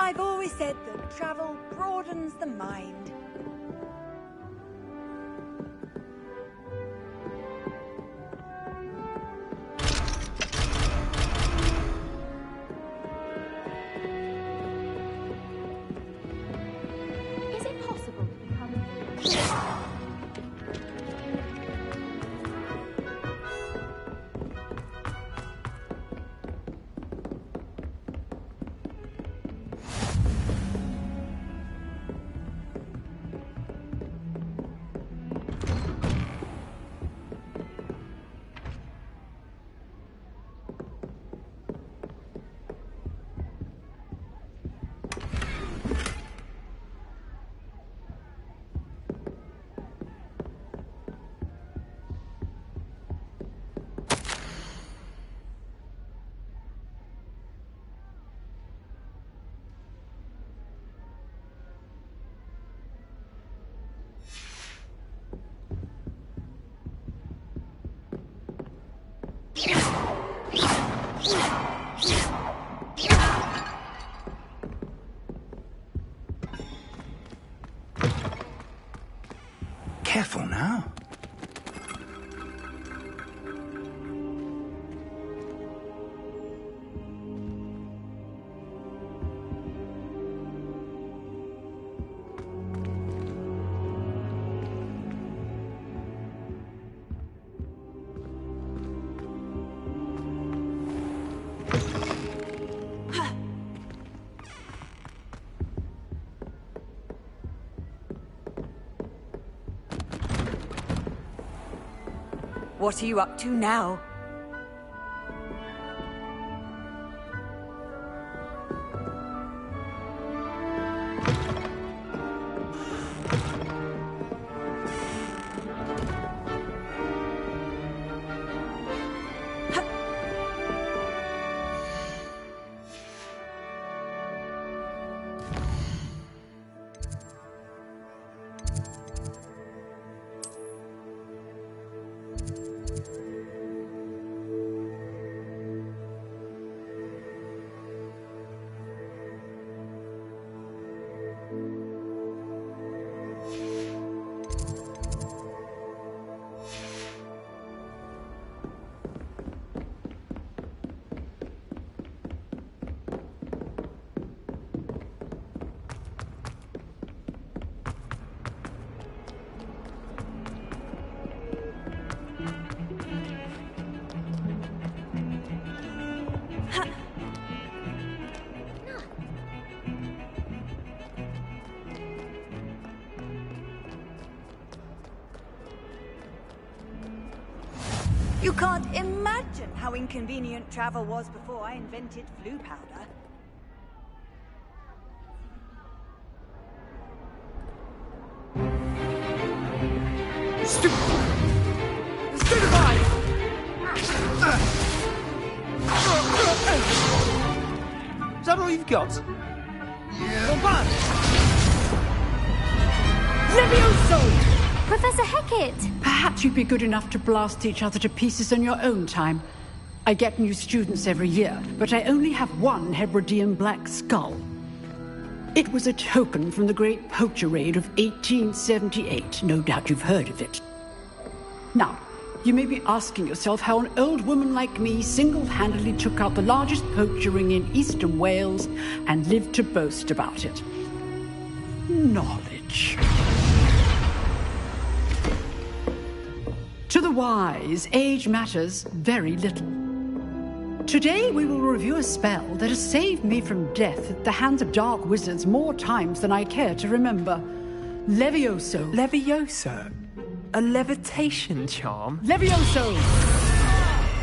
I've always said that travel broadens the mind. Is it possible to become... Careful now. What are you up to now? You can't imagine how inconvenient travel was before I invented blue powder. Is that all you've got? Yeah. Levioso! Professor Hecat! Perhaps you'd be good enough to blast each other to pieces in your own time. I get new students every year, but I only have one Hebridean black skull. It was a token from the Great Poacher Raid of 1878. No doubt you've heard of it. Now, you may be asking yourself how an old woman like me single-handedly took out the largest poacher ring in eastern Wales and lived to boast about it. Knowledge. To the wise, age matters very little. Today we will review a spell that has saved me from death at the hands of dark wizards more times than I care to remember. Levioso. Levioso? A levitation charm? Levioso!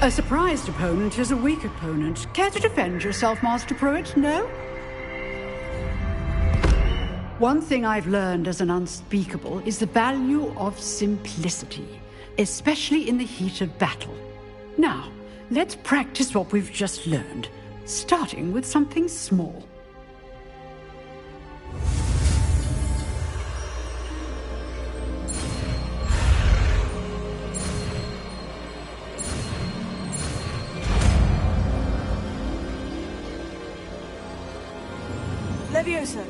A surprised opponent is a weak opponent. Care to defend yourself, Master Pruitt? No? One thing I've learned as an unspeakable is the value of simplicity, especially in the heat of battle. Now, let's practice what we've just learned, starting with something small. Levioso.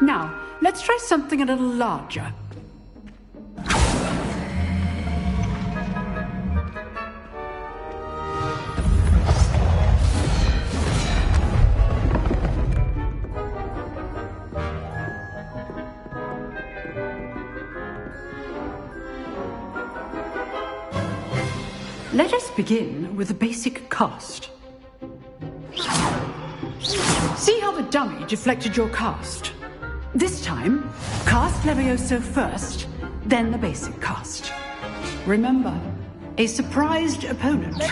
Now, let's try something a little larger. Let us begin with the basic cast. See how the dummy deflected your cast? This time, cast Levioso first, then the basic cast. Remember, a surprised opponent is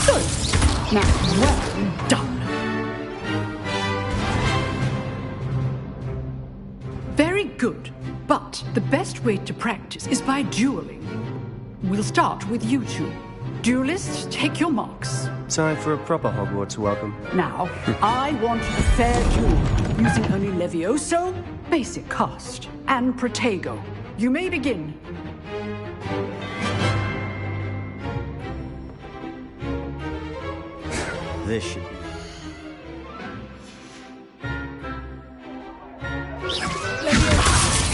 good. Now, well done. Very good, but the best way to practice is by dueling. We'll start with you two. Duelists, take your marks. Time for a proper Hogwarts welcome. Now, I want a fair duel, using only Levioso, basic cast, and Protego. You may begin. This should be...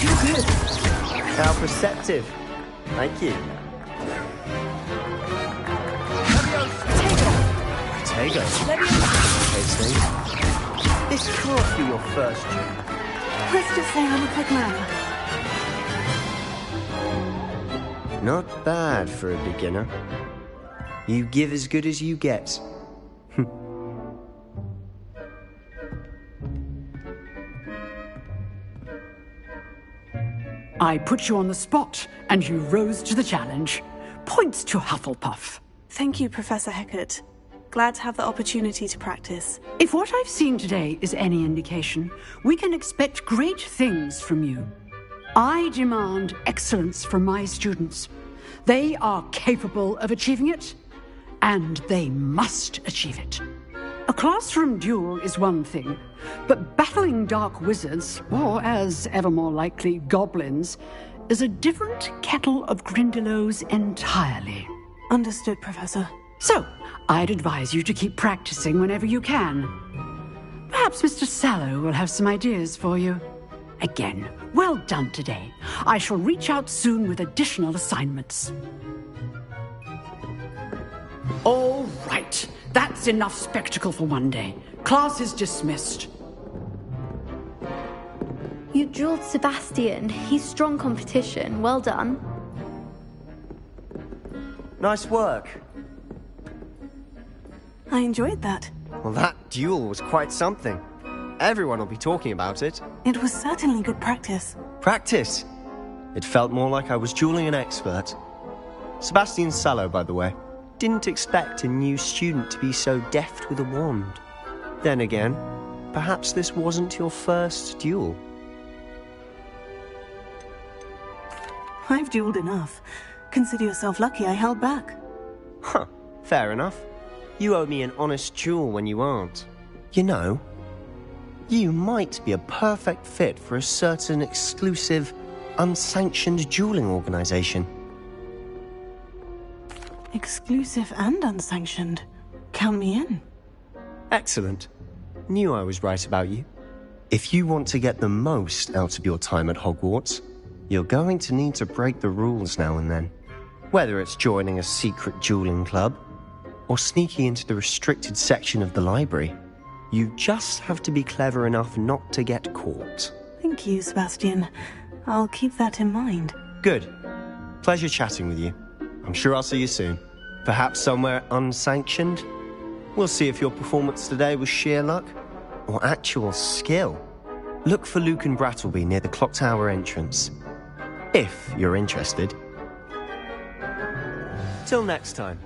You're good. How perceptive. Thank you. Protego. Tasting. This can't be your first duel. Let's just say I'm a quick learner. Not bad for a beginner. You give as good as you get. I put you on the spot, and you rose to the challenge. Points to Hufflepuff. Thank you, Professor Hecat. Glad to have the opportunity to practice. If what I've seen today is any indication, we can expect great things from you. I demand excellence from my students. They are capable of achieving it, and they must achieve it. A classroom duel is one thing, but battling dark wizards, or as ever more likely, goblins, is a different kettle of Grindylows entirely. Understood, Professor. So, I'd advise you to keep practicing whenever you can. Perhaps Mr. Sallow will have some ideas for you. Again, well done today. I shall reach out soon with additional assignments. All right, that's enough spectacle for one day. Class is dismissed. You dueled Sebastian. He's strong competition. Well done. Nice work. I enjoyed that. Well, that duel was quite something. Everyone will be talking about it. It was certainly good practice. Practice. It felt more like I was dueling an expert. Sebastian Sallow, by the way. Didn't expect a new student to be so deft with a wand. Then again, perhaps this wasn't your first duel. I've dueled enough. Consider yourself lucky I held back. Huh, fair enough. You owe me an honest duel when you aren't. You know, you might be a perfect fit for a certain exclusive, unsanctioned dueling organization. Exclusive and unsanctioned. Count me in. Excellent. Knew I was right about you. If you want to get the most out of your time at Hogwarts, you're going to need to break the rules now and then. Whether it's joining a secret dueling club, or sneaking into the restricted section of the library, you just have to be clever enough not to get caught. Thank you, Sebastian. I'll keep that in mind. Good. Pleasure chatting with you. I'm sure I'll see you soon. Perhaps somewhere unsanctioned? We'll see if your performance today was sheer luck or actual skill. Look for Luke and Brattleby near the clock tower entrance. If you're interested. Till next time.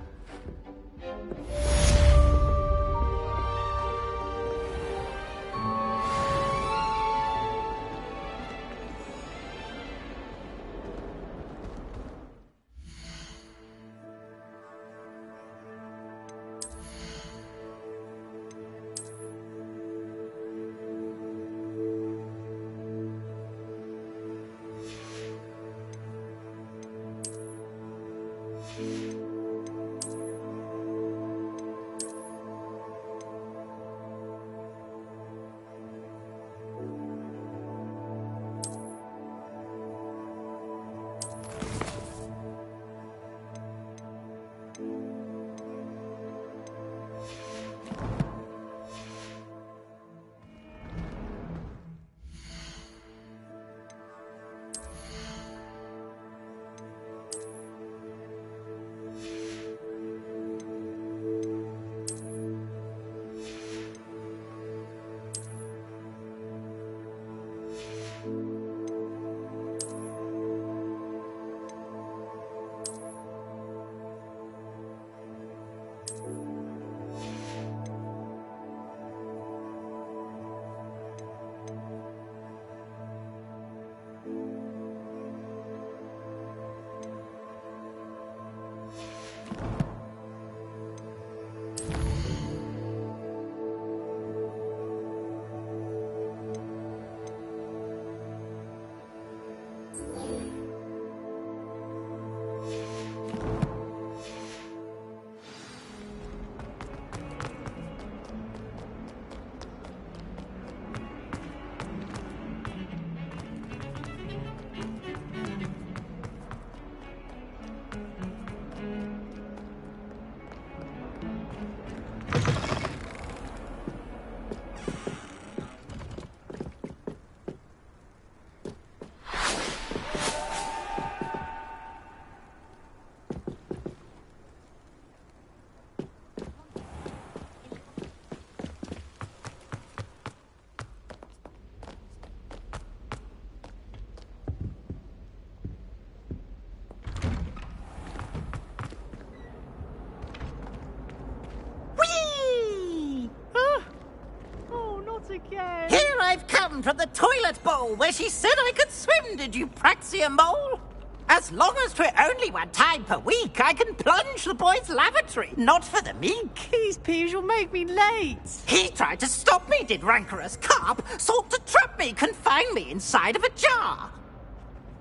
Here I've come from the toilet bowl where she said I could swim, did you praxia mole? As long as 'twere only one time per week, I can plunge the boy's lavatory, not for the meek. These peas will make me late. He tried to stop me, did rancorous carp, sought to trap me, confine me inside of a jar.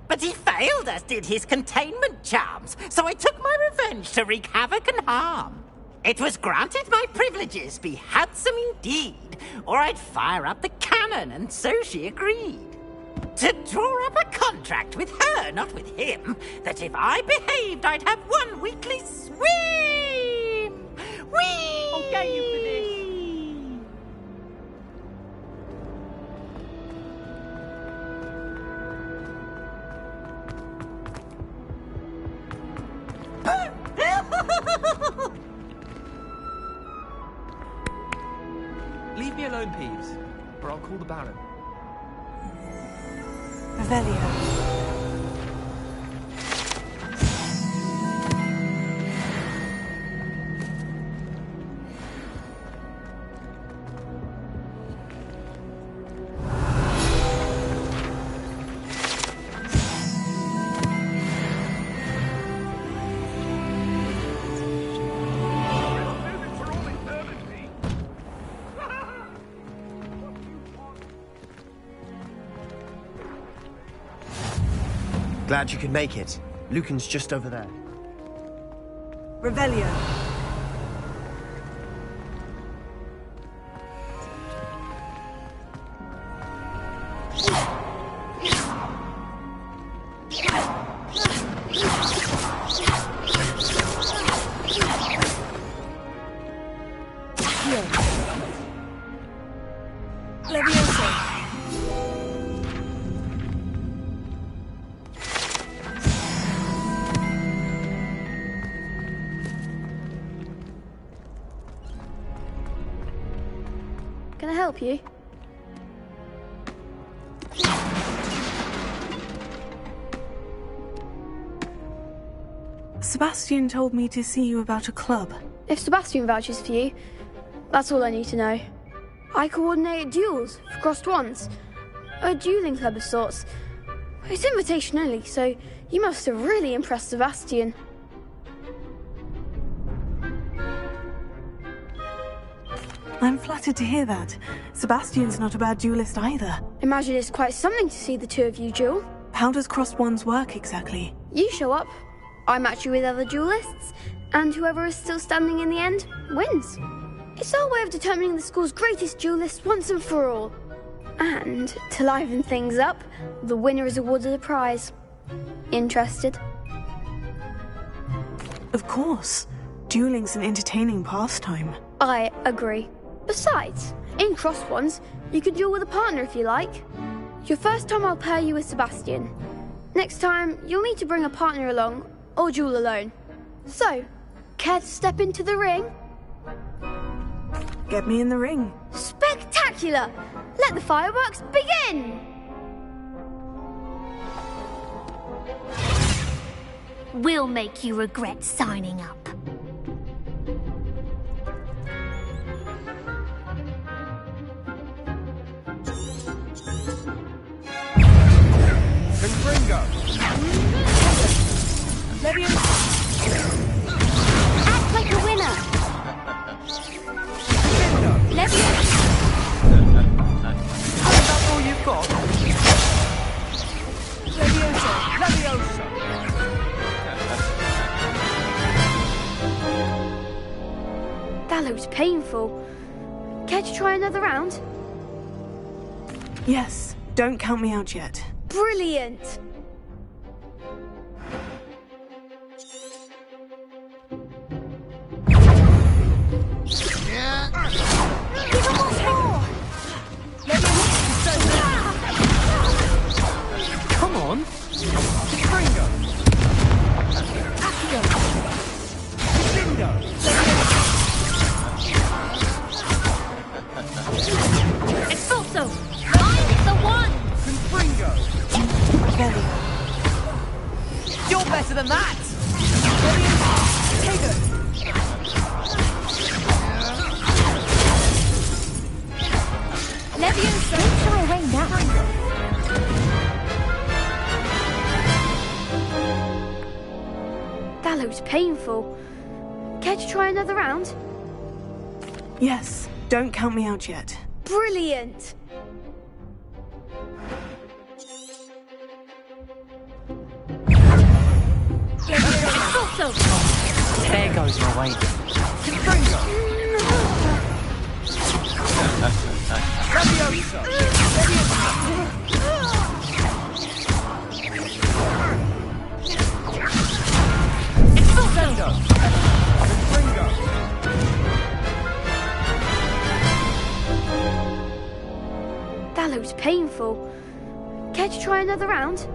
But he failed, as did his containment charms, so I took my revenge to wreak havoc and harm. It was granted my privileges be handsome indeed, or I'd fire up the cannon, and so she agreed. To draw up a contract with her, not with him, that if I behaved, I'd have one weekly swim! Whee! I'll get you for this. Leave me alone, Peeves, or I'll call the Baron. Revelio. Glad you could make it. Lucan's just over there. Revelio. Can I help you? Sebastian told me to see you about a club. If Sebastian vouches for you, that's all I need to know. I coordinate duels for crossed ones. A dueling club of sorts. It's invitation only, so you must have really impressed Sebastian. I'm flattered to hear that. Sebastian's not a bad duelist either. Imagine it's quite something to see the two of you duel. How does crossed ones work exactly? You show up, I match you with other duelists, and whoever is still standing in the end wins. It's our way of determining the school's greatest duelist once and for all. And to liven things up, the winner is awarded a prize. Interested? Of course. Dueling's an entertaining pastime. I agree. Besides, in Crossed Ones, you can duel with a partner if you like. Your first time I'll pair you with Sebastian. Next time, you'll need to bring a partner along, or duel alone. So, care to step into the ring? Get me in the ring. Spectacular! Let the fireworks begin! We'll make you regret signing up. Confringo! Act like a winner! That's all you've got? Leviosa! That looks painful. Care to try another round? Yes, don't count me out yet. Brilliant! Give him once more! Come on! Confringo! Accio! Lindo! Expulso! I'm the one! Confringo! You're better than that! Take it! Leviosa! Don't shy away now! That looks painful. Care to try another round? Yes, don't count me out yet. Brilliant! Expulso! There goes my way. Confringo! Leviosa! Expulso! Confringo! That looks painful. Care to try another round?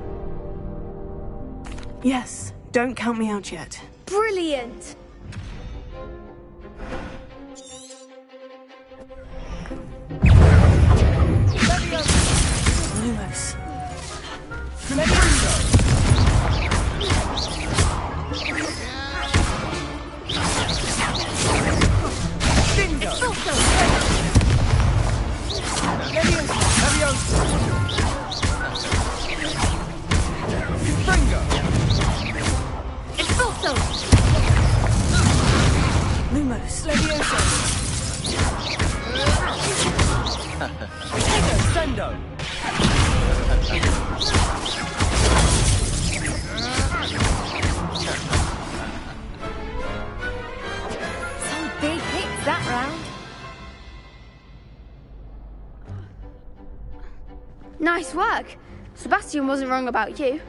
Yes, don't count me out yet. Brilliant! Lumos. Expulso! Lumos. Sendo! Some big hits that round. Nice work. Sebastian wasn't wrong about you.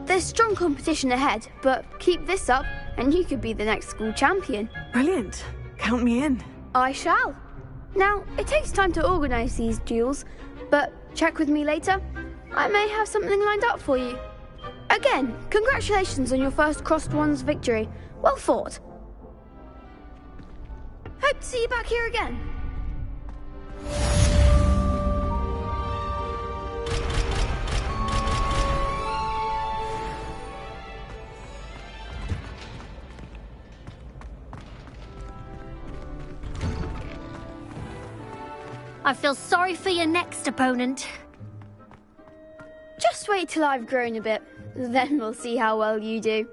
There's strong competition ahead, but keep this up and you could be the next school champion. Brilliant. Count me in. I shall. Now, it takes time to organise these duels, but check with me later. I may have something lined up for you. Again, congratulations on your first Crossed Ones victory. Well fought. Hope to see you back here again. I feel sorry for your next opponent. Just wait till I've grown a bit, then we'll see how well you do.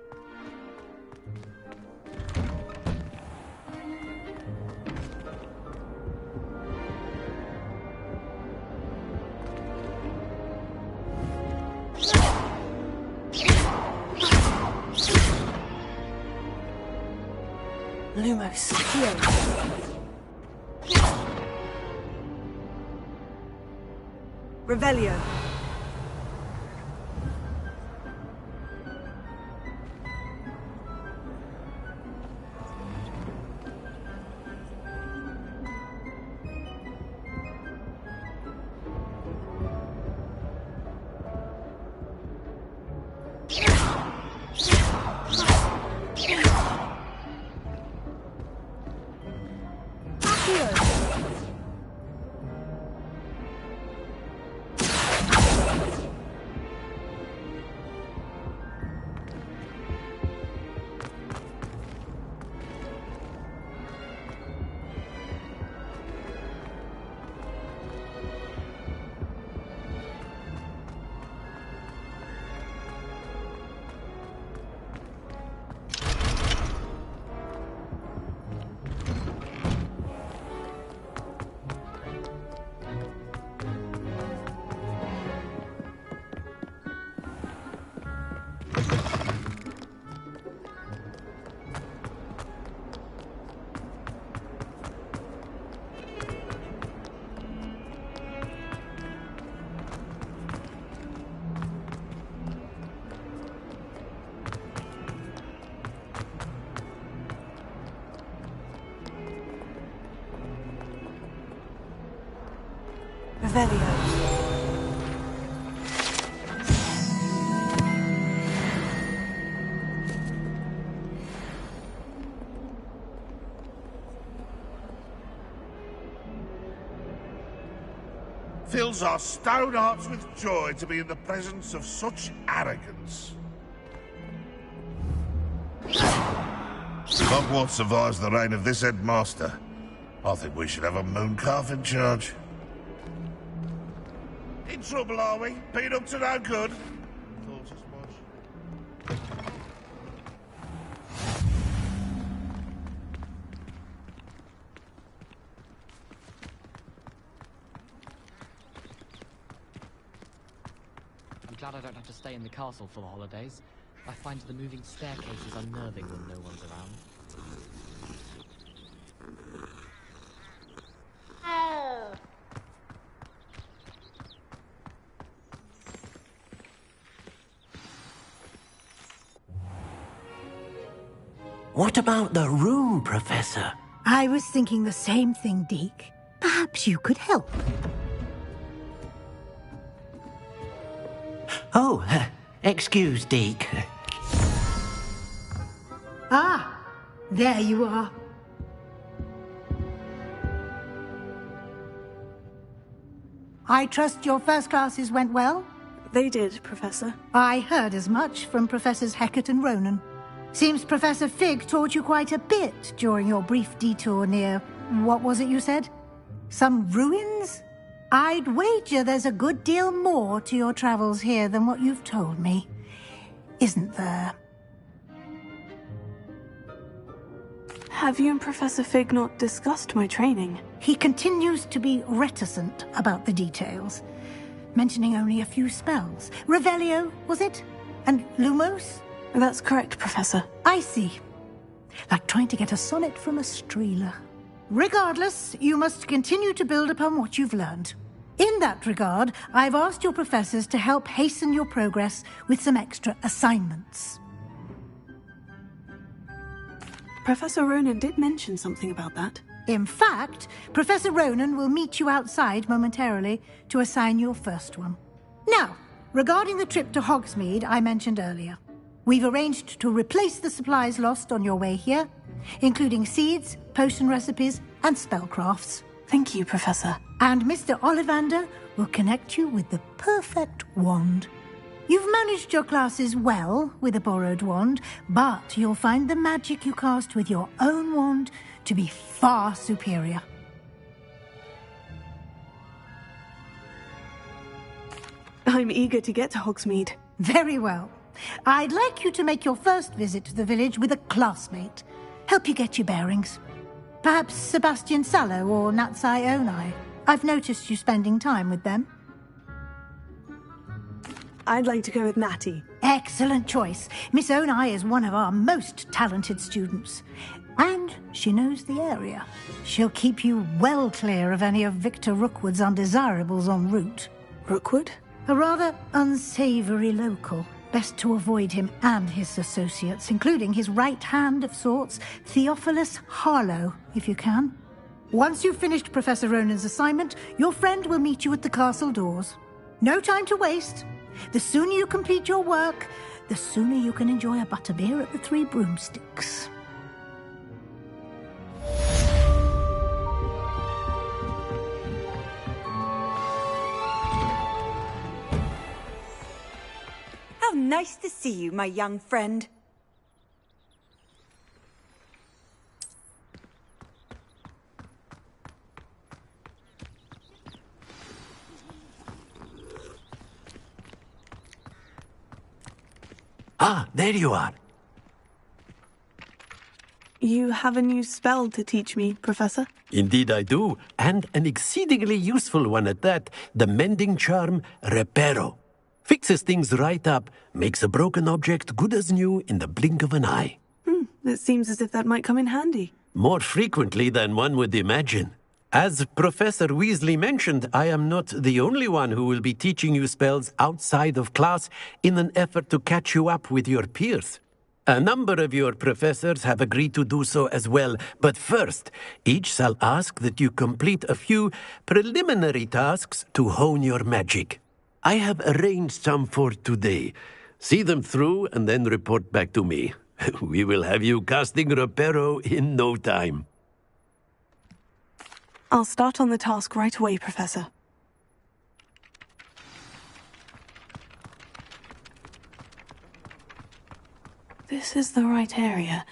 Lumos. Revelio. Revelio. Fills our stone hearts with joy to be in the presence of such arrogance. Hogwarts survives the reign of this headmaster. I think we should have a moon calf in charge. In trouble, are we? Been up to no good? Thought as much. I'm glad I don't have to stay in the castle for the holidays. I find the moving staircases unnerving when no one's around. What about the room, Professor? I was thinking the same thing, Deke. Perhaps you could help. Oh, excuse, Deke. Ah, there you are. I trust your first classes went well? They did, Professor. I heard as much from Professors Hecat and Ronan. Seems Professor Fig taught you quite a bit during your brief detour near... what was it you said? Some ruins? I'd wager there's a good deal more to your travels here than what you've told me. Isn't there? Have you and Professor Fig not discussed my training? He continues to be reticent about the details, mentioning only a few spells. Revelio, was it? And Lumos? That's correct, Professor. I see. Like trying to get a sonnet from a streeler. Regardless, you must continue to build upon what you've learned. In that regard, I've asked your professors to help hasten your progress with some extra assignments. Professor Ronan did mention something about that. In fact, Professor Ronan will meet you outside momentarily to assign your first one. Now, regarding the trip to Hogsmeade I mentioned earlier, we've arranged to replace the supplies lost on your way here, including seeds, potion recipes, and spellcrafts. Thank you, Professor. And Mr. Ollivander will connect you with the perfect wand. You've managed your classes well with a borrowed wand, but you'll find the magic you cast with your own wand to be far superior. I'm eager to get to Hogsmeade. Very well. I'd like you to make your first visit to the village with a classmate. Help you get your bearings. Perhaps Sebastian Sallow or Natsai Onai. I've noticed you spending time with them. I'd like to go with Natty. Excellent choice. Miss Onai is one of our most talented students. And she knows the area. She'll keep you well clear of any of Victor Rookwood's undesirables en route. Rookwood? A rather unsavory local. Best to avoid him and his associates, including his right hand of sorts, Theophilus Harlow, if you can. Once you've finished Professor Ronan's assignment, your friend will meet you at the castle doors. No time to waste. The sooner you complete your work, the sooner you can enjoy a butterbeer at the Three Broomsticks. How nice to see you, my young friend. Ah, there you are. You have a new spell to teach me, Professor? Indeed I do, and an exceedingly useful one at that. The mending charm, Reparo. Fixes things right up, makes a broken object good as new in the blink of an eye. It seems as if that might come in handy. More frequently than one would imagine. As Professor Weasley mentioned, I am not the only one who will be teaching you spells outside of class in an effort to catch you up with your peers. A number of your professors have agreed to do so as well, but first, each shall ask that you complete a few preliminary tasks to hone your magic. I have arranged some for today. See them through and then report back to me. We will have you casting Reparo in no time. I'll start on the task right away, Professor. This is the right area.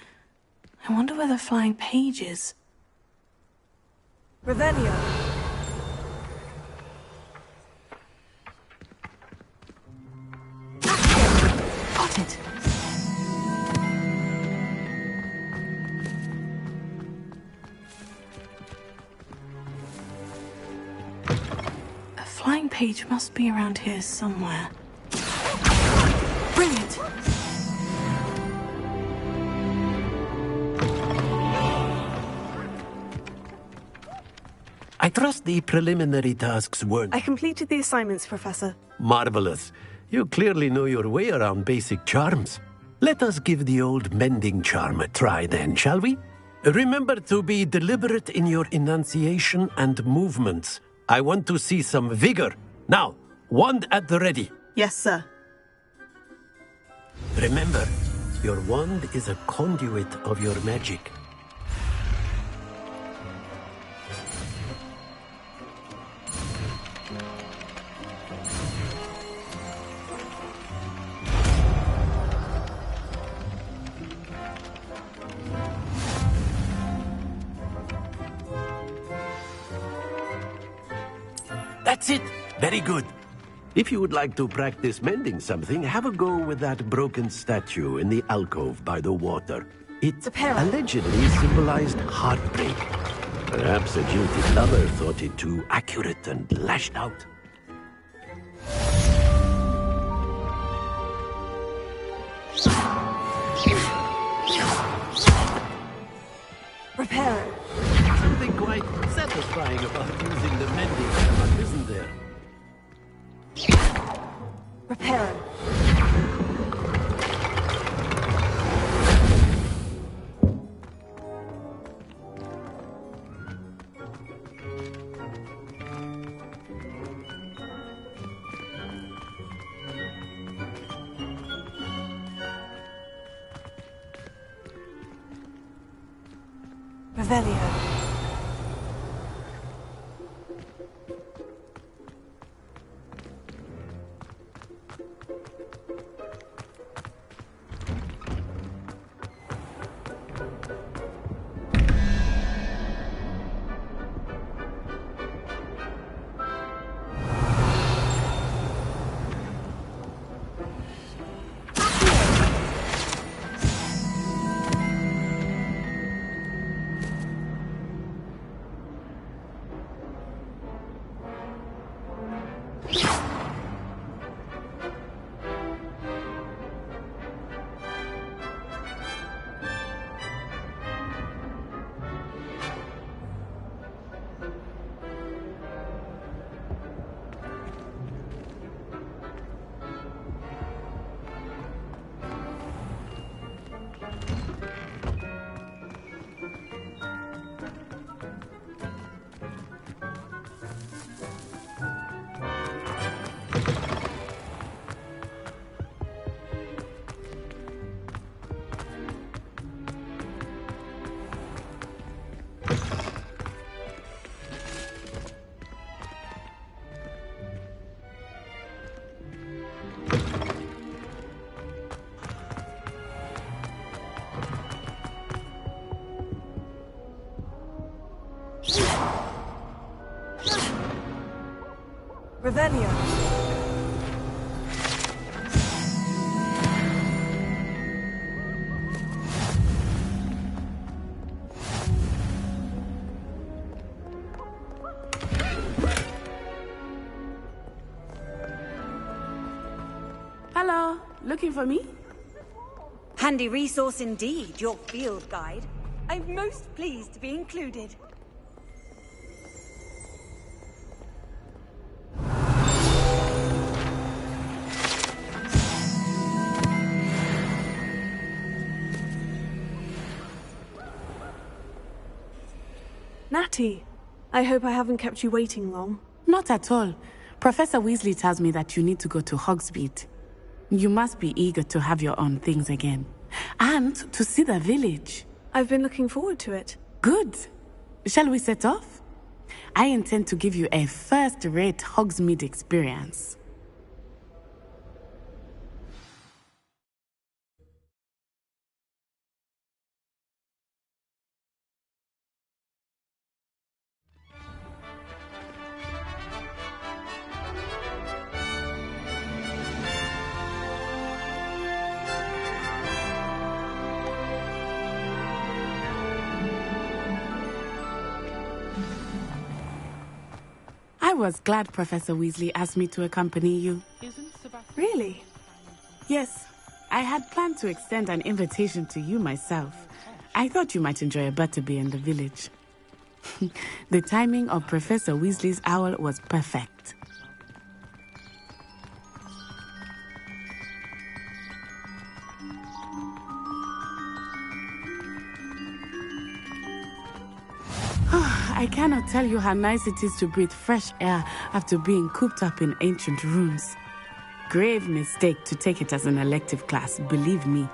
I wonder where the flying page is. Revelio. Got it. A flying page must be around here somewhere. Brilliant! I trust the preliminary tasks weren't... I completed the assignments, Professor. Marvelous. You clearly know your way around basic charms. Let us give the old mending charm a try then, shall we? Remember to be deliberate in your enunciation and movements. I want to see some vigor. Now, wand at the ready. Yes, sir. Remember, your wand is a conduit of your magic. That's it. Very good. If you would like to practice mending something, have a go with that broken statue in the alcove by the water. It allegedly symbolized heartbreak. Perhaps a jilted lover thought it too accurate and lashed out. Repair it. Something quite satisfying about using the mending hammer, isn't there? Repair it. Revelio. Revelio. Hello, looking for me? Handy resource indeed, your field guide. I'm most pleased to be included. Natty, I hope I haven't kept you waiting long. Not at all. Professor Weasley tells me that you need to go to Hogsmeade. You must be eager to have your own things again. And to see the village. I've been looking forward to it. Good. Shall we set off? I intend to give you a first-rate Hogsmeade experience. I was glad Professor Weasley asked me to accompany you. Really? Yes. I had planned to extend an invitation to you myself. I thought you might enjoy a butterbeer in the village. The timing of Professor Weasley's owl was perfect. I cannot tell you how nice it is to breathe fresh air after being cooped up in ancient rooms. Grave mistake to take it as an elective class, believe me.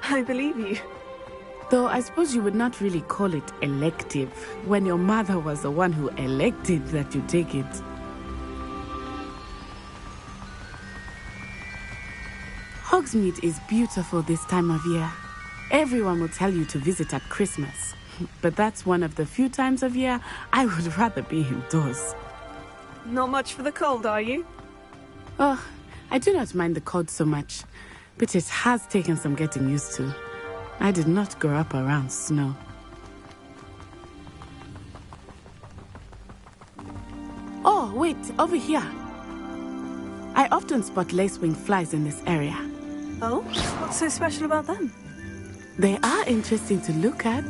I believe you. Though I suppose you would not really call it elective when your mother was the one who elected that you take it. Hogsmeade is beautiful this time of year. Everyone will tell you to visit at Christmas. But that's one of the few times of year I would rather be indoors. Not much for the cold, are you? Oh, I do not mind the cold so much, but it has taken some getting used to. I did not grow up around snow. Oh, wait, over here. I often spot lacewing flies in this area. Oh? What's so special about them? They are interesting to look at.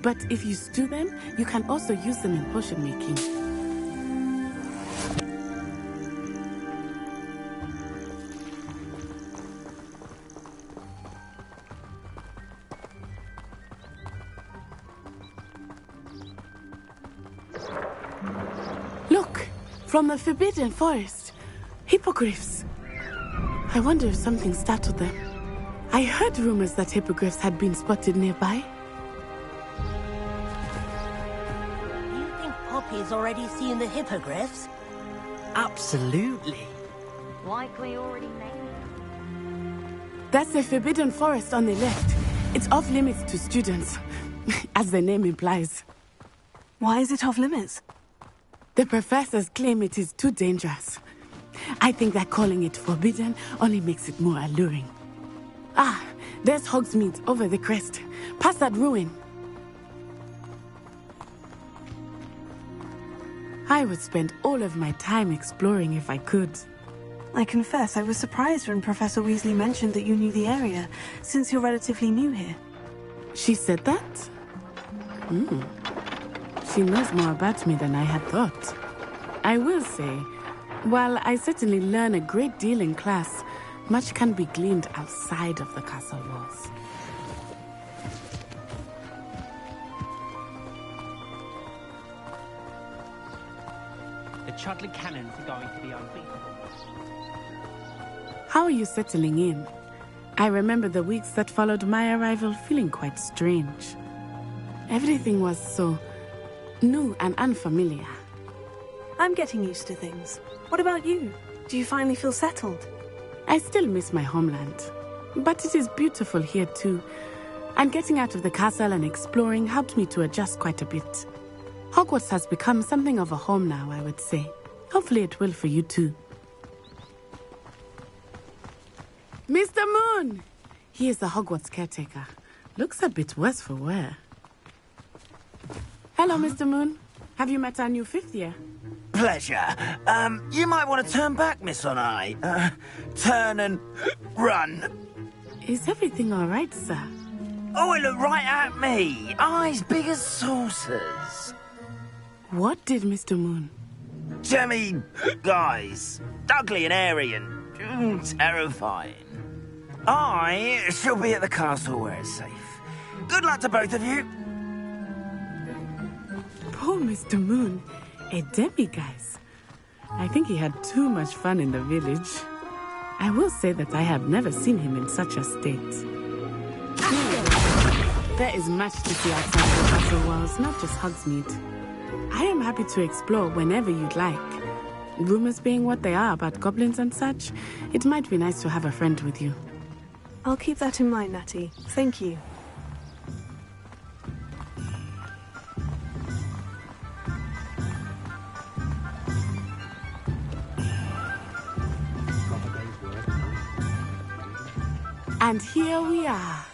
But if you stew them, you can also use them in potion making. Look! From the Forbidden Forest. Hippogriffs. I wonder if something startled them. I heard rumors that hippogriffs had been spotted nearby. Poppy's already seen the hippogriffs? Absolutely. Likely already named. That's the Forbidden Forest on the left. It's off limits to students, as the name implies. Why is it off limits? The professors claim it is too dangerous. I think that calling it forbidden only makes it more alluring. Ah, there's Hogsmeade over the crest. Past that ruin. I would spend all of my time exploring if I could. I confess I was surprised when Professor Weasley mentioned that you knew the area, since you're relatively new here. She said that? She knows more about me than I had thought. I will say, while I certainly learn a great deal in class, much can be gleaned outside of the castle walls. The Chudley cannons are going to be unbeatable. How are you settling in? I remember the weeks that followed my arrival feeling quite strange. Everything was so new and unfamiliar. I'm getting used to things. What about you? Do you finally feel settled? I still miss my homeland, but it is beautiful here too. And getting out of the castle and exploring helped me to adjust quite a bit. Hogwarts has become something of a home now, I would say. Hopefully it will for you too. Mr. Moon! He is the Hogwarts caretaker. Looks a bit worse for wear. Hello, Mr. Moon. Have you met our new 5th year? Pleasure. You might want to turn back, Miss Onai. Turn and run. Is everything all right, sir? Oh, it looked right at me. Eyes big as saucers. What did Mr. Moon? Jemmy, guys. Ugly and airy and terrifying. I shall be at the castle where it's safe. Good luck to both of you. Poor Mr. Moon. A demiguise. I think he had too much fun in the village. I will say that I have never seen him in such a state. There is much to see outside the castle walls, not just Hogsmeade. I am happy to explore whenever you'd like. Rumors being what they are about goblins and such, it might be nice to have a friend with you. I'll keep that in mind, Natty. Thank you. And here we are.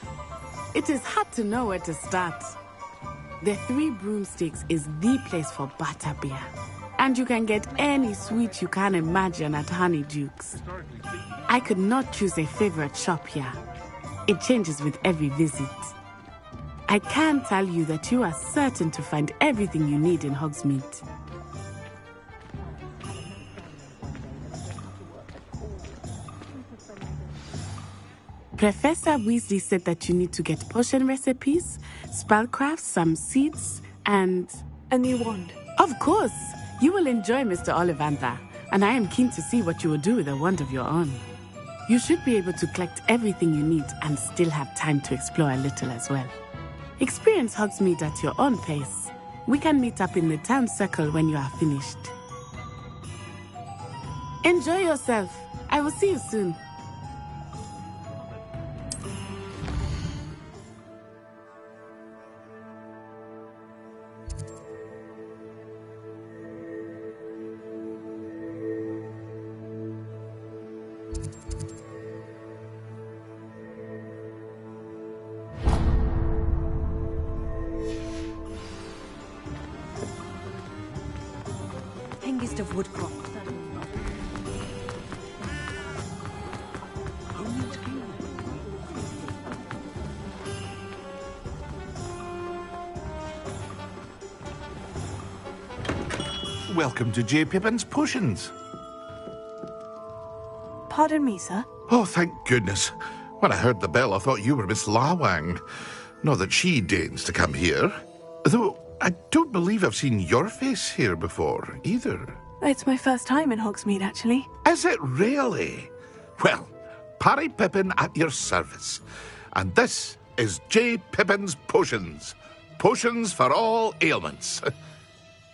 It is hard to know where to start. The Three Broomsticks is the place for butterbeer. And you can get any sweet you can imagine at Honeyduke's. I could not choose a favorite shop here. It changes with every visit. I can tell you that you are certain to find everything you need in Hogsmeade. Professor Weasley said that you need to get potion recipes, spellcrafts, some seeds, and... a new wand. Of course! You will enjoy Mr. Ollivander, and I am keen to see what you will do with a wand of your own. You should be able to collect everything you need and still have time to explore a little as well. Experience Hogsmeade at your own pace. We can meet up in the town circle when you are finished. Enjoy yourself. I will see you soon. Hengist of Woodcroft. Welcome to J. Pippin's Potions. Pardon me, sir. Oh, thank goodness. When I heard the bell, I thought you were Miss Lawang. Not that she deigns to come here. Though I don't believe I've seen your face here before, either. It's my first time in Hogsmeade, actually. Is it really? Well, Parry Pippin at your service. And this is J. Pippin's Potions. Potions for all ailments.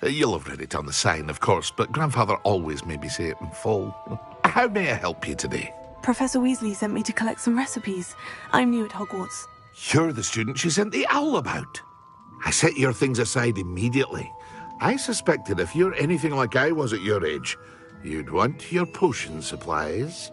You'll have read it on the sign, of course, but Grandfather always made me say it in full. How may I help you today? Professor Weasley sent me to collect some recipes. I'm new at Hogwarts. You're the student she sent the owl about. I set your things aside immediately. I suspected if you're anything like I was at your age, you'd want your potion supplies.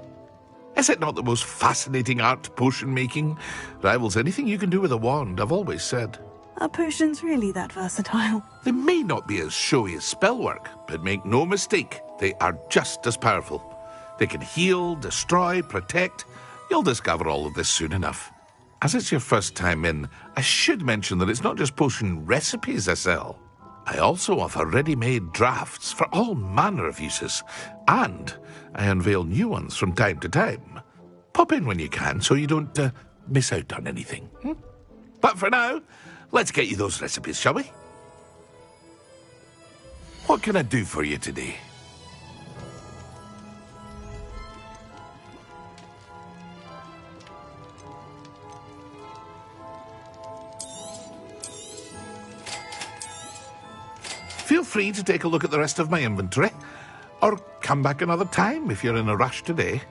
Is it not the most fascinating art, potion making? Rivals anything you can do with a wand, I've always said. Are potions really that versatile? They may not be as showy as spellwork, but make no mistake, they are just as powerful. They can heal, destroy, protect. You'll discover all of this soon enough. As it's your first time in, I should mention that it's not just potion recipes I sell. I also offer ready-made drafts for all manner of uses, and I unveil new ones from time to time. Pop in when you can so you don't miss out on anything. But for now, let's get you those recipes, shall we? What can I do for you today? Feel free to take a look at the rest of my inventory, or come back another time if you're in a rush today.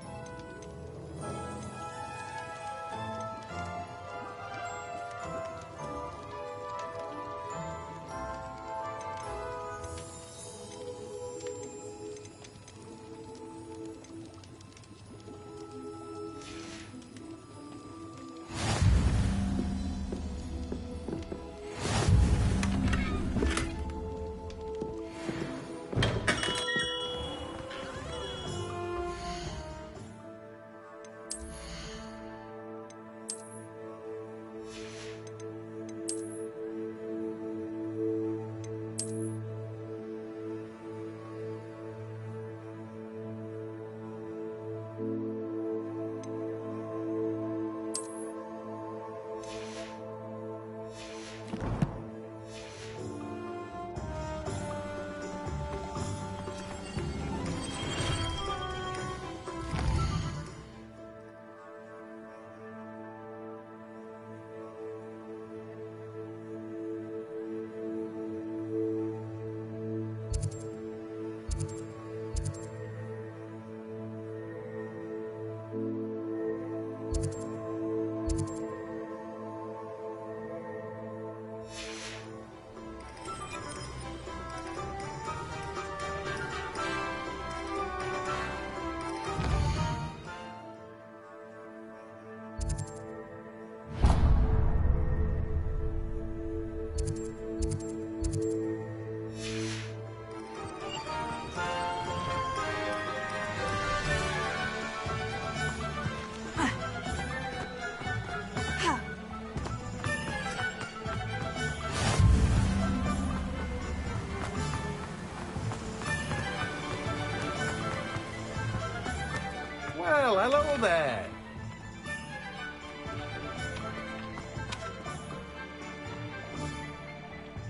Well, hello there.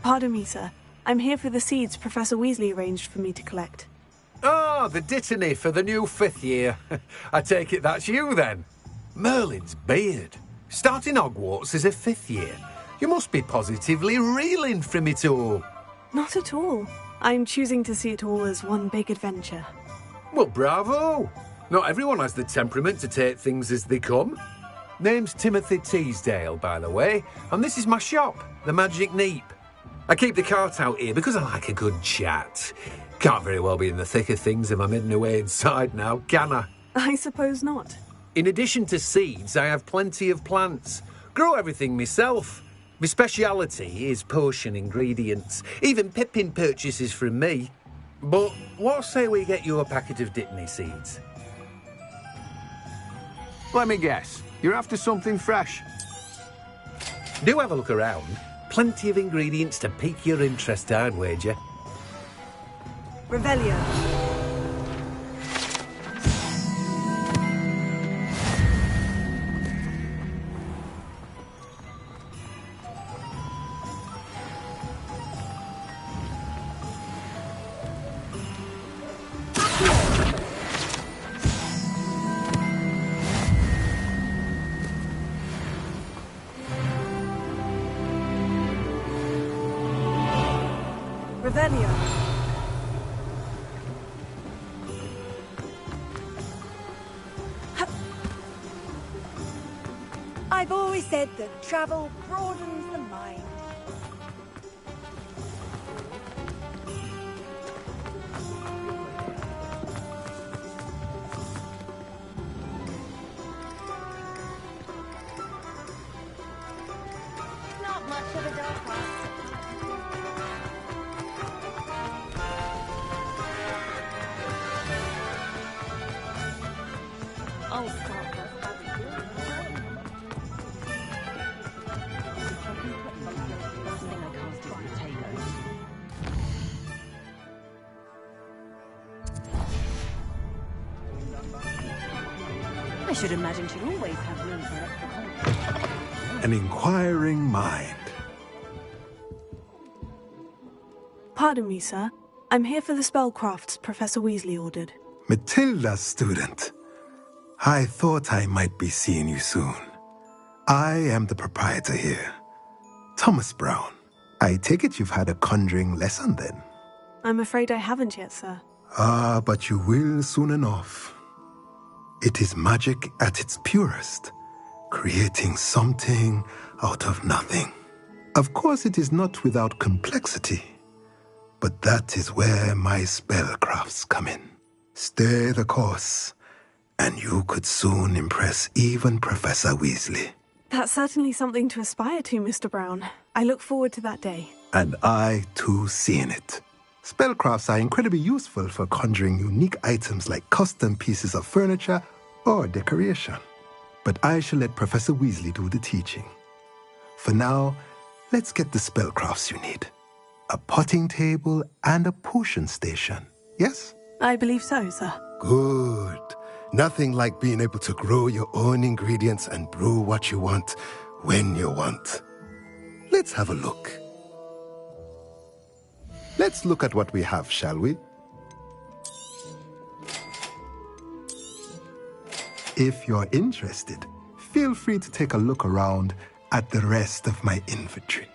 Pardon me, sir. I'm here for the seeds Professor Weasley arranged for me to collect. Oh, the dittany for the new 5th year. I take it that's you, then. Merlin's beard. Starting Hogwarts as a 5th year. You must be positively reeling from it all. Not at all. I'm choosing to see it all as one big adventure. Well, bravo. Not everyone has the temperament to take things as they come. Name's Timothy Teasdale, by the way, and this is my shop, the Magic Neep. I keep the cart out here because I like a good chat. Can't very well be in the thick of things if I'm hidden away inside now, can I? I suppose not. In addition to seeds, I have plenty of plants. Grow everything myself. My speciality is potion ingredients. Even Pippin purchases from me. But what say we get you a packet of Dittany seeds? Let me guess. You're after something fresh. Do have a look around. Plenty of ingredients to pique your interest, I'd wager. Revelio. Revelio. I've always said that travel broadens the mind. Not much of a dark horse. Oh, stop. I should imagine she'd always have room for extra content. An inquiring mind. Pardon me, sir. I'm here for the spellcrafts Professor Weasley ordered. Matilda, student. I thought I might be seeing you soon. I am the proprietor here, Thomas Brown. I take it you've had a conjuring lesson then? I'm afraid I haven't yet, sir. Ah, but you will soon enough. It is magic at its purest, creating something out of nothing. Of course, it is not without complexity, but that is where my spellcrafts come in. Stay the course, and you could soon impress even Professor Weasley. That's certainly something to aspire to, Mr. Brown. I look forward to that day. And I, too, seeing it. Spellcrafts are incredibly useful for conjuring unique items like custom pieces of furniture or decoration. But I shall let Professor Weasley do the teaching. For now, let's get the spellcrafts you need. A potting table and a potion station, yes? I believe so, sir. Good. Nothing like being able to grow your own ingredients and brew what you want when you want. Let's have a look. Let's look at what we have, shall we? If you're interested, feel free to take a look around at the rest of my inventory.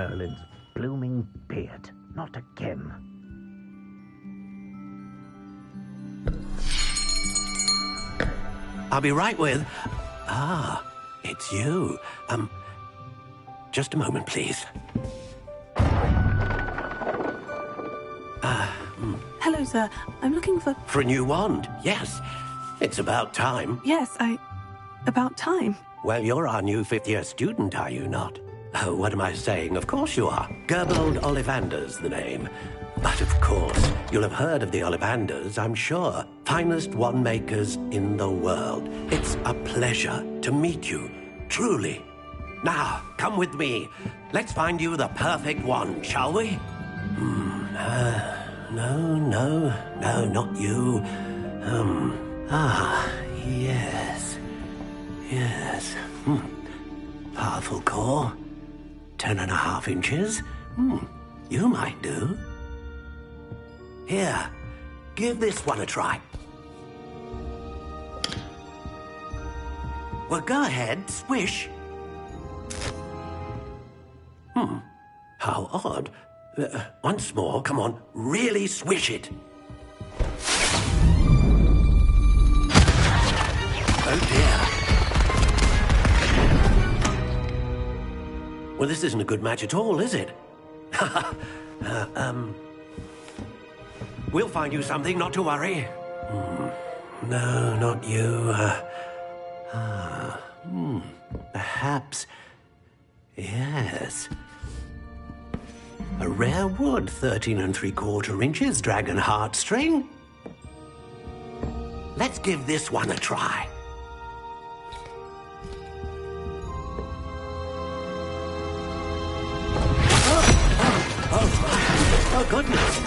Merlin's blooming beard. Not again. I'll be right with... it's you. Just a moment, please. Hello, sir. I'm looking for... For a new wand, yes. It's about time. Yes, about time. Well, you're our new fifth-year student, are you not? Oh, what am I saying? Of course you are. Gerbold Ollivander's the name. But of course, you'll have heard of the Ollivanders, I'm sure. Finest wand makers in the world. It's a pleasure to meet you, truly. Now, come with me. Let's find you the perfect wand, shall we? No, not you. Yes. Powerful core. 10.5 inches. You might do. Here, give this one a try. Well, go ahead, swish. How odd. Once more, come on, really swish it. Oh dear. Well, this isn't a good match at all, is it? We'll find you something, not to worry. No, not you. Perhaps... Yes. A rare wood, 13 3/4 inches, dragon heartstring. Let's give this one a try. Oh, goodness.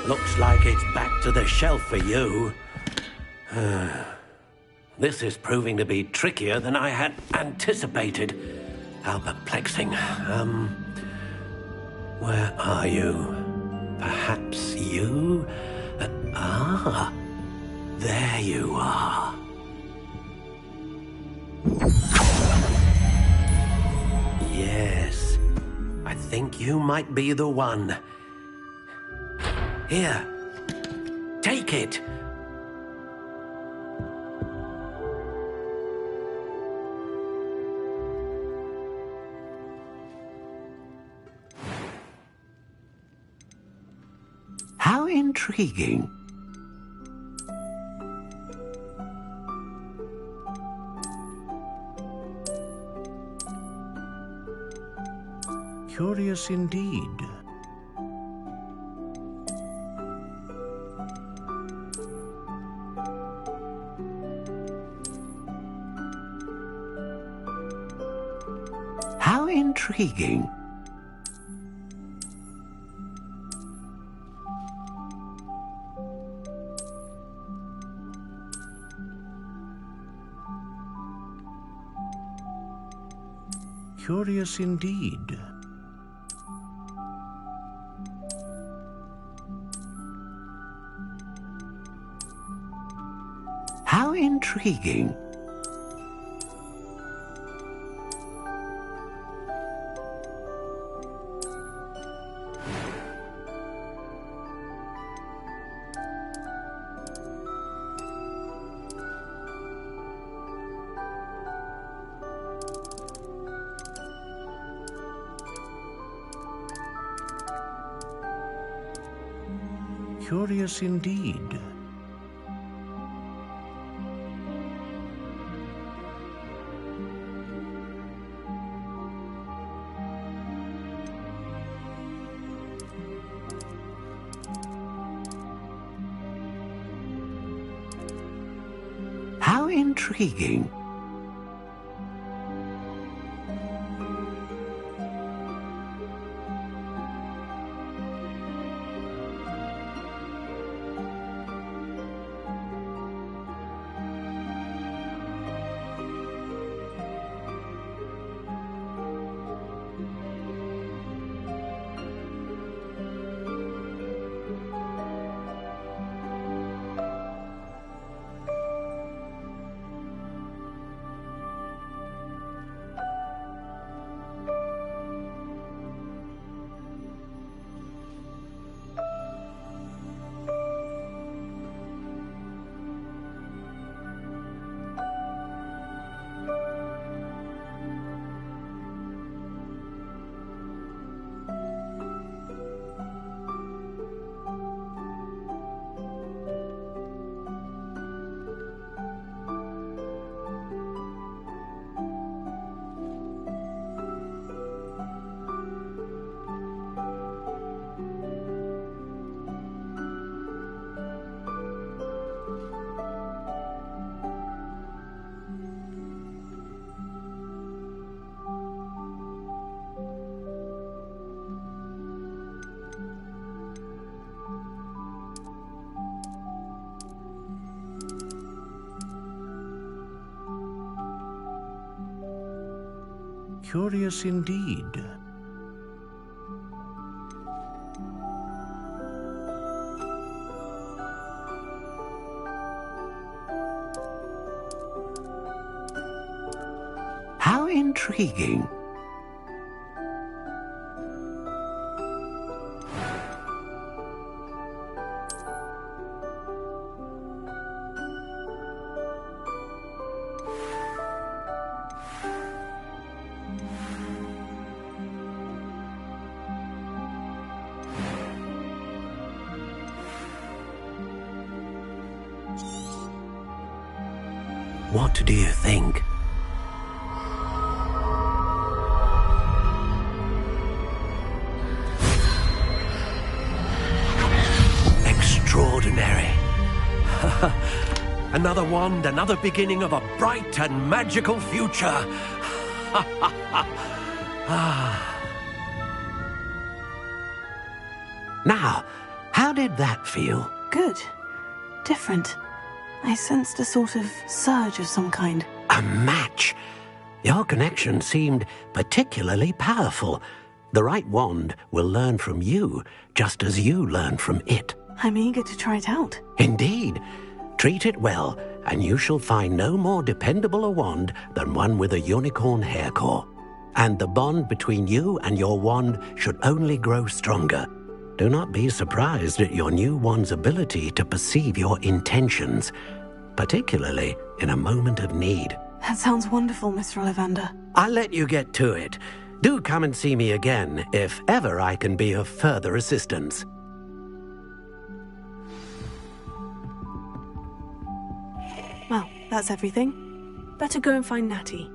Looks like it's back to the shelf for you. This is proving to be trickier than I had anticipated. How perplexing. Where are you? Perhaps you? There you are. Yes, I think you might be the one. Here, take it. How intriguing. Curious indeed. How intriguing. Curious indeed. How intriguing. Curious indeed. How intriguing. curious indeed. How intriguing. What do you think? Extraordinary. Another wand, another beginning of a bright and magical future. Now, how did that feel? Good. Different. I sensed a sort of surge of some kind. A match. Your connection seemed particularly powerful. The right wand will learn from you, just as you learn from it. I'm eager to try it out. Indeed. Treat it well, and you shall find no more dependable a wand than one with a unicorn hair core. And the bond between you and your wand should only grow stronger. Do not be surprised at your new wand's ability to perceive your intentions, particularly in a moment of need. That sounds wonderful, Mr. Ollivander. I'll let you get to it. Do come and see me again if ever I can be of further assistance. Well, that's everything. Better go and find Natty.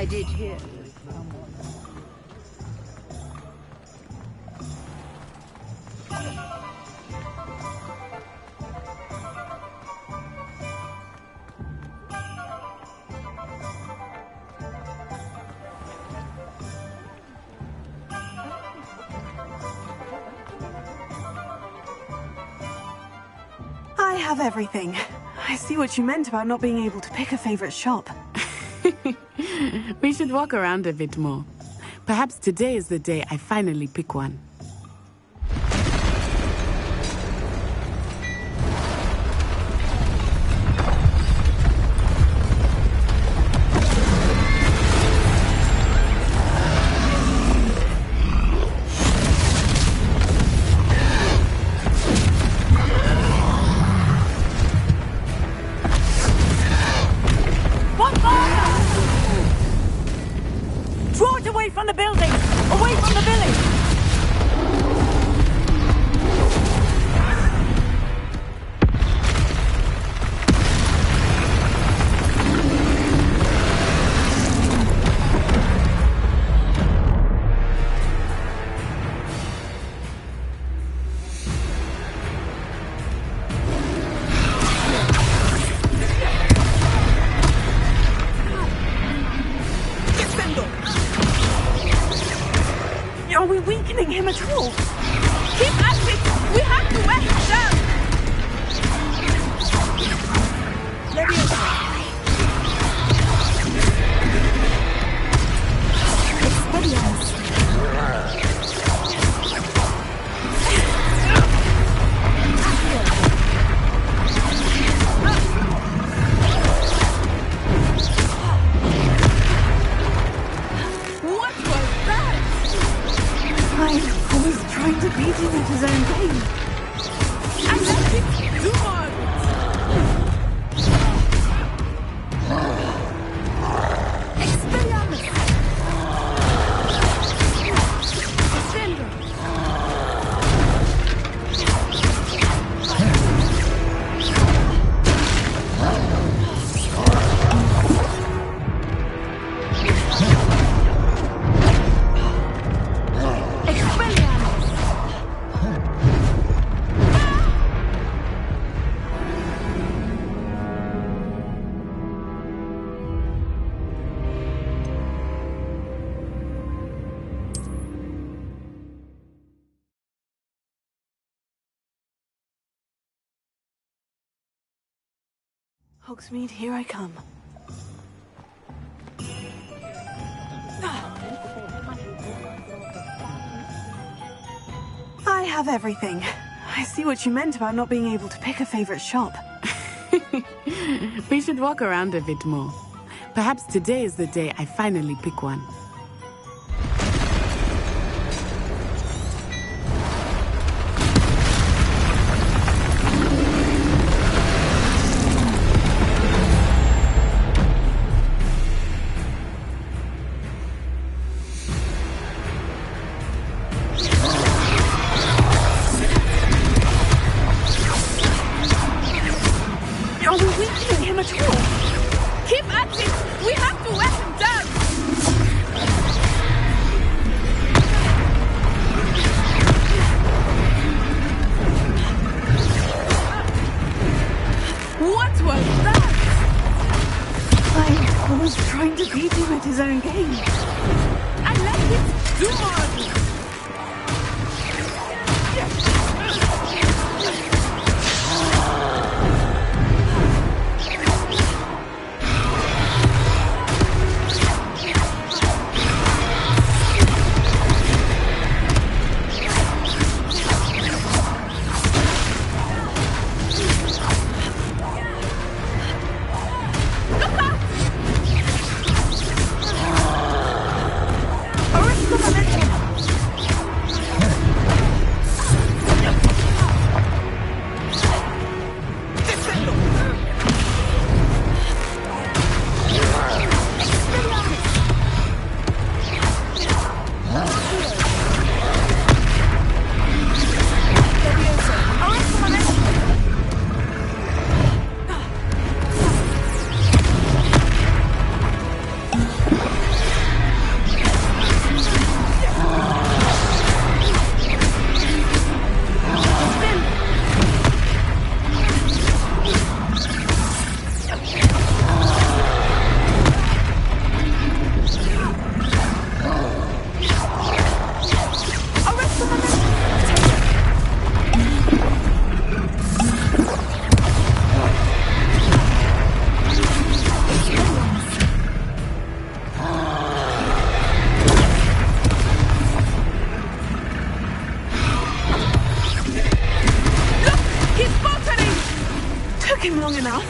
I did hear. I have everything. I see what you meant about not being able to pick a favorite shop. We should walk around a bit more. Perhaps today is the day I finally pick one. Draw it away from the building! Away from the village! Are we weakening him at all? Keep at it! We have to wear him down! What was that? I was trying to beat him at his own game. And let it do more! Expelliarmus! Ascendo! Hogsmeade, here I come. I have everything. I see what you meant about not being able to pick a favorite shop. We should walk around a bit more. Perhaps today is the day I finally pick one. Are we weakening him at all? Keep at it! We have to wear him down! What was that? I was trying to beat him at his own game. And let it do more! took him long enough.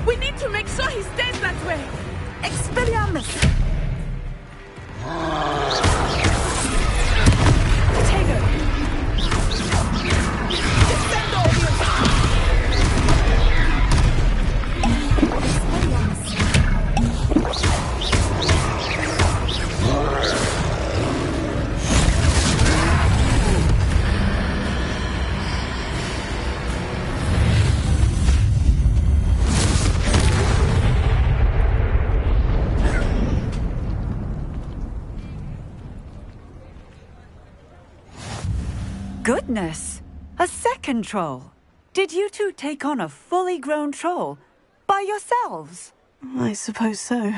We need to make sure he stays that way. Expelliarmus! Potato! Goodness! A second troll! Did you two take on a fully grown troll? By yourselves? I suppose so.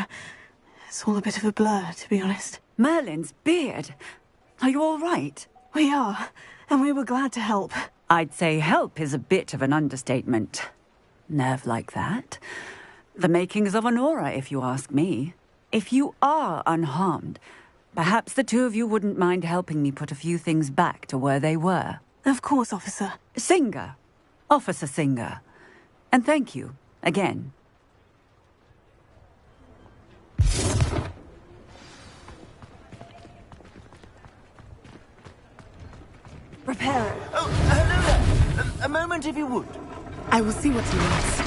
It's all a bit of a blur, to be honest. Merlin's beard! Are you all right? We are, and we were glad to help. I'd say help is a bit of an understatement. Nerve like that? The makings of an aura, if you ask me. If you are unharmed, perhaps the two of you wouldn't mind helping me put a few things back to where they were. Of course, officer. Singer. Officer Singer. And thank you, again. Prepare. Oh, hello there. A moment, if you would. I will see what he wants.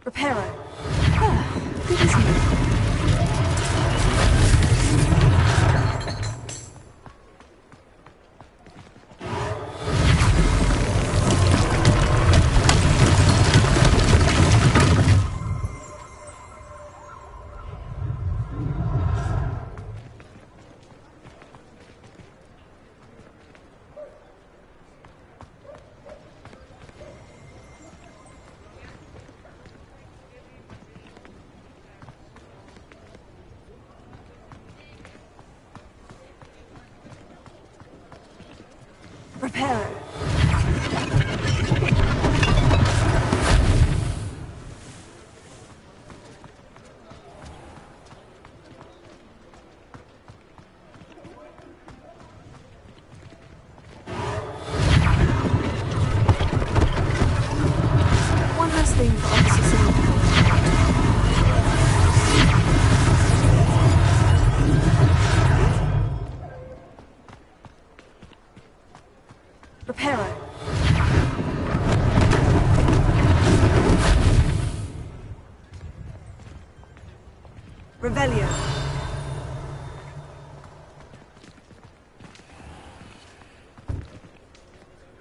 Reparo. Good as new. Prepare. One last thing for Officer Singer. Reparo. Revelio.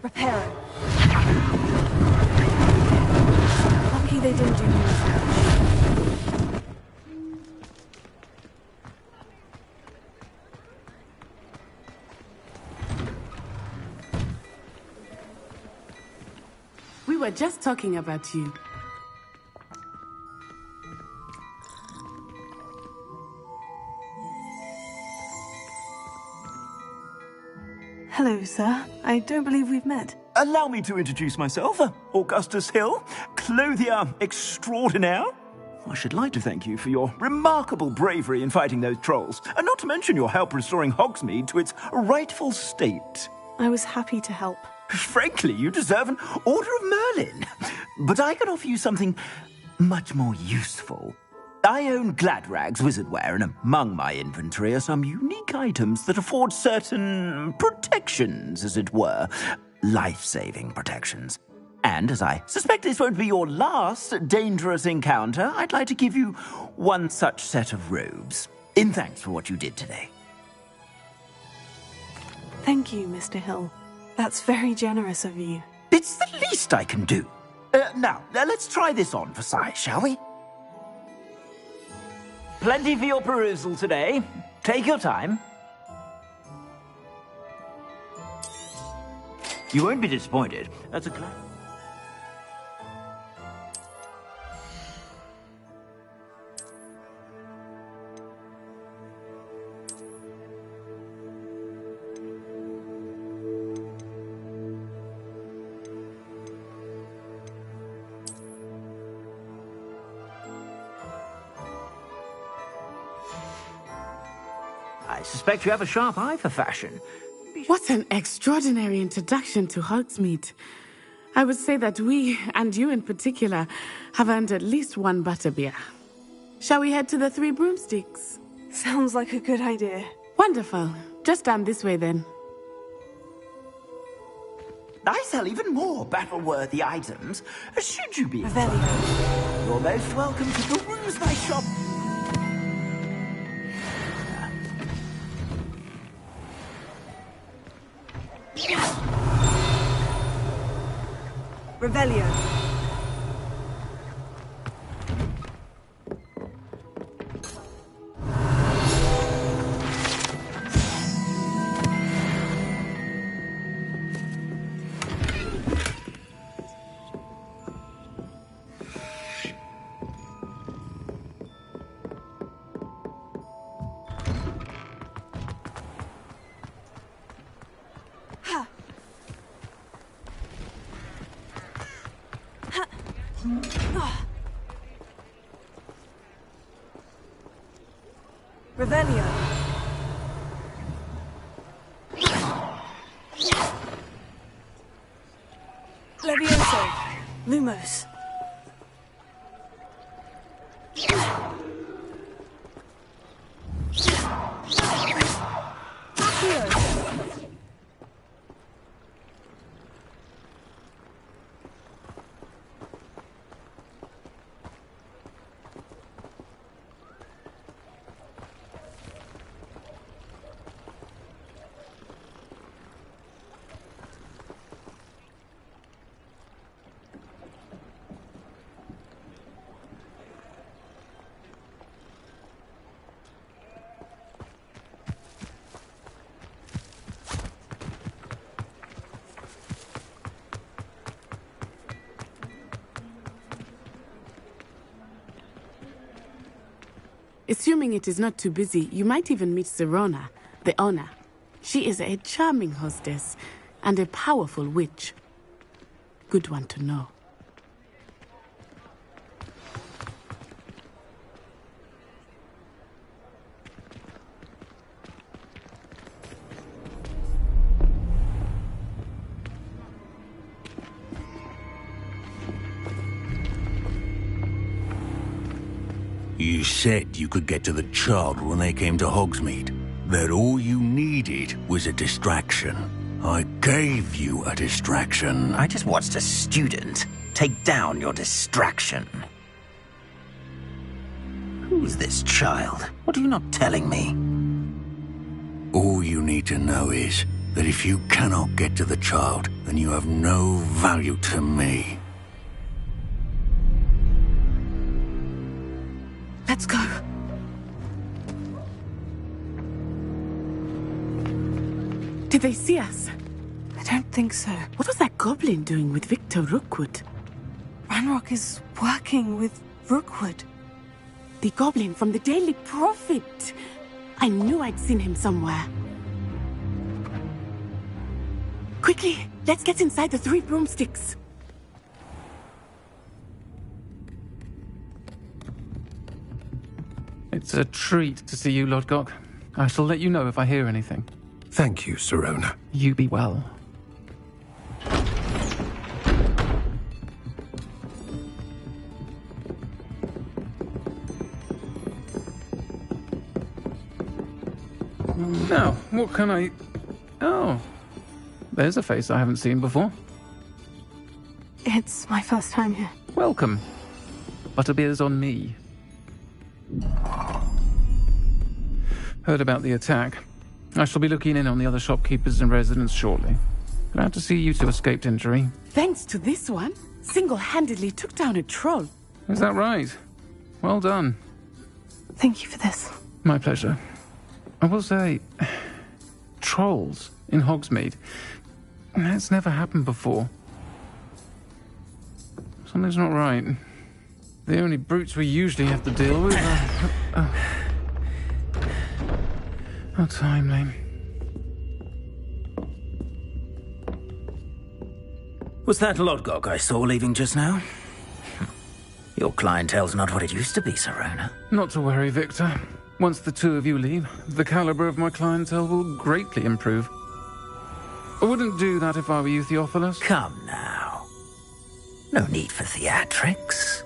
Reparo. Lucky they didn't do more damage. We were just talking about you. Hello, sir. I don't believe we've met. Allow me to introduce myself, Augustus Hill, clothier extraordinaire. I should like to thank you for your remarkable bravery in fighting those trolls, and not to mention your help restoring Hogsmeade to its rightful state. I was happy to help. Frankly, you deserve an Order of Merlin. But I can offer you something much more useful. I own Gladrag's wizardware, and among my inventory are some unique items that afford certain protections, as it were. Life-saving protections. And as I suspect this won't be your last dangerous encounter, I'd like to give you one such set of robes, in thanks for what you did today. Thank you, Mr. Hill. That's very generous of you. It's the least I can do. Now, let's try this on for size, shall we? Plenty for your perusal today. Take your time. You won't be disappointed. That's a glad. I suspect you have a sharp eye for fashion. What an extraordinary introduction to Hogsmeade. I would say that we, and you in particular, have earned at least one butterbeer. Shall we head to the Three Broomsticks? Sounds like a good idea. Wonderful. Just down this way then. I sell even more battle-worthy items, should you be inclined. You're most welcome to peruse my shop. Revelio. Revelio. Levioso. Lumos. Assuming it is not too busy, you might even meet Sirona, the owner. She is a charming hostess and a powerful witch. Good one to know. You said you could get to the child when they came to Hogsmeade. That all you needed was a distraction. I gave you a distraction. I just watched a student take down your distraction. Who's this child? What are you not telling me? All you need to know is that if you cannot get to the child, then you have no value to me. Let's go. Did they see us? I don't think so. What was that goblin doing with Victor Rookwood? Ranrock is working with Rookwood. The goblin from the Daily Prophet. I knew I'd seen him somewhere. Quickly, let's get inside the Three Broomsticks. It's a treat to see you, Lodgok. I shall let you know if I hear anything. Thank you, Sirona. You be well. Now, what can I... Oh, there's a face I haven't seen before. It's my first time here. Welcome. Butterbeer's on me. Heard about the attack. I shall be looking in on the other shopkeepers and residents shortly. Glad to see you two escaped injury. Thanks to this one, single-handedly took down a troll. Is that right? Well done. Thank you for this. My pleasure. I will say, trolls in Hogsmeade. That's never happened before. Something's not right. The only brutes we usually have to deal with are... How timely. Was that Lodgok I saw leaving just now? Your clientele's not what it used to be, Sirona. Not to worry, Victor. Once the two of you leave, the caliber of my clientele will greatly improve. I wouldn't do that if I were you, Theophilus. Come now. No need for theatrics.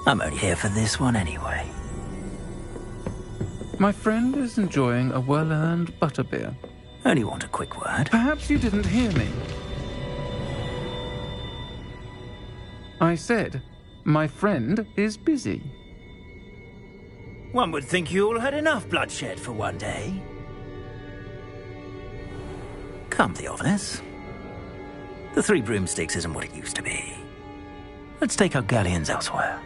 I'm only here for this one anyway. My friend is enjoying a well-earned butterbeer. Only want a quick word. Perhaps you didn't hear me. I said, my friend is busy. One would think you all had enough bloodshed for one day. Come, Theophilus. The Three Broomsticks isn't what it used to be. Let's take our galleons elsewhere.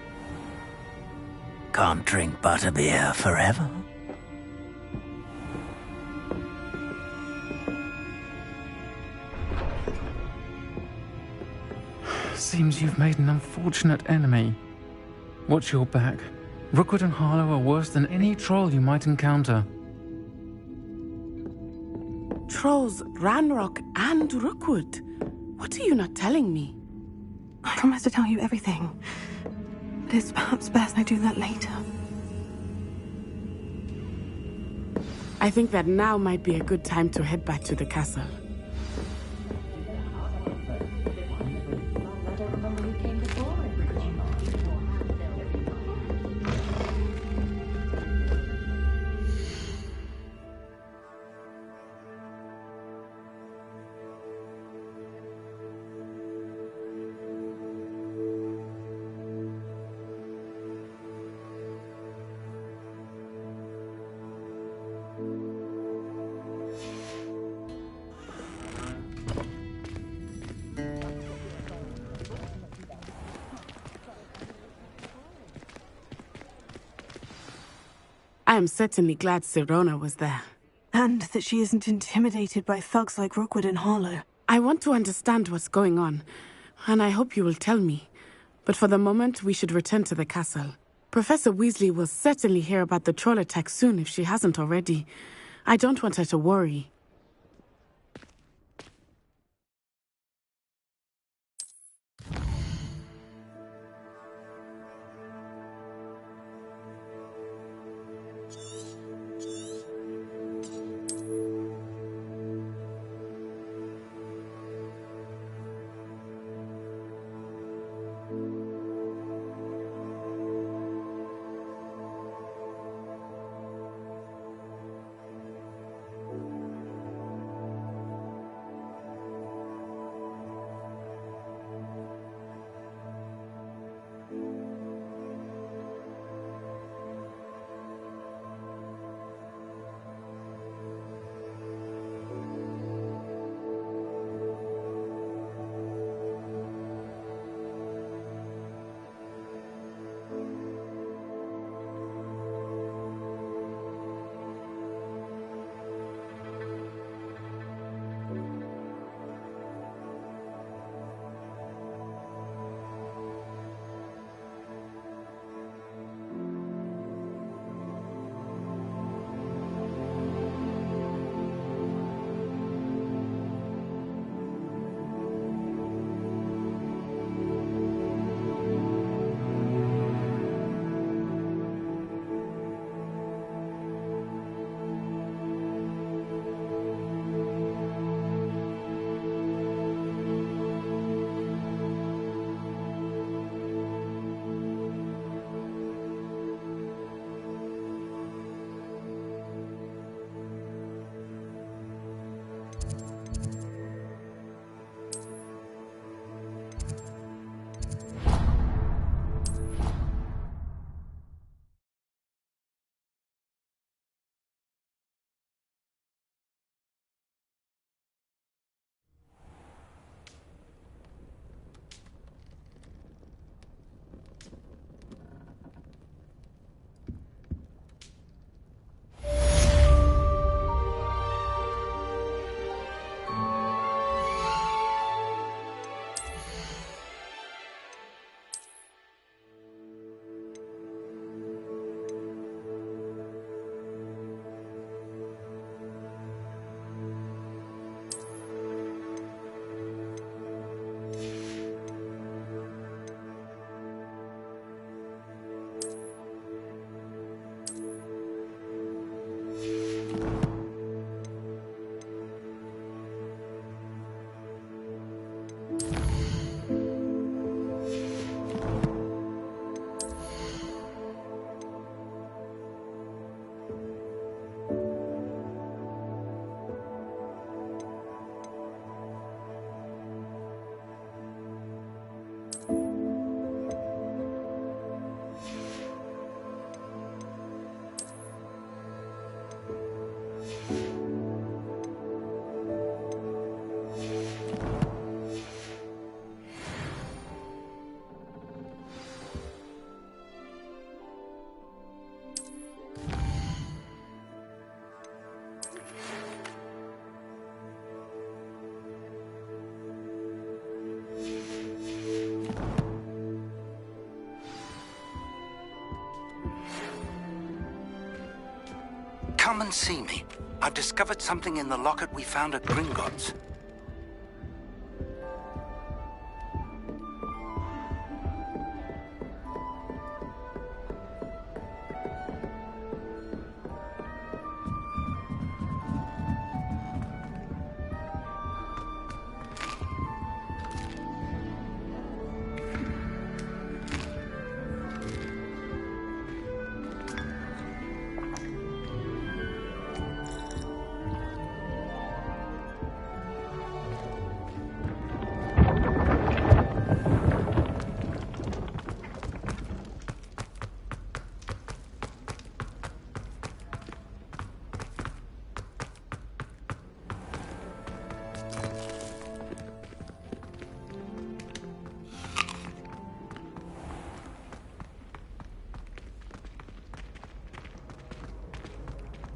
Can't drink butterbeer forever. Seems you've made an unfortunate enemy. Watch your back. Rookwood and Harlow are worse than any troll you might encounter. Trolls, Ranrock, and Rookwood. What are you not telling me? I promised to tell you everything. But it's perhaps best I do that later. I think that now might be a good time to head back to the castle. I am certainly glad Sirona was there. And that she isn't intimidated by thugs like Rookwood and Harlow. I want to understand what's going on, and I hope you will tell me. But for the moment, we should return to the castle. Professor Weasley will certainly hear about the troll attack soon if she hasn't already. I don't want her to worry. Come and see me. I've discovered something in the locket we found at Gringotts.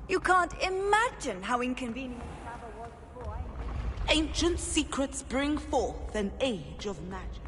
You can't imagine how inconvenient travel was before I... Ancient secrets bring forth an age of magic.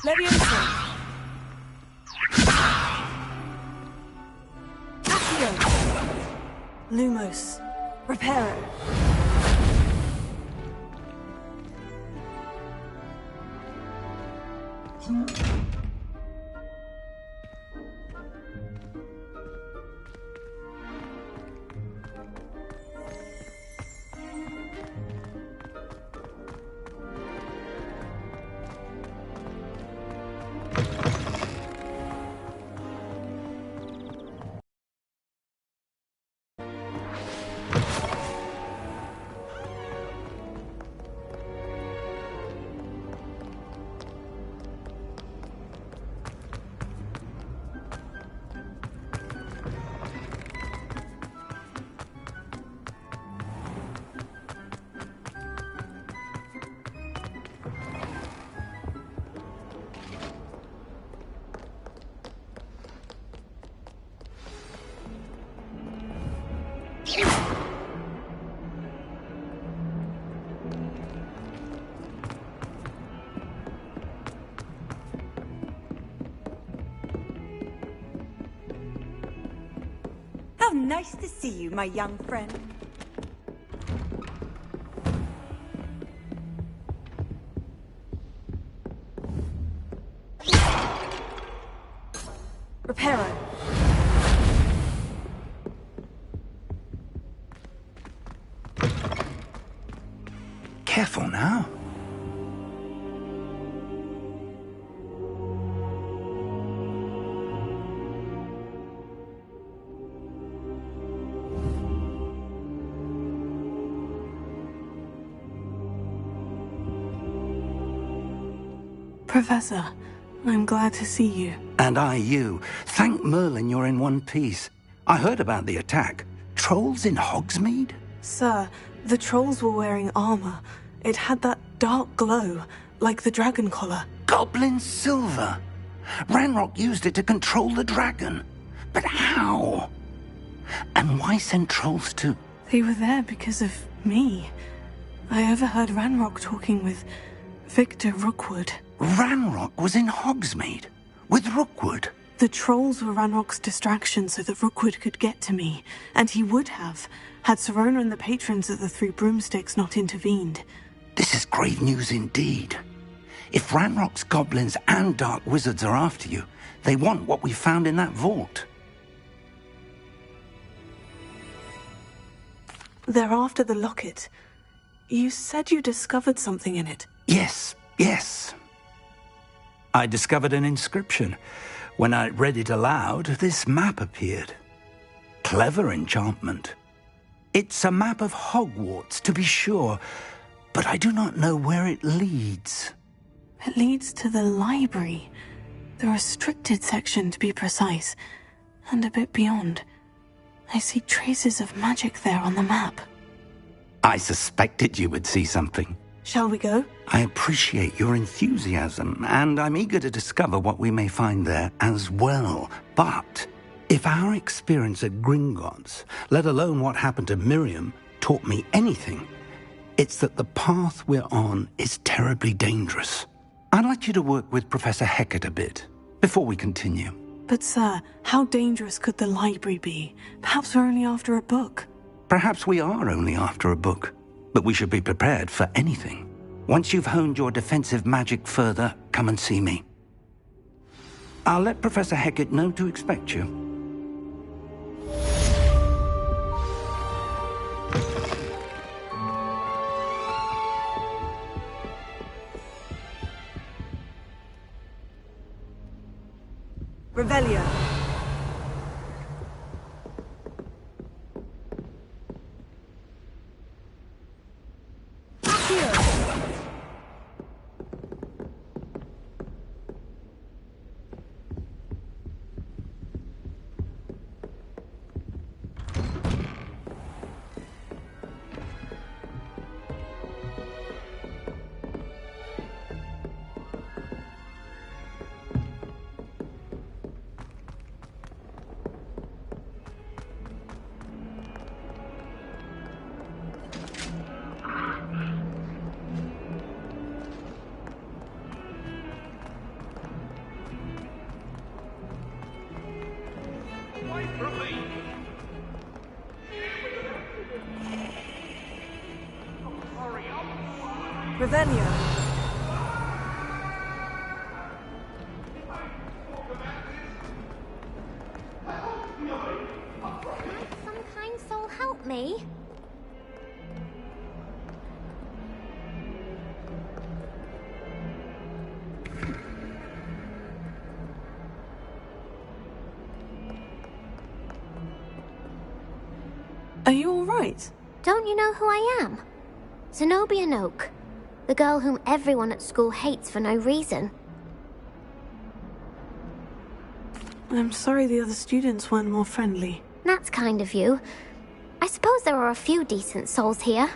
Leviosa. Lumos. Reparo. How nice to see you, my young friend. Reparo. Careful now. Professor, I'm glad to see you. And I you. Thank Merlin you're in one piece. I heard about the attack. trolls in Hogsmeade? Sir, the trolls were wearing armor. It had that dark glow, like the dragon collar. Goblin silver! Ranrock used it to control the dragon. But how? And why send trolls to... They were there because of me. I overheard Ranrock talking with Victor Rookwood. Ranrock was in Hogsmeade? With Rookwood? The trolls were Ranrock's distraction so that Rookwood could get to me. And he would have, had Serona and the patrons of the Three Broomsticks not intervened. This is grave news indeed. If Ranrock's goblins and dark wizards are after you, they want what we found in that vault. They're after the locket. You said you discovered something in it. Yes. I discovered an inscription. When I read it aloud, this map appeared. Clever enchantment. It's a map of Hogwarts, to be sure, but I do not know where it leads. It leads to the library. The restricted section, to be precise. And a bit beyond. I see traces of magic there on the map. I suspected you would see something. Shall we go? I appreciate your enthusiasm, and I'm eager to discover what we may find there as well. But if our experience at Gringotts, let alone what happened to Miriam, taught me anything, it's that the path we're on is terribly dangerous. I'd like you to work with Professor Hecat a bit, before we continue. But sir, how dangerous could the library be? Perhaps we're only after a book. Perhaps we are only after a book, but we should be prepared for anything. Once you've honed your defensive magic further, come and see me. I'll let Professor Hecat know to expect you. Revelio. Revelio. Some kind soul help me? Are you all right? Don't you know who I am? Zenobia Noak. The girl whom everyone at school hates for no reason. I'm sorry the other students weren't more friendly. That's kind of you. I suppose there are a few decent souls here.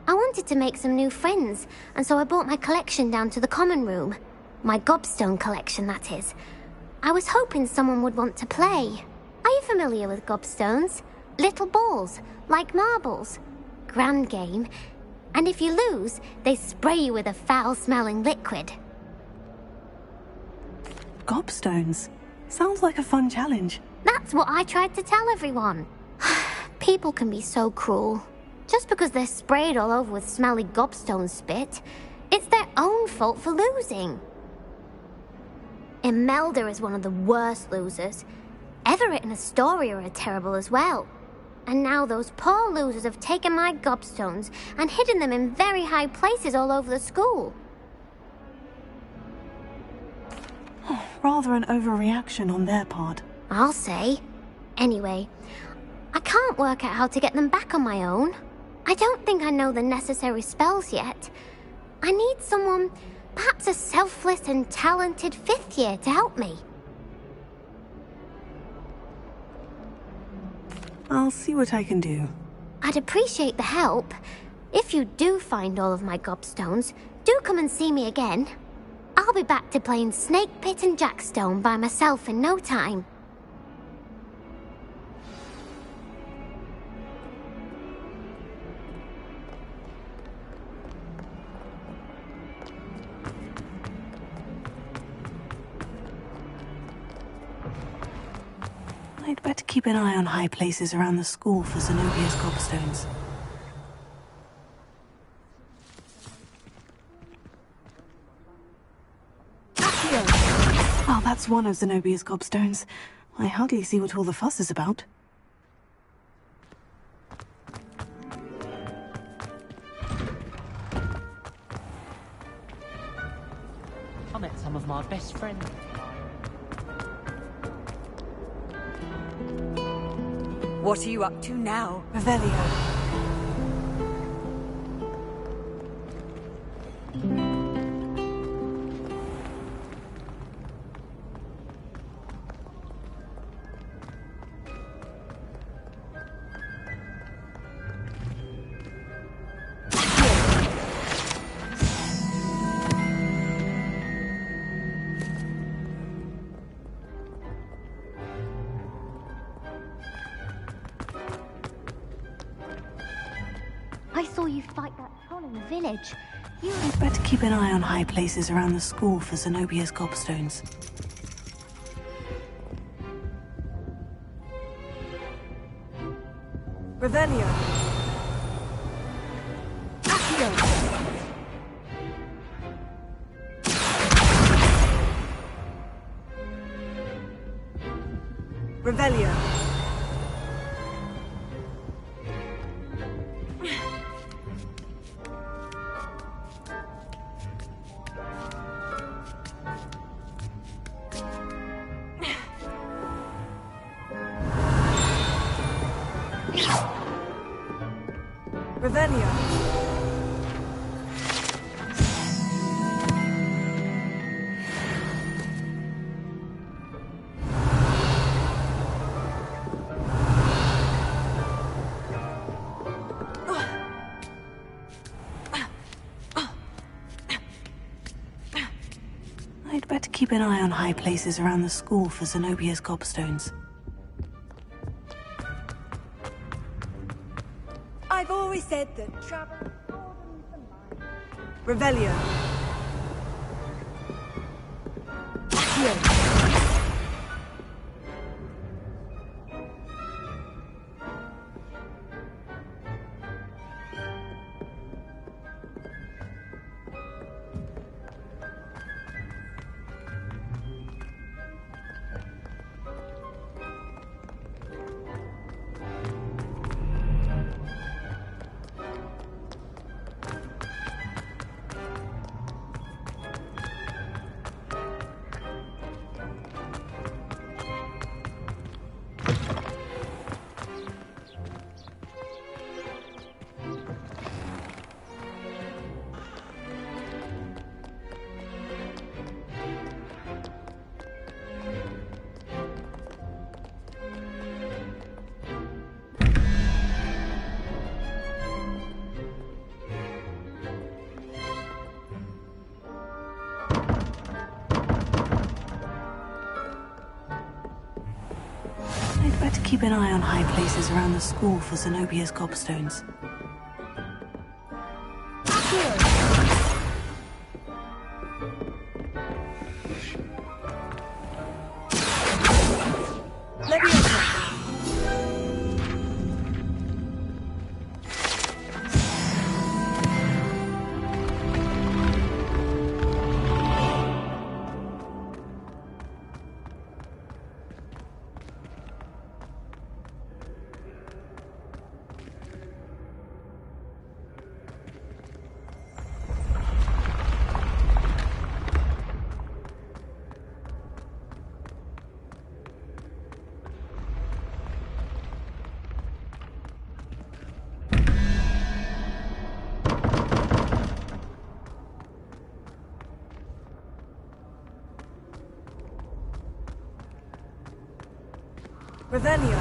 I wanted to make some new friends, and so I brought my collection down to the common room. My gobstone collection, that is. I was hoping someone would want to play. Are you familiar with gobstones? Little balls, like marbles. Grand game. And if you lose, they spray you with a foul-smelling liquid. Gobstones? Sounds like a fun challenge. That's what I tried to tell everyone. People can be so cruel. Just because they're sprayed all over with smelly gobstone spit, it's their own fault for losing. Imelda is one of the worst losers. Everett and Astoria are terrible as well. And now those poor losers have taken my gobstones and hidden them in very high places all over the school. Rather an overreaction on their part. I'll say. Anyway, I can't work out how to get them back on my own. I don't think I know the necessary spells yet. I need someone, perhaps a selfless and talented 5th year to help me. I'll see what I can do. I'd appreciate the help. If you do find all of my gobstones, do come and see me again. I'll be back to playing Snake Pit and Jackstone by myself in no time. I'd better keep an eye on high places around the school for Zenobia's gobstones. Oh, that's one of Zenobia's gobstones. I hardly see what all the fuss is about. I met some of my best friends. What are you up to now? Revelio. I saw you fight that troll in the village. I'd better keep an eye on high places around the school for Zenobia's gobstones. Revelio. Revelio. Revelio. I'd better keep an eye on high places around the school for Zenobia's gobstones. I've always said that travel broadens the mind. Revelio. I'd better keep an eye on high places around the school for Zenobia's gobstones. Revelio.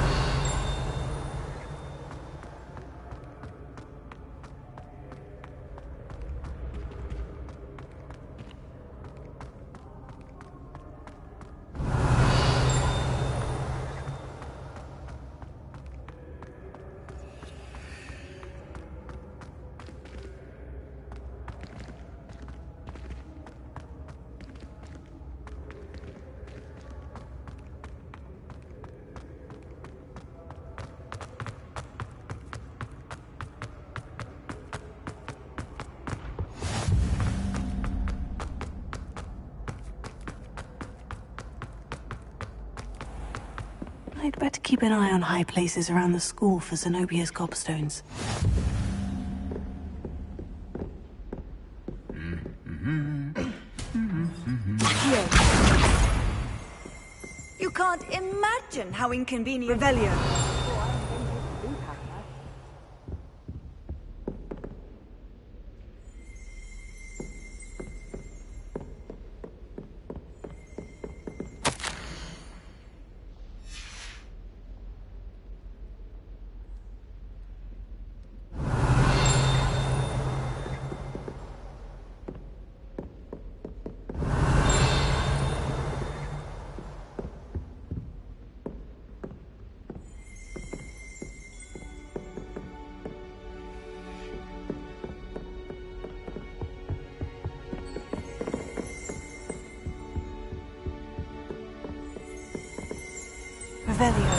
I'd better keep an eye on high places around the school for Zenobia's gobstones. You can't imagine how inconvenient Revelio. Revelio.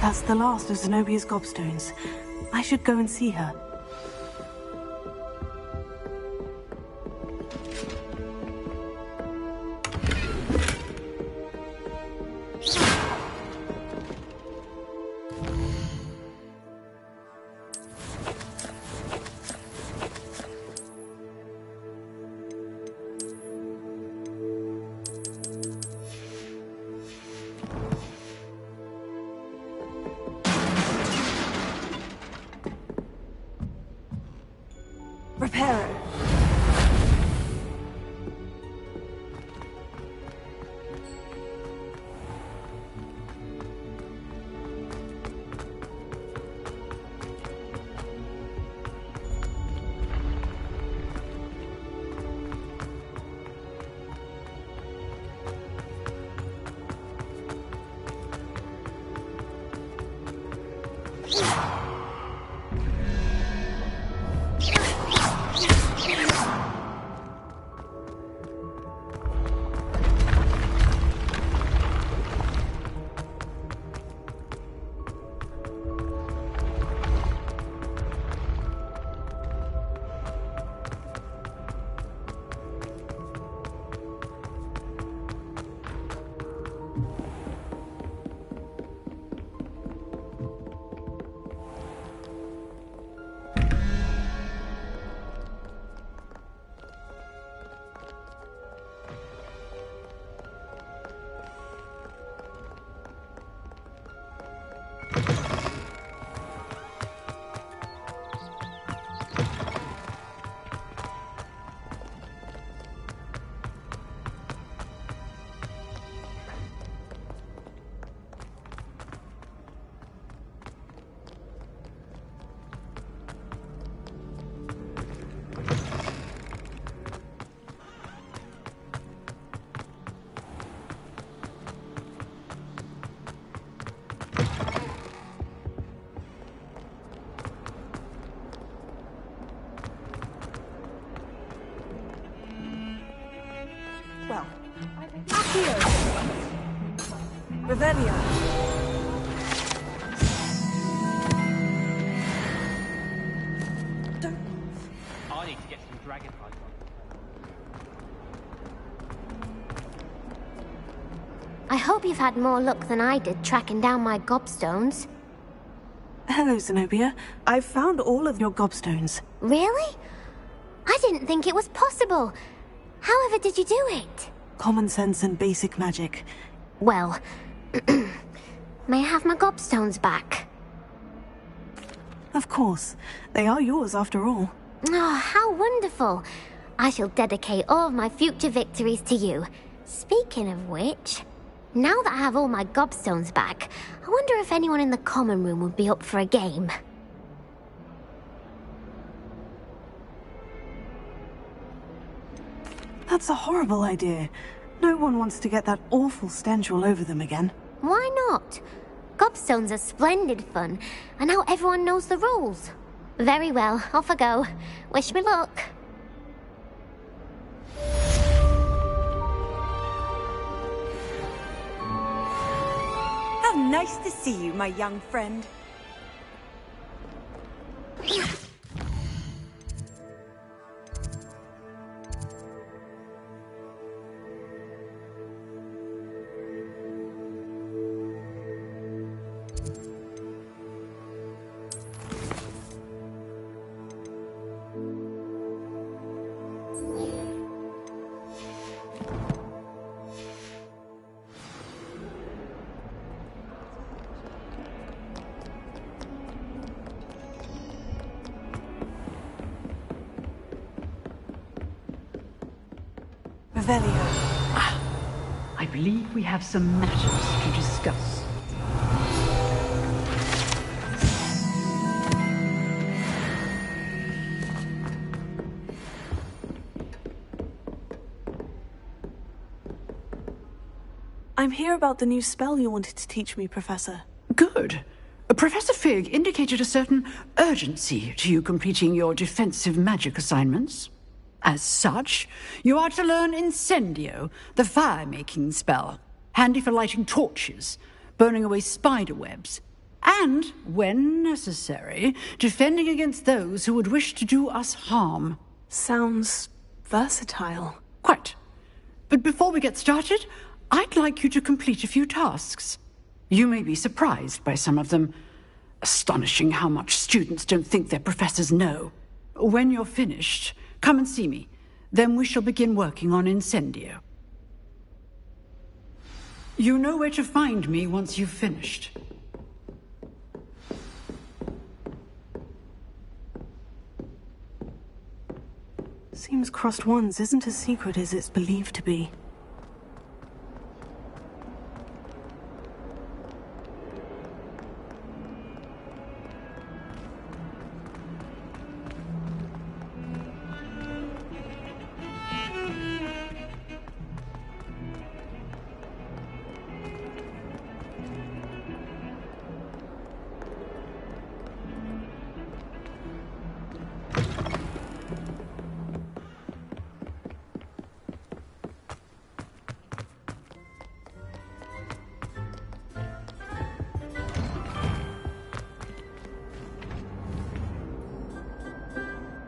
That's the last of Zenobia's gobstones. I should go and see her. Reparo. Well, Accio. Revelio. I need to get some dragonflies on. I hope you've had more luck than I did tracking down my gobstones. Hello, Zenobia. I've found all of your gobstones. Really? I didn't think it was possible. However did you do it? Common sense and basic magic. Well, may I have my gobstones back? Of course. They are yours after all. Oh, how wonderful. I shall dedicate all of my future victories to you. Speaking of which, now that I have all my gobstones back, I wonder if anyone in the common room would be up for a game. That's a horrible idea. No one wants to get that awful stench all over them again. Why not? gobstones are splendid fun, and now everyone knows the rules. Very well, off I go. Wish me luck. How nice to see you, my young friend. I believe we have some matters to discuss. I'm here about the new spell you wanted to teach me, Professor. Good. Professor Fig indicated a certain urgency to you completing your defensive magic assignments. As such, you are to learn Incendio, the fire-making spell, handy for lighting torches, burning away spider webs, and, when necessary, defending against those who would wish to do us harm. Sounds versatile. Quite. But before we get started, I'd like you to complete a few tasks. You may be surprised by some of them. Astonishing how much students don't think their professors know. When you're finished, come and see me. Then we shall begin working on Incendio. You know where to find me once you've finished. Seems Crossed Wands isn't as secret as it's believed to be.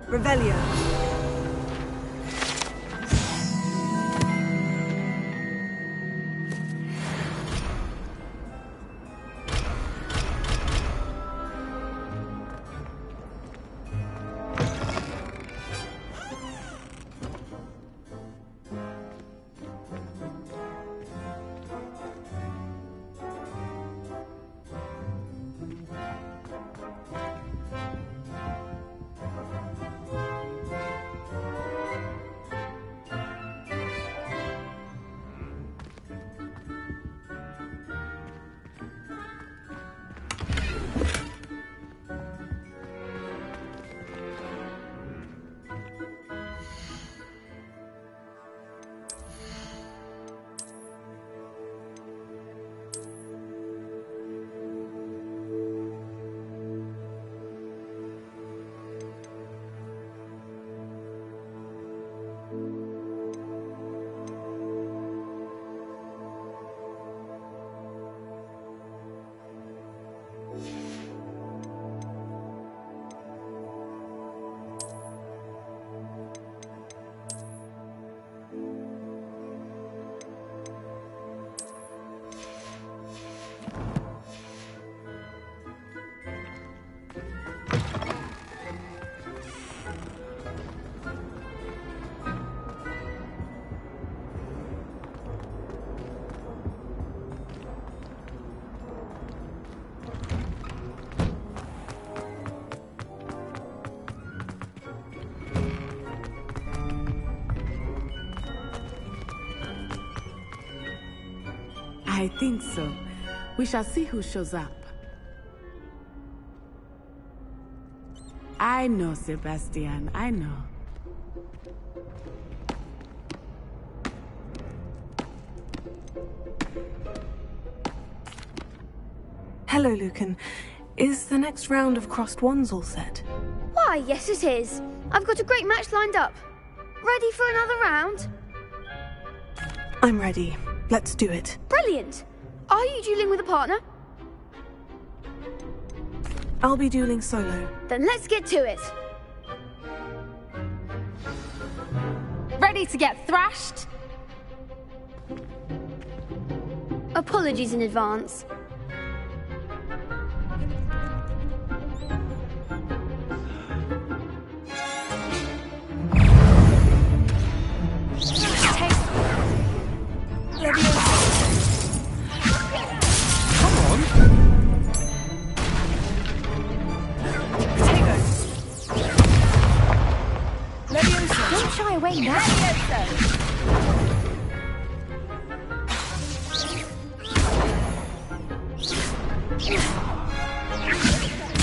Revelio. I think so. We shall see who shows up. I know, Sebastian, I know. spoken. Is the next round of crossed wands all set? Why, yes it is. I've got a great match lined up. Ready for another round? I'm ready. Let's do it. Brilliant. Are you dueling with a partner? I'll be dueling solo. Then let's get to it. Ready to get thrashed? Apologies in advance. Don't shy away now.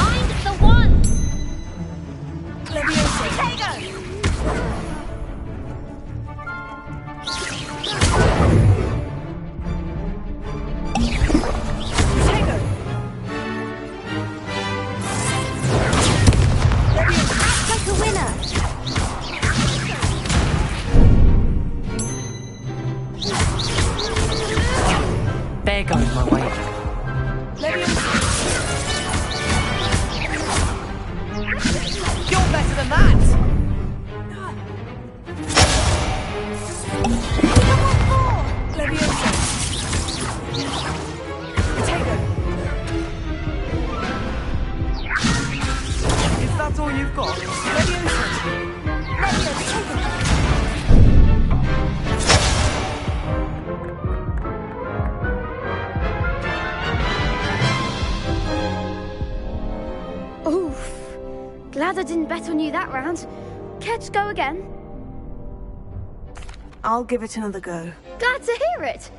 I'm the one! Act like a winner. There goes my wager. You're better than that! If that's all you've got, Oof. Glad I didn't bet on you that round. Care to go again? I'll give it another go. Glad to hear it.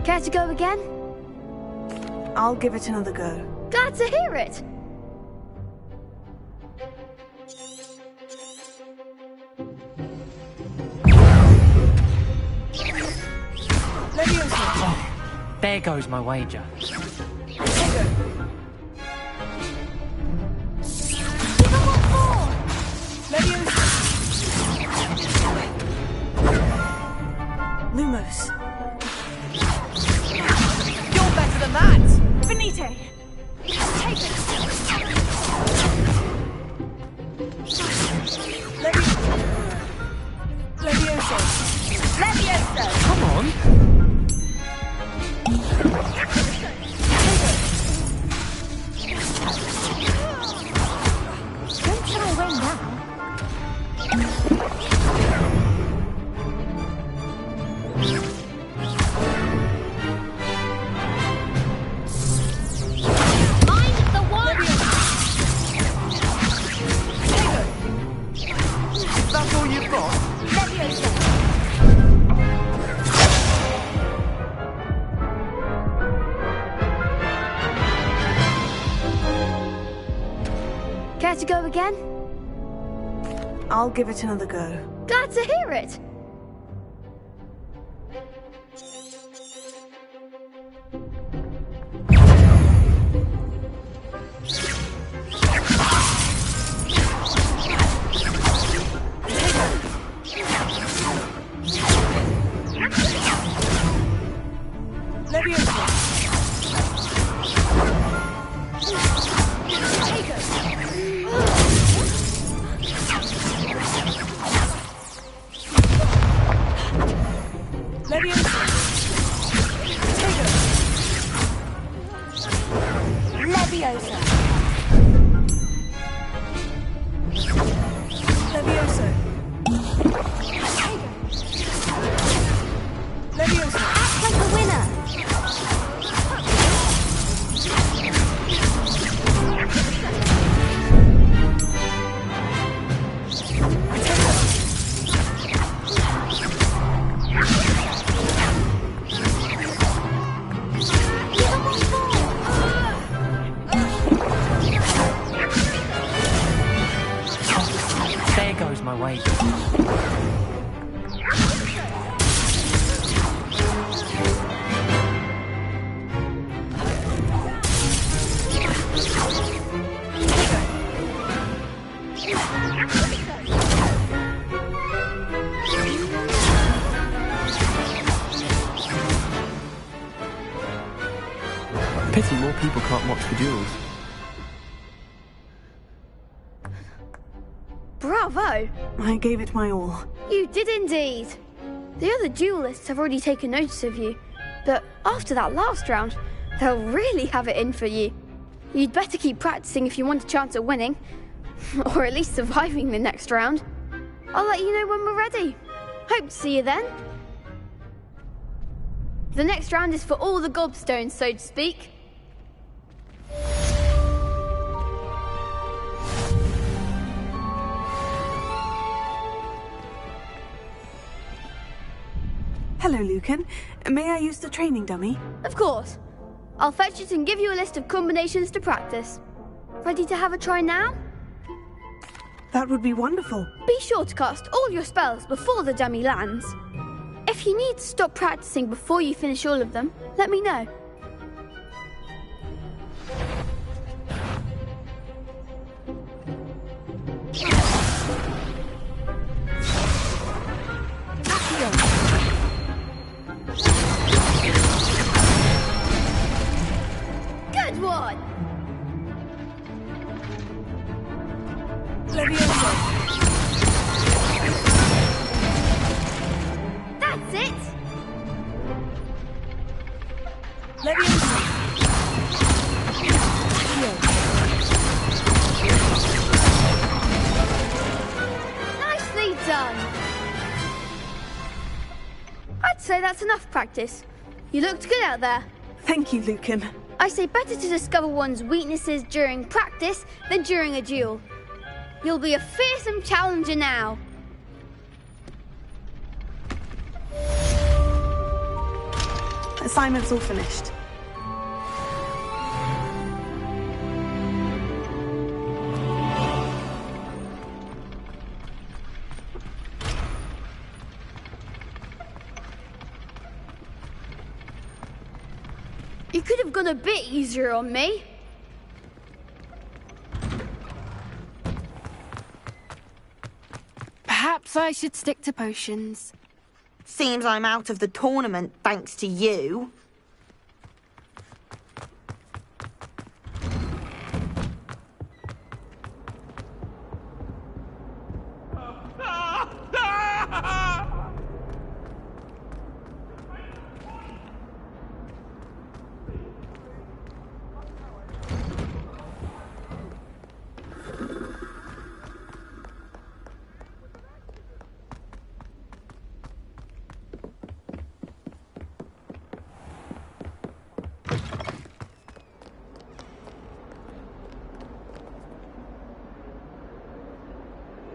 Care to go again? I'll give it another go. Glad to hear it. There goes my wager. Lumos. you're better than that! Finite! Take it. Levioso. Levioso. Come on. Don't shy away now. Mind the one. That's all you've got? Levioso. Care to go again? I'll give it another go. Glad to hear it. my way. Pity more people can't watch the duels. Bravo! I gave it my all. You did indeed. The other duelists have already taken notice of you, but after that last round, they'll really have it in for you. You'd better keep practicing if you want a chance at winning, or at least surviving the next round. I'll let you know when we're ready. Hope to see you then. The next round is for all the gobstones, so to speak. Hello, Lucan. May I use the training dummy? Of course. I'll fetch it and give you a list of combinations to practice. Ready to have a try now? That would be wonderful. Be sure to cast all your spells before the dummy lands. If you need to stop practicing before you finish all of them, let me know. Good one! That's it! Nicely done! I'd say that's enough practice. You looked good out there. Thank you, Lucan. I say better to discover one's weaknesses during practice than during a duel. You'll be a fearsome challenger now. Assignment's all finished. You could have gone a bit easier on me. Perhaps I should stick to potions. Seems I'm out of the tournament thanks to you.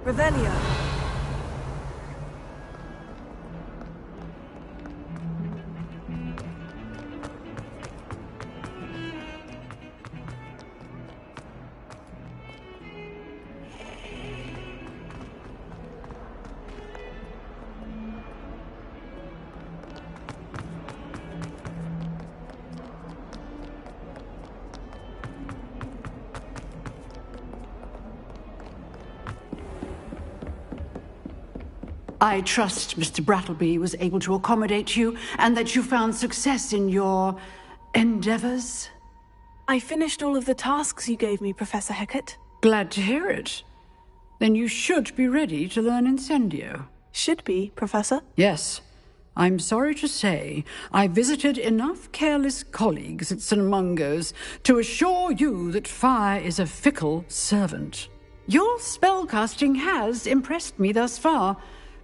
Revelio. I trust Mr. Brattleby was able to accommodate you and that you found success in your endeavors. I finished all of the tasks you gave me, Professor Hecat. Glad to hear it. Then you should be ready to learn Incendio. Should be, Professor? Yes. I'm sorry to say I visited enough careless colleagues at St. Mungo's to assure you that fire is a fickle servant. Your spellcasting has impressed me thus far,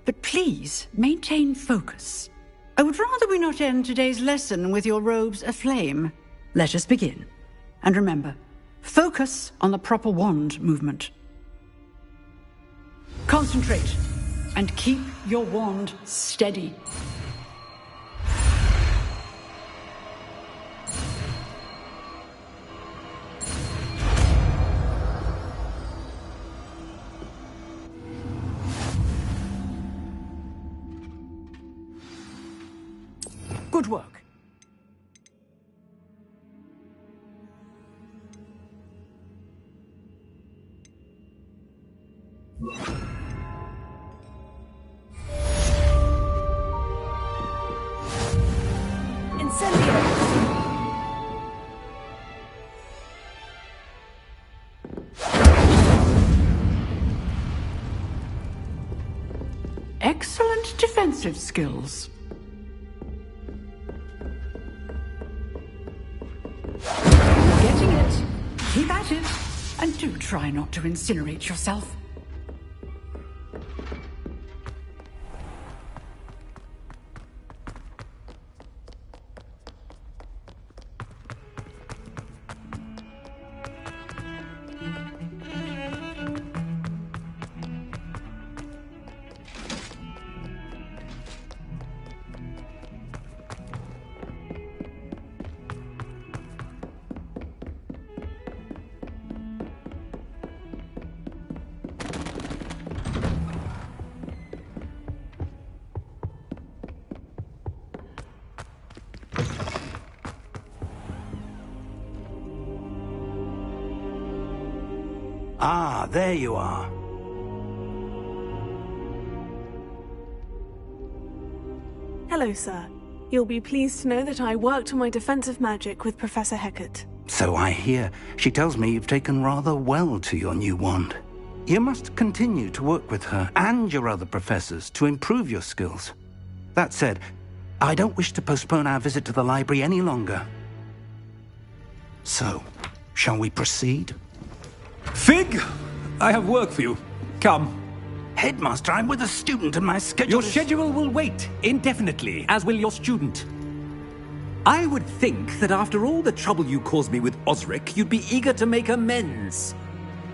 but please maintain focus. I would rather we not end today's lesson with your robes aflame. Let us begin. And remember, focus on the proper wand movement. Concentrate and keep your wand steady. Good work. Excellent defensive skills. Getting it. Keep at it. And do try not to incinerate yourself. Ah, there you are. Hello, sir. You'll be pleased to know that I worked on my defensive magic with Professor Hecat. So I hear. She tells me you've taken rather well to your new wand. You must continue to work with her and your other professors to improve your skills. That said, I don't wish to postpone our visit to the library any longer. So, shall we proceed? Fig! I have work for you. Come. Headmaster, I'm with a student and my schedule Your schedule will wait indefinitely, as will your student. I would think that after all the trouble you caused me with Osric, you'd be eager to make amends.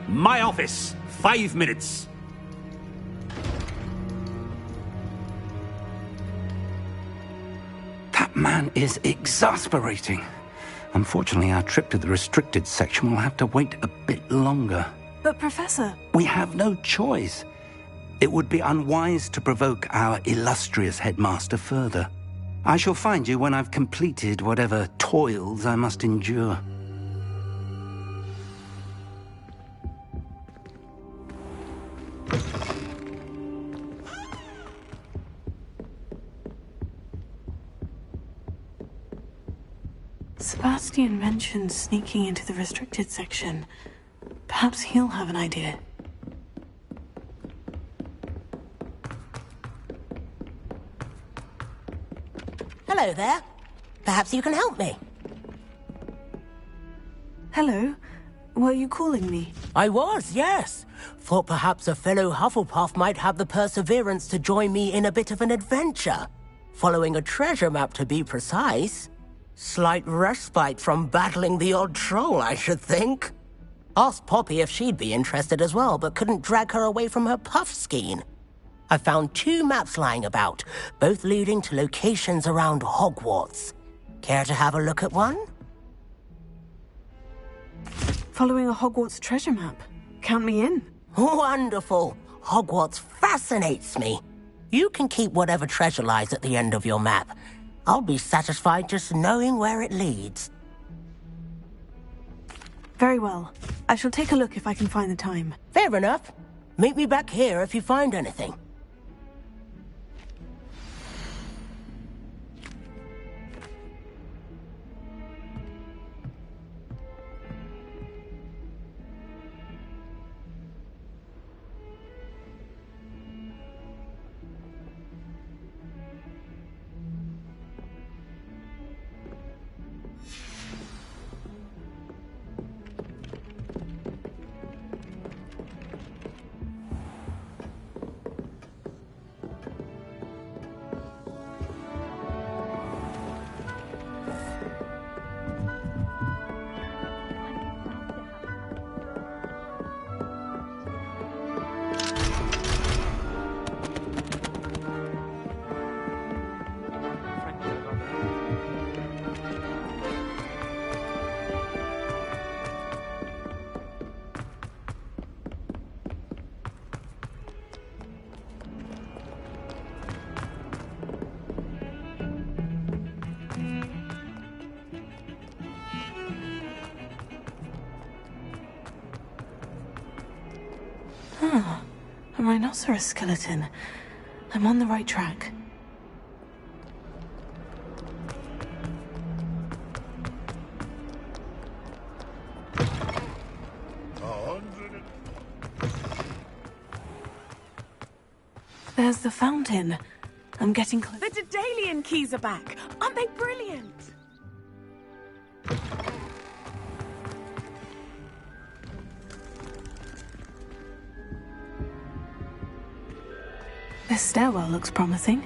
My office, 5 minutes. That man is exasperating. Unfortunately, our trip to the restricted section will have to wait a bit longer. But, Professor... We have no choice. It would be unwise to provoke our illustrious headmaster further. I shall find you when I've completed whatever toils I must endure. Sebastian mentioned sneaking into the restricted section. Perhaps he'll have an idea. Hello there. Perhaps you can help me. Hello. Were you calling me? I was, yes. Thought perhaps a fellow Hufflepuff might have the perseverance to join me in a bit of an adventure. Following a treasure map, to be precise. Slight respite from battling the odd troll, I should think. Asked Poppy if she'd be interested as well, but couldn't drag her away from her puff skein. I found 2 maps lying about, both leading to locations around Hogwarts. Care to have a look at one? Following a Hogwarts treasure map. Count me in. Wonderful. Hogwarts fascinates me. You can keep whatever treasure lies at the end of your map. I'll be satisfied just knowing where it leads. Very well. I shall take a look if I can find the time. Fair enough. Meet me back here if you find anything. Ah, a rhinoceros skeleton. I'm on the right track. There's the fountain. I'm getting close. The Daedalian keys are back. Aren't they brilliant? This stairwell looks promising.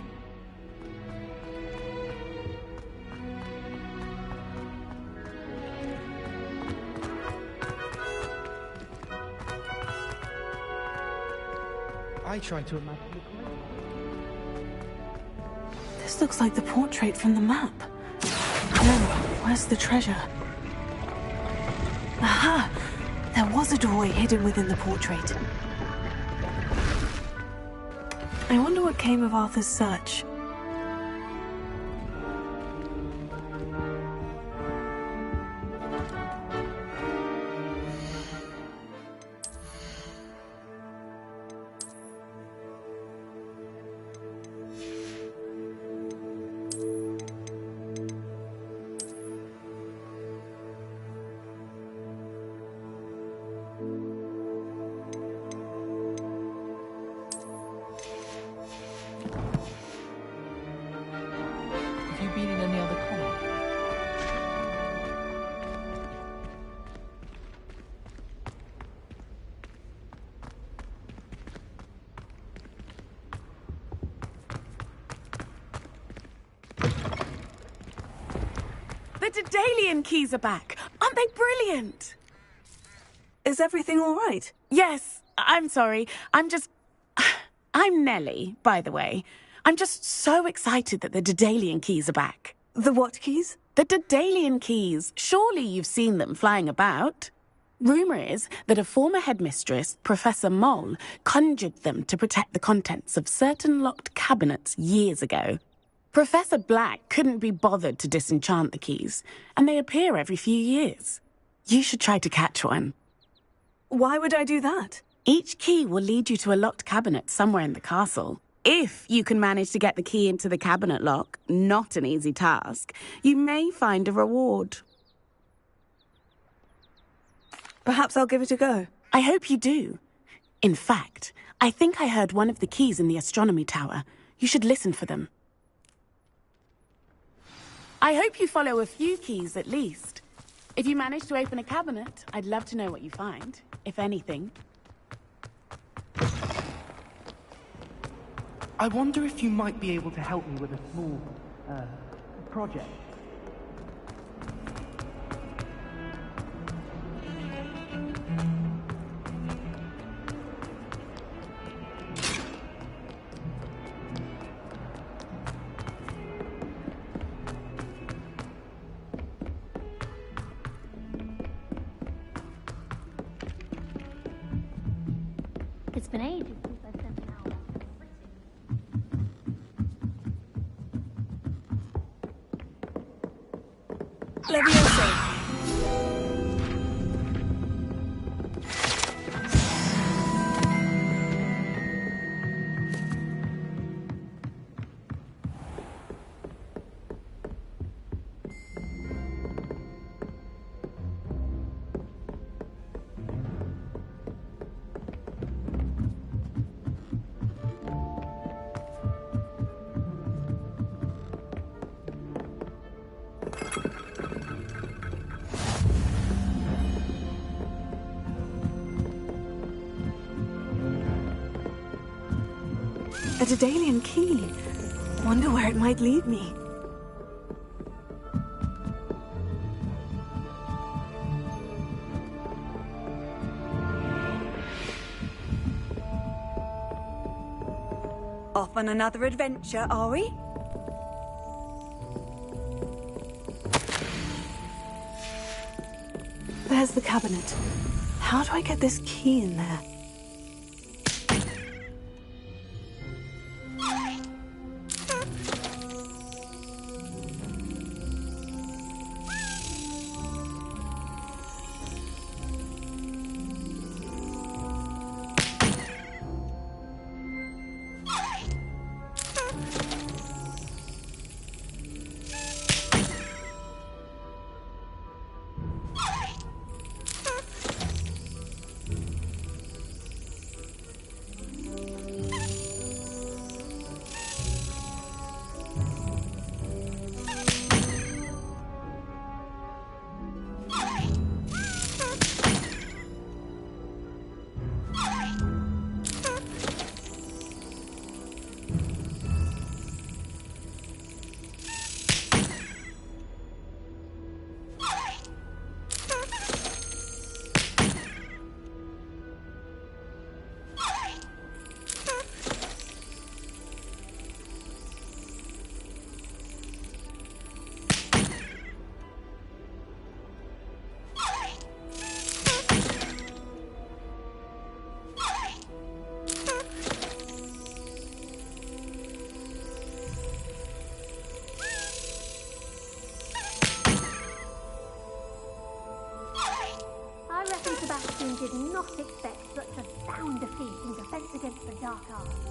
I try to imagine. This looks like the portrait from the map. No, where's the treasure? Aha! There was a doorway hidden within the portrait. I wonder what came of Arthur's search. Have you been in any other con? The Daedalian keys are back. Aren't they brilliant? Is everything all right? Yes, I'm sorry. I'm Nellie, by the way. I'm just so excited that the Daedalian keys are back. The what keys? The Daedalian keys. Surely you've seen them flying about. Rumour is that a former headmistress, Professor Moll, conjured them to protect the contents of certain locked cabinets years ago. Professor Black couldn't be bothered to disenchant the keys, and they appear every few years. You should try to catch one. Why would I do that? Each key will lead you to a locked cabinet somewhere in the castle. If you can manage to get the key into the cabinet lock, not an easy task, you may find a reward. Perhaps I'll give it a go. I hope you do. In fact, I think I heard one of the keys in the astronomy tower. You should listen for them. I hope you follow a few keys at least. If you manage to open a cabinet, I'd love to know what you find, if anything. I wonder if you might be able to help me with a small, project. It's been ages since I've sent an owl. Leviosa. A Daedalian key. Wonder where it might lead me. Off on another adventure, are we? There's the cabinet. How do I get this key in there? dark arts.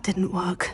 didn't work.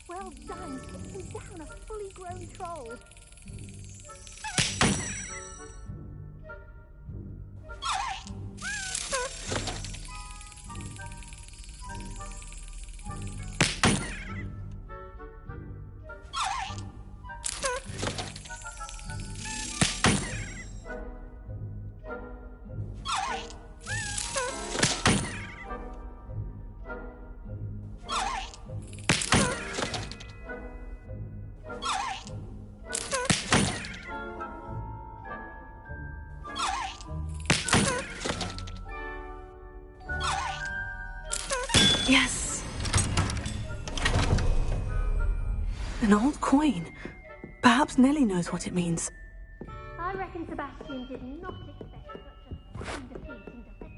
Well done, taking down a fully grown troll. Yes! An old coin. Perhaps Nellie knows what it means. I reckon Sebastian did not expect such a undefeating defense.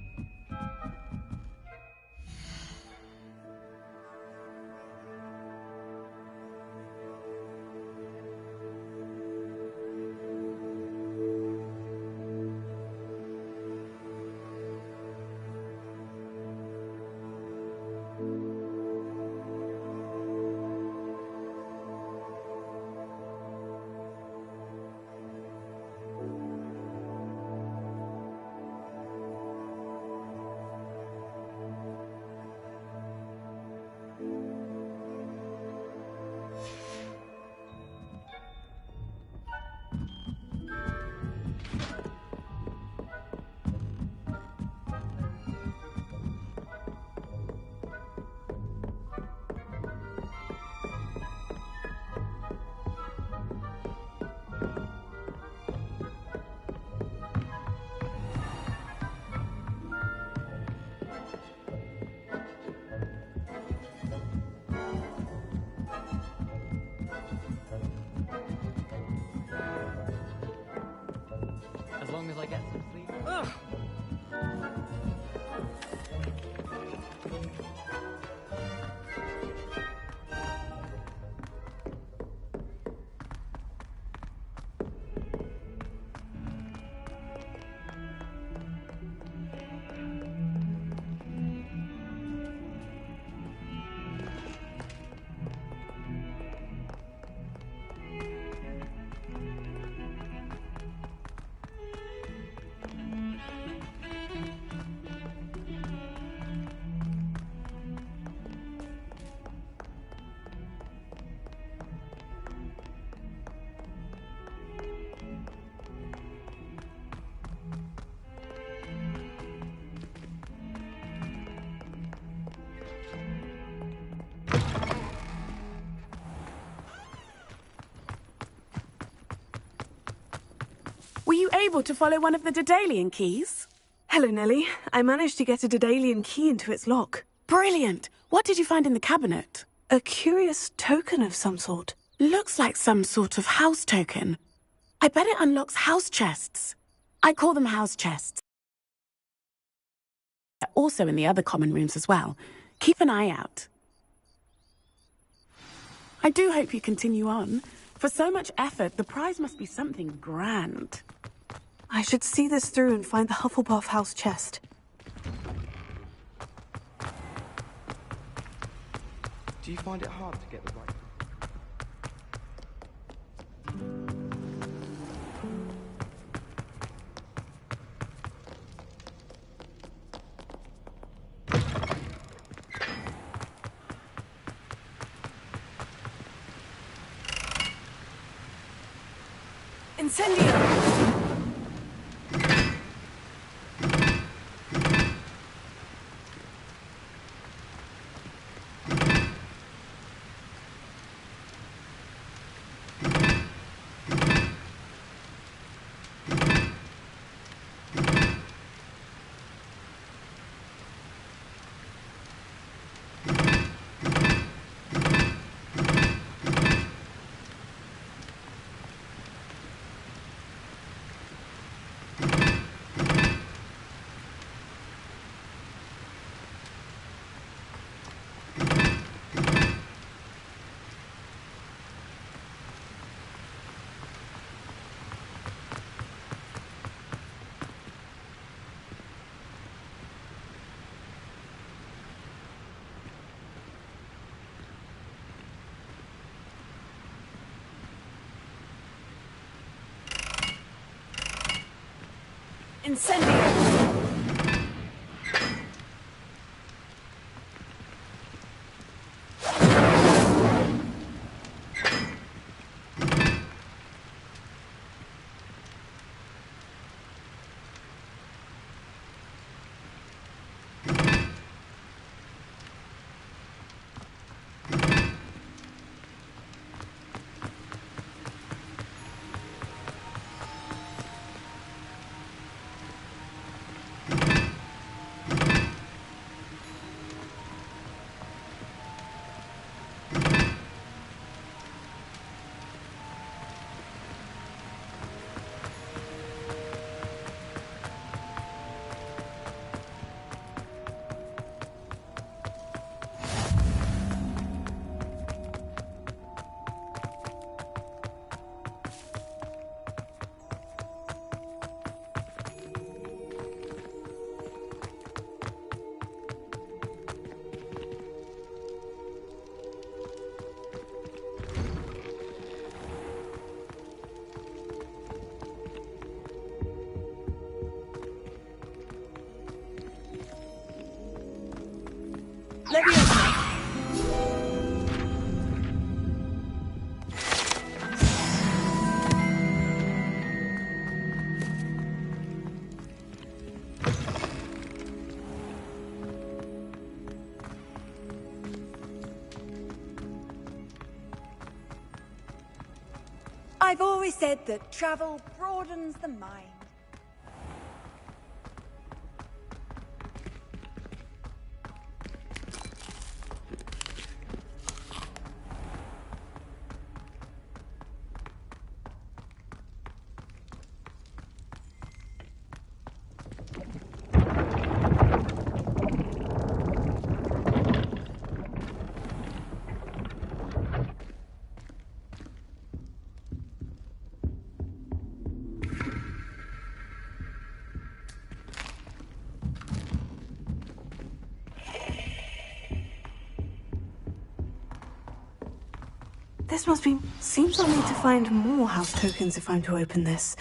long as I get some sleep. Ugh. Were you able to follow one of the Daedalian keys? Hello, Nellie. I managed to get a Daedalian key into its lock. Brilliant! What did you find in the cabinet? A curious token of some sort. Looks like some sort of house token. I bet it unlocks house chests. I call them house chests. They're also in the other common rooms as well. Keep an eye out. I do hope you continue on. For so much effort, the prize must be something grand. I should see this through and find the Hufflepuff house chest. Do you find it hard to get the right... Incendio! Incendio! I've always said that travel broadens the mind. Seems I'll need to find more house tokens if I'm to open this.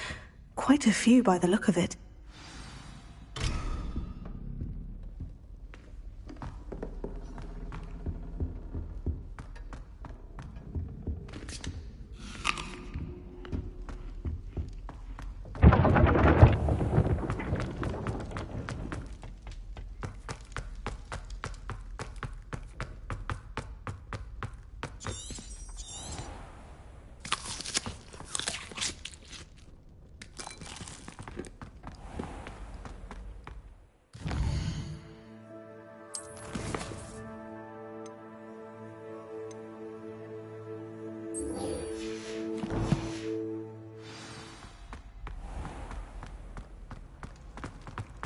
Quite a few by the look of it.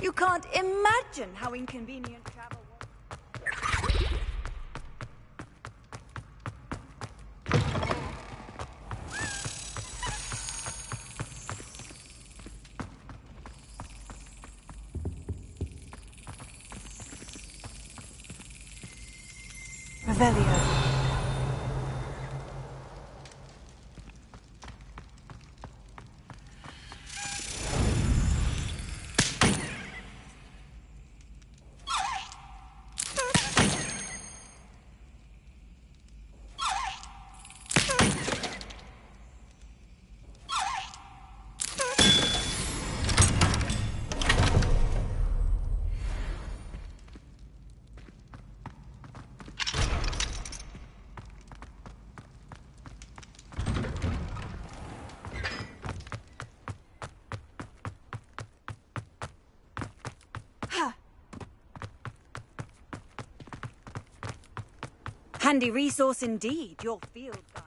You can't imagine how inconvenient travel was. Revelio. Handy resource indeed, your field guide.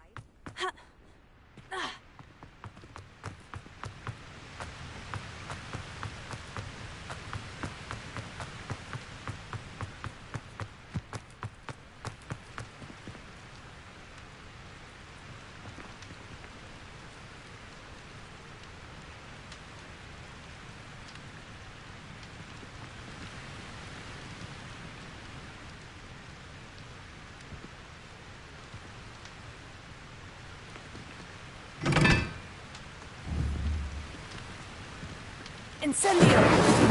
Incendio!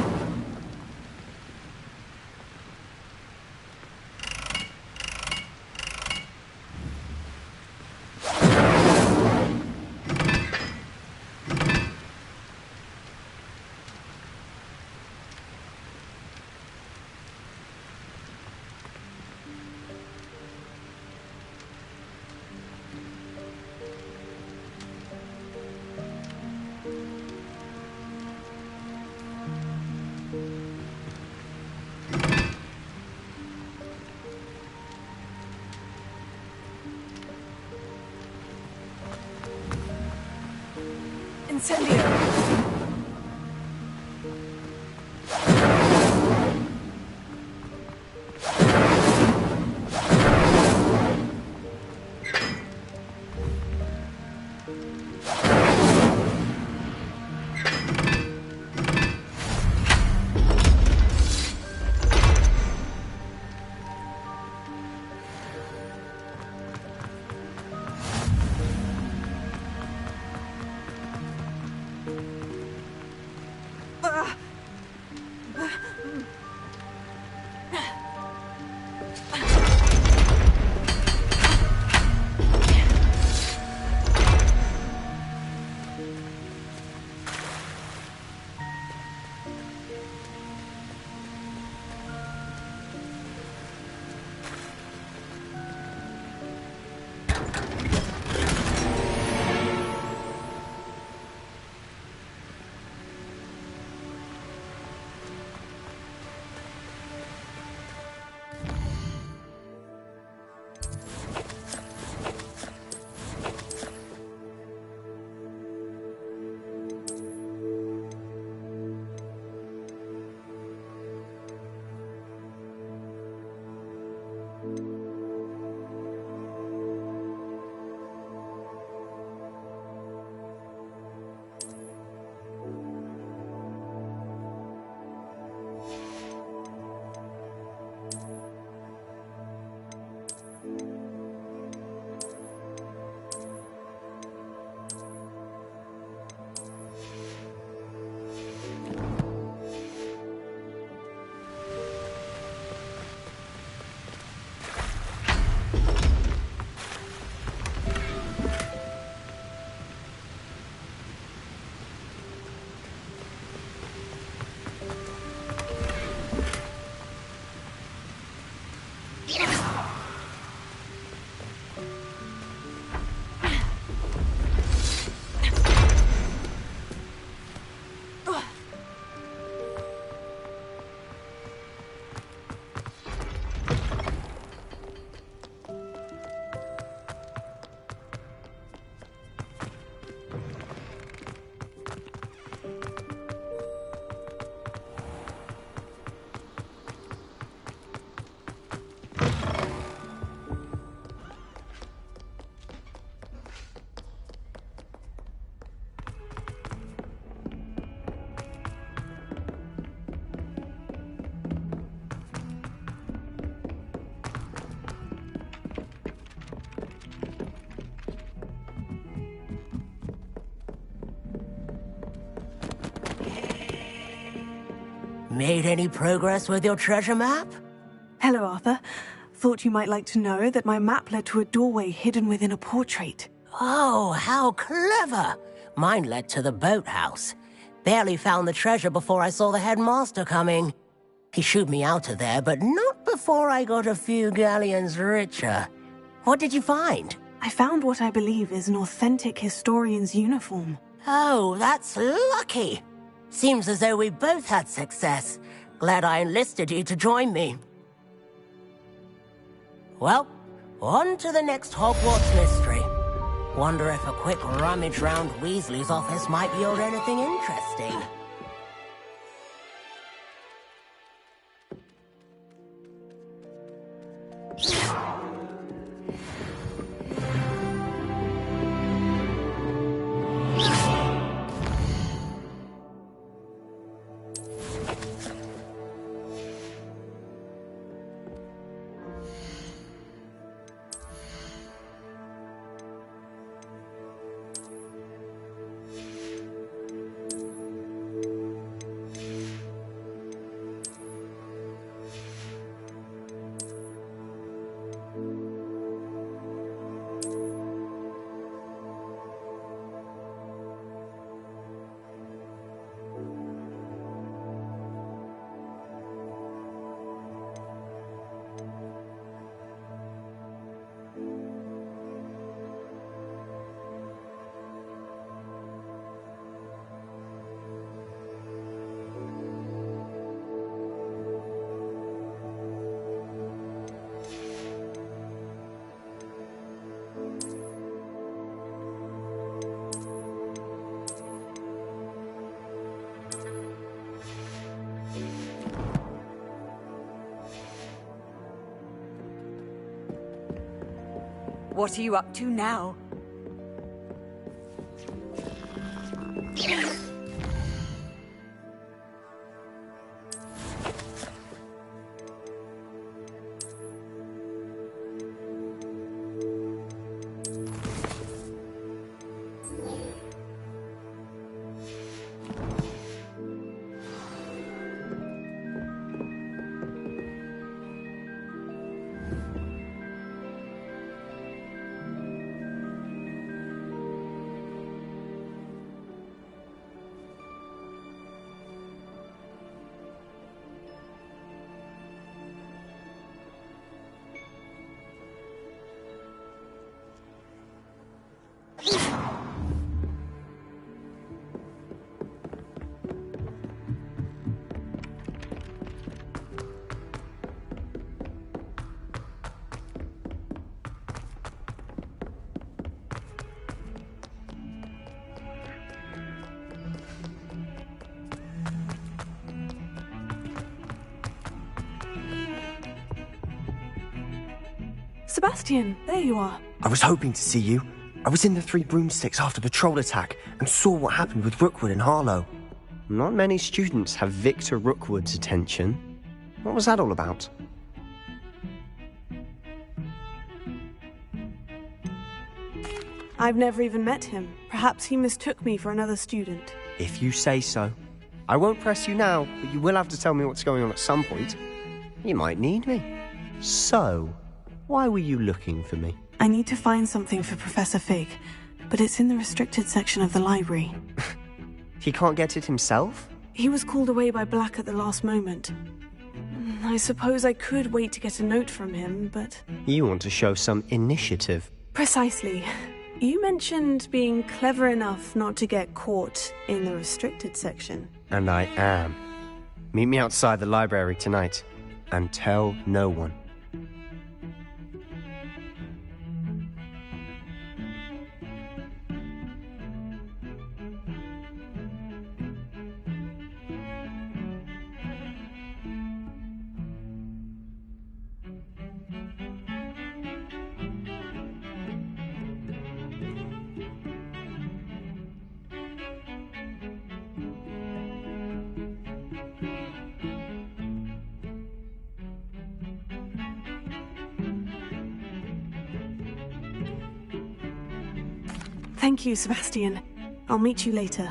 Incendio! Made any progress with your treasure map? Hello, Arthur. Thought you might like to know that my map led to a doorway hidden within a portrait. Oh, how clever! Mine led to the boathouse. Barely found the treasure before I saw the headmaster coming. He shooed me out of there, but not before I got a few galleons richer. What did you find? I found what I believe is an authentic historian's uniform. Oh, that's lucky. Seems as though we both had success. Glad I enlisted you to join me. Well, on to the next Hogwarts mystery. Wonder if a quick rummage round Weasley's office might yield anything interesting. What are you up to now? Sebastian, there you are. I was hoping to see you. I was in the Three Broomsticks after the troll attack and saw what happened with Rookwood and Harlow. Not many students have Victor Rookwood's attention. What was that all about? I've never even met him. Perhaps he mistook me for another student. If you say so. I won't press you now, but you will have to tell me what's going on at some point. You might need me. So, why were you looking for me? I need to find something for Professor Fig, but it's in the restricted section of the library. He can't get it himself? He was called away by Black at the last moment. I suppose I could wait to get a note from him, but... You want to show some initiative. Precisely. You mentioned being clever enough not to get caught in the restricted section. And I am. Meet me outside the library tonight, and tell no one. Thank you, Sebastian. I'll meet you later.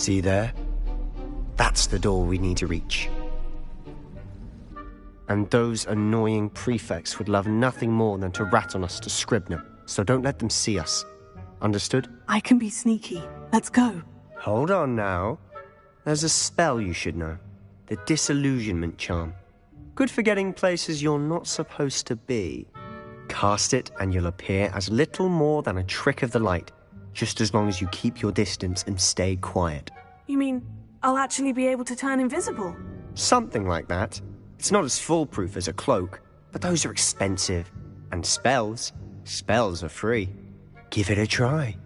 See there? That's the door we need to reach. And those annoying prefects would love nothing more than to rat on us to Scribner, so don't let them see us. Understood? I can be sneaky. Let's go. Hold on now. There's a spell you should know. The Disillusionment Charm. Good for getting places you're not supposed to be. Cast it and you'll appear as little more than a trick of the light, just as long as you keep your distance and stay quiet. You mean I'll actually be able to turn invisible? Something like that. It's not as foolproof as a cloak, but those are expensive. And spells are free. Give it a try.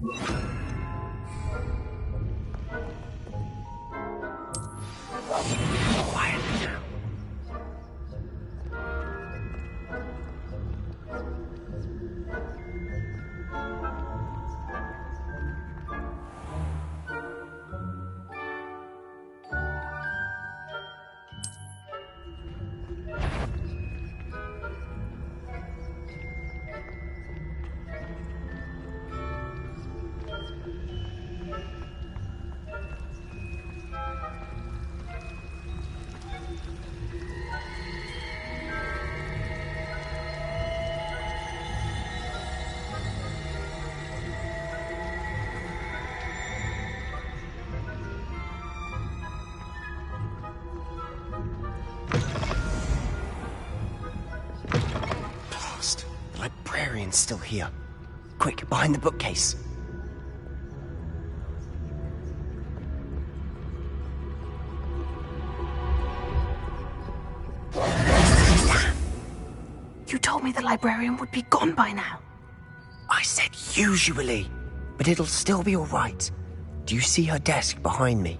Quietly now. The librarian's still here. Quick, behind the bookcase. You told me the librarian would be gone by now. I said usually, but it'll still be all right. Do you see her desk behind me?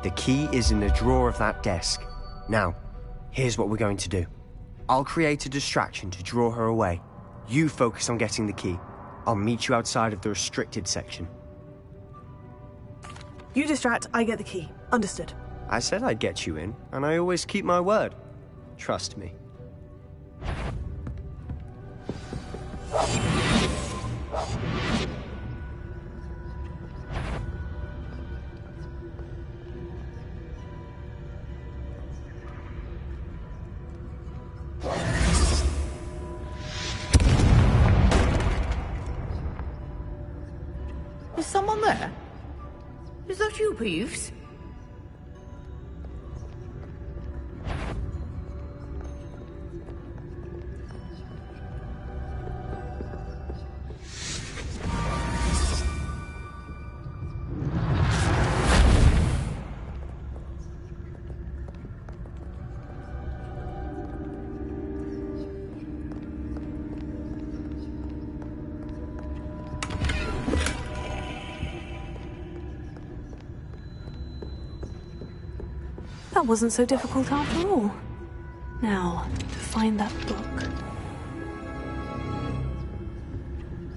The key is in the drawer of that desk. Now, here's what we're going to do. I'll create a distraction to draw her away. You focus on getting the key. I'll meet you outside of the restricted section. You distract, I get the key. Understood. I said I'd get you in, and I always keep my word. Trust me. Is someone there? Is that you, Peeves? That wasn't so difficult after all. Now, to find that book.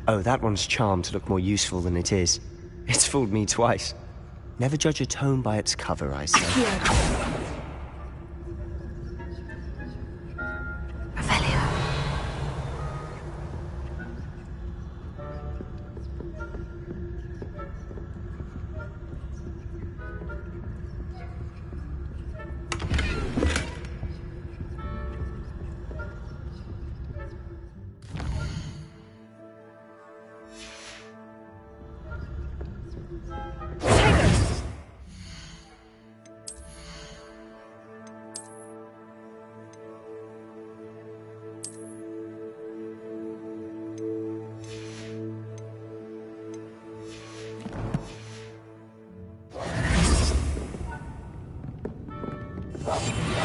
Oh, that one's charmed to look more useful than it is. It's fooled me twice. Never judge a tome by its cover, I say.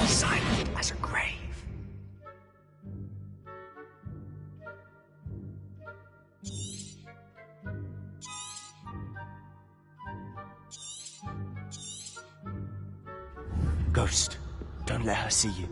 Silent as a grave. Ghost, don't let her see you.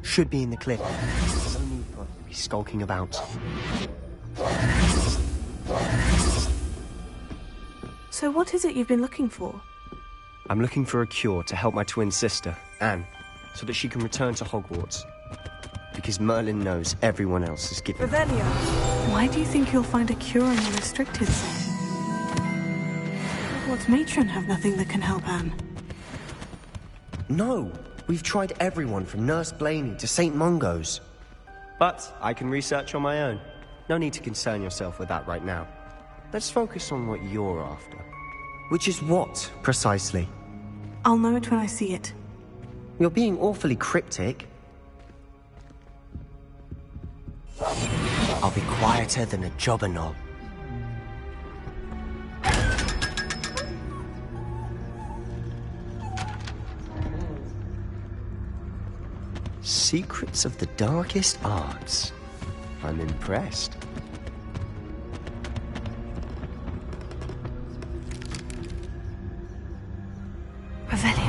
Should be in the cliff. No need for it to be skulking about. So what is it you've been looking for? I'm looking for a cure to help my twin sister, Anne, so that she can return to Hogwarts. Because Merlin knows everyone else is giving up. Why do you think you'll find a cure in the restricted zone? Hogwarts matron have nothing that can help Anne. No, we've tried everyone from Nurse Blaney to St. Mungo's. But I can research on my own. No need to concern yourself with that right now. Let's focus on what you're after. Which is what, precisely? I'll know it when I see it. You're being awfully cryptic. I'll be quieter than a jobberknoll. Secrets of the darkest arts. I'm impressed. Revelio.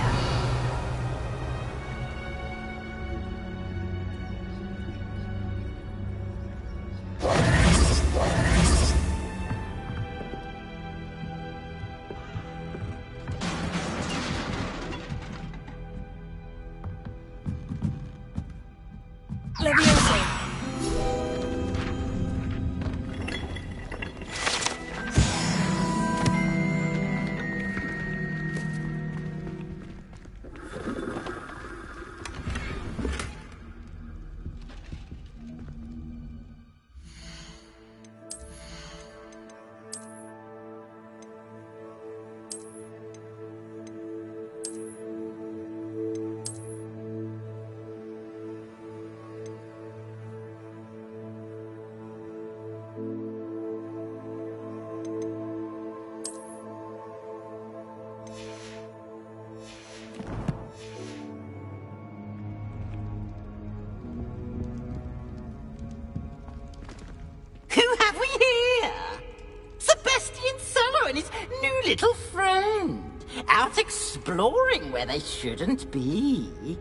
Little friend, out exploring where they shouldn't be.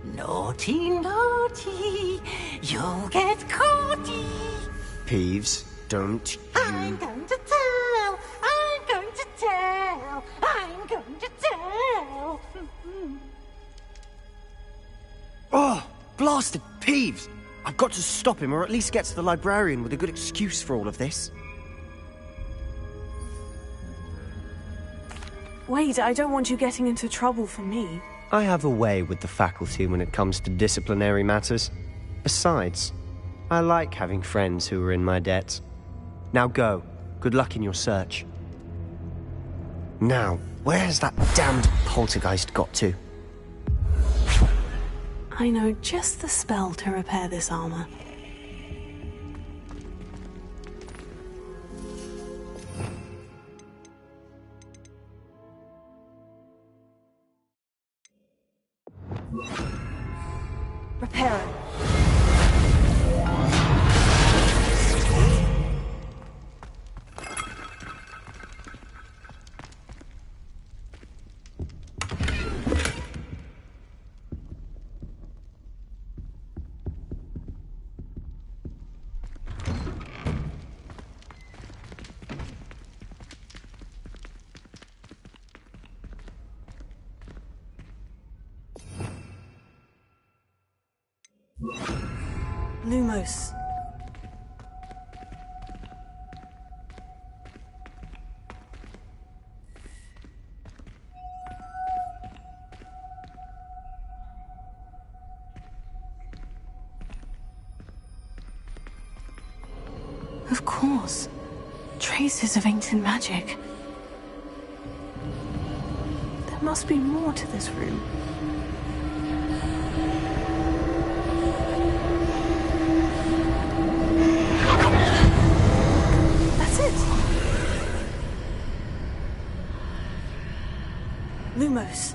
Naughty, naughty, you'll get caughty. Peeves, don't you... I'm going to tell, I'm going to tell, I'm going to tell. Oh, blasted Peeves! I've got to stop him, or at least get to the librarian with a good excuse for all of this. Wait, I don't want you getting into trouble for me. I have a way with the faculty when it comes to disciplinary matters. Besides, I like having friends who are in my debt. Now go. Good luck in your search. Now, where's that damned poltergeist got to? I know just the spell to repair this armor. Repair it. Lumos. Of course. Traces of ancient magic. There must be more to this room. Lumos.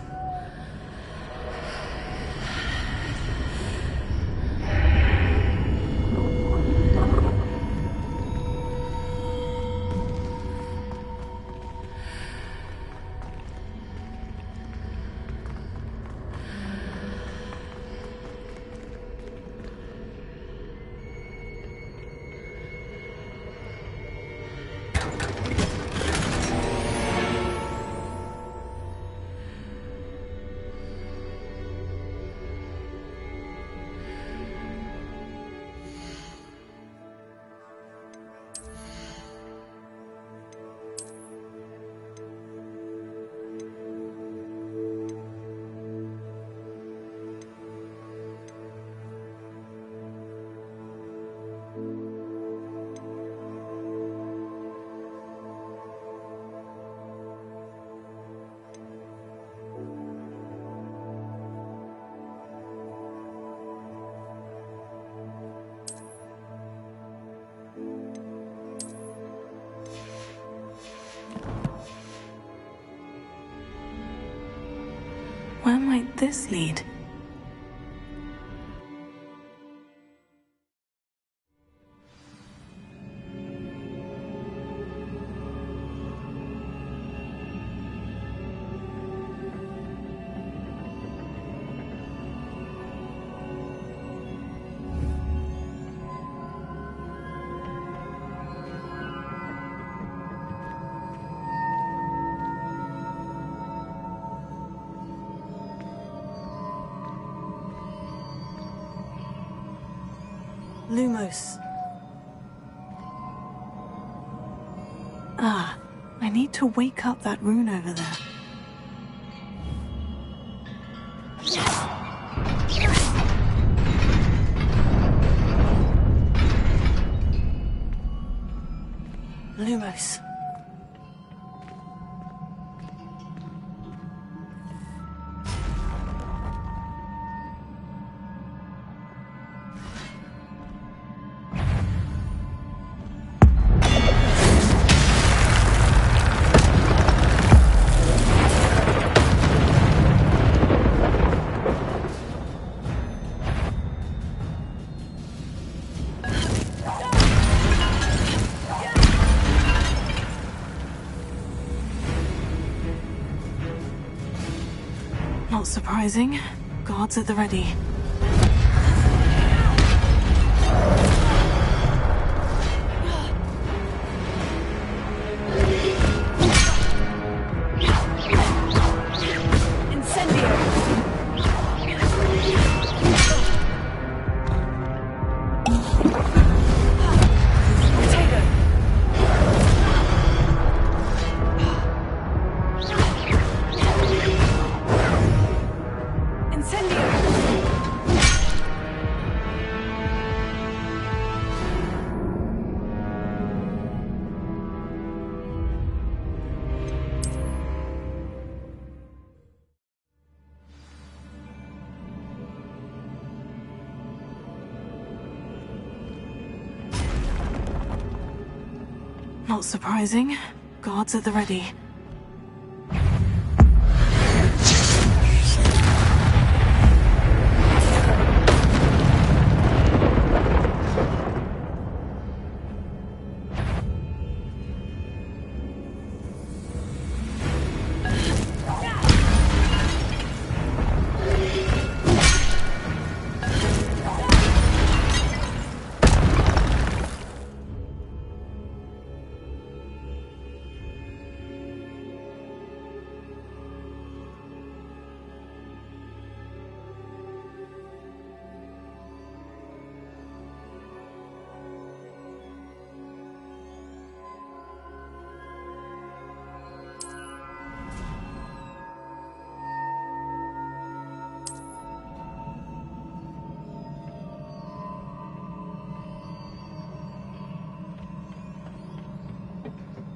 Where might this lead? Lumos. Ah, I need to wake up that rune over there. Lumos. Not surprising. Guards at the ready. Not surprising. Guards at the ready.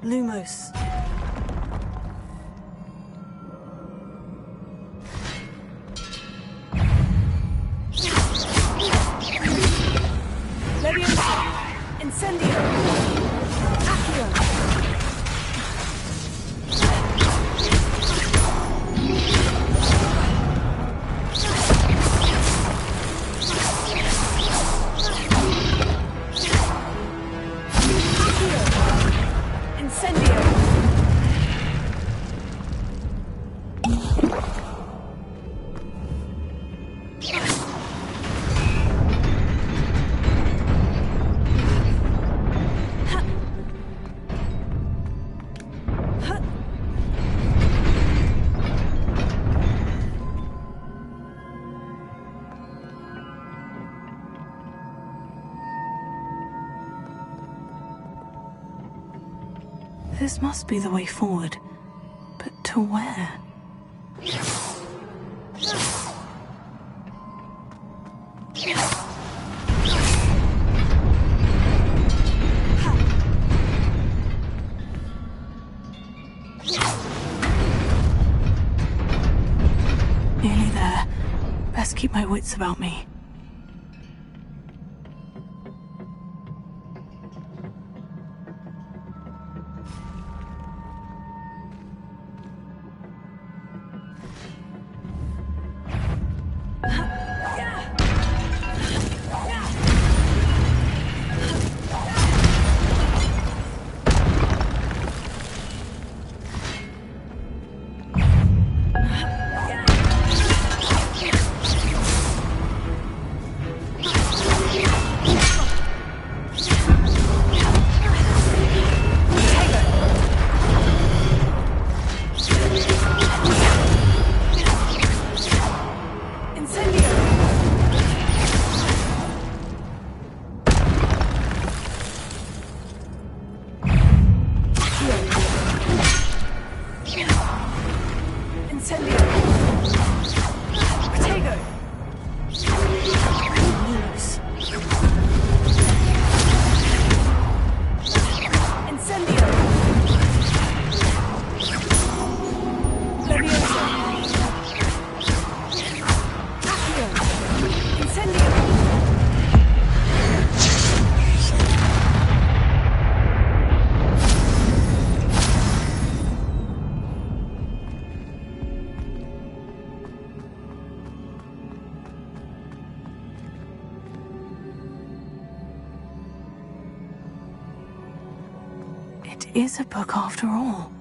Lumos. Incendio. Accio. This must be the way forward. But to where? Nearly there. Best keep my wits about me. is a book after all.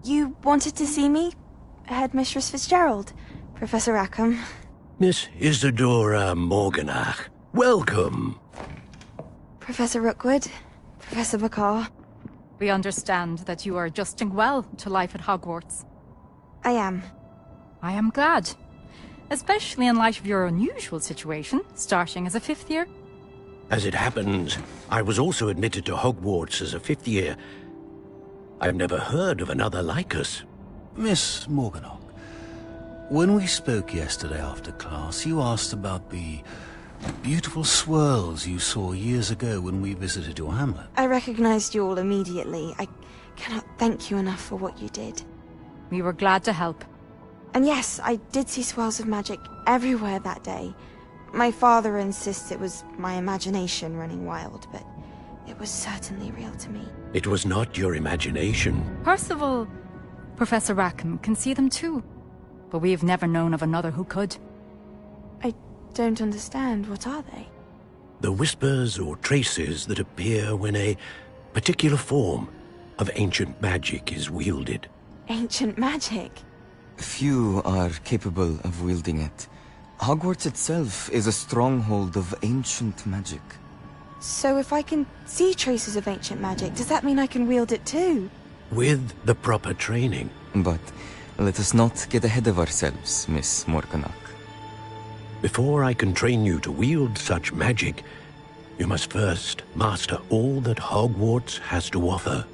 You wanted to see me? Headmistress Fitzgerald, Professor Rackham. Miss Isadora Morganach, welcome. Professor Rookwood, Professor Bakar. We understand that you are adjusting well to life at Hogwarts. I am. I am glad. Especially in light of your unusual situation, starting as a 5th year. As it happens, I was also admitted to Hogwarts as a 5th year. I've never heard of another like us. Miss Morganach, when we spoke yesterday after class, you asked about the beautiful swirls you saw years ago when we visited your hamlet. I recognized you all immediately. I cannot thank you enough for what you did. We were glad to help. And yes, I did see swirls of magic everywhere that day. My father insists it was my imagination running wild, but it was certainly real to me. It was not your imagination. Percival, Professor Rackham can see them too. But we have never known of another who could. I don't understand. What are they? The whispers or traces that appear when a particular form of ancient magic is wielded. Ancient magic? Few are capable of wielding it. Hogwarts itself is a stronghold of ancient magic. So if I can see traces of ancient magic, does that mean I can wield it too? With the proper training. But let us not get ahead of ourselves, Miss Morganach. Before I can train you to wield such magic, you must first master all that Hogwarts has to offer.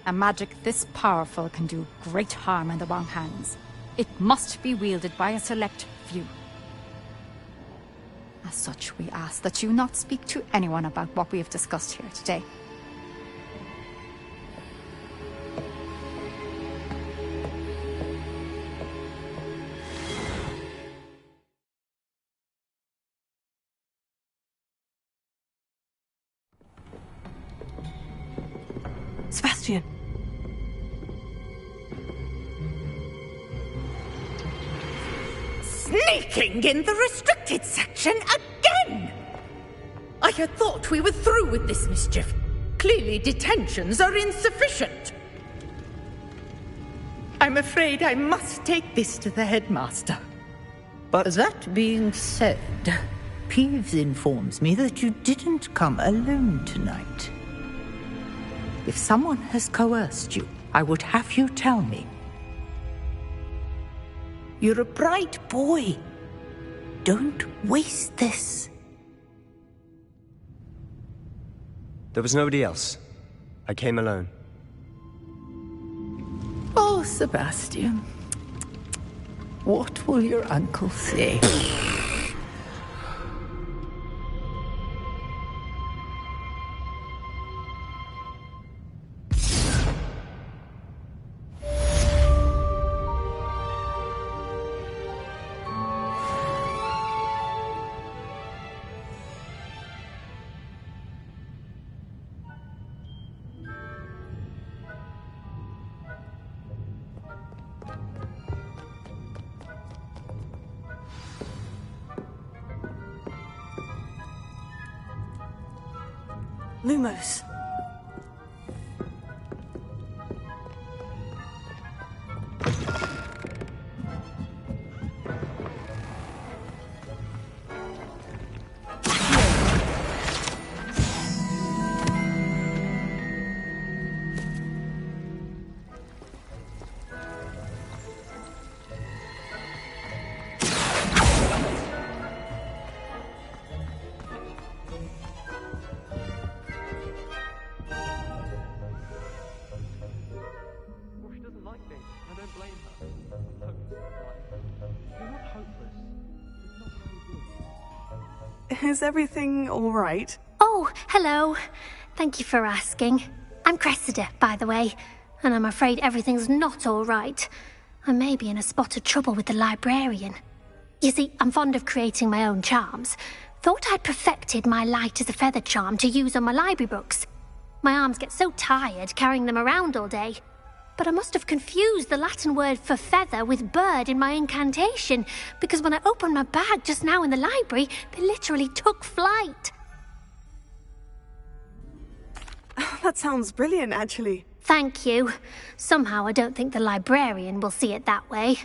A magic this powerful can do great harm in the wrong hands. It must be wielded by a select few. As such, we ask that you not speak to anyone about what we have discussed here today. Sebastian. Sneaking in the restricted section again! I had thought we were through with this mischief. Clearly detentions are insufficient. I'm afraid I must take this to the headmaster. But that being said, Peeves informs me that you didn't come alone tonight. If someone has coerced you, I would have you tell me. You're a bright boy. Don't waste this. there was nobody else. I came alone. Oh, Sebastian. What will your uncle say? Lumos. Is everything all right? Oh, hello. Thank you for asking. I'm Cressida, by the way, and I'm afraid everything's not all right. I may be in a spot of trouble with the librarian. You see, I'm fond of creating my own charms. Thought I'd perfected my light as a feather charm to use on my library books. My arms get so tired carrying them around all day. But I must have confused the Latin word for feather with bird in my incantation, because when I opened my bag just now in the library, they literally took flight. That sounds brilliant, actually. Thank you. Somehow I don't think the librarian will see it that way.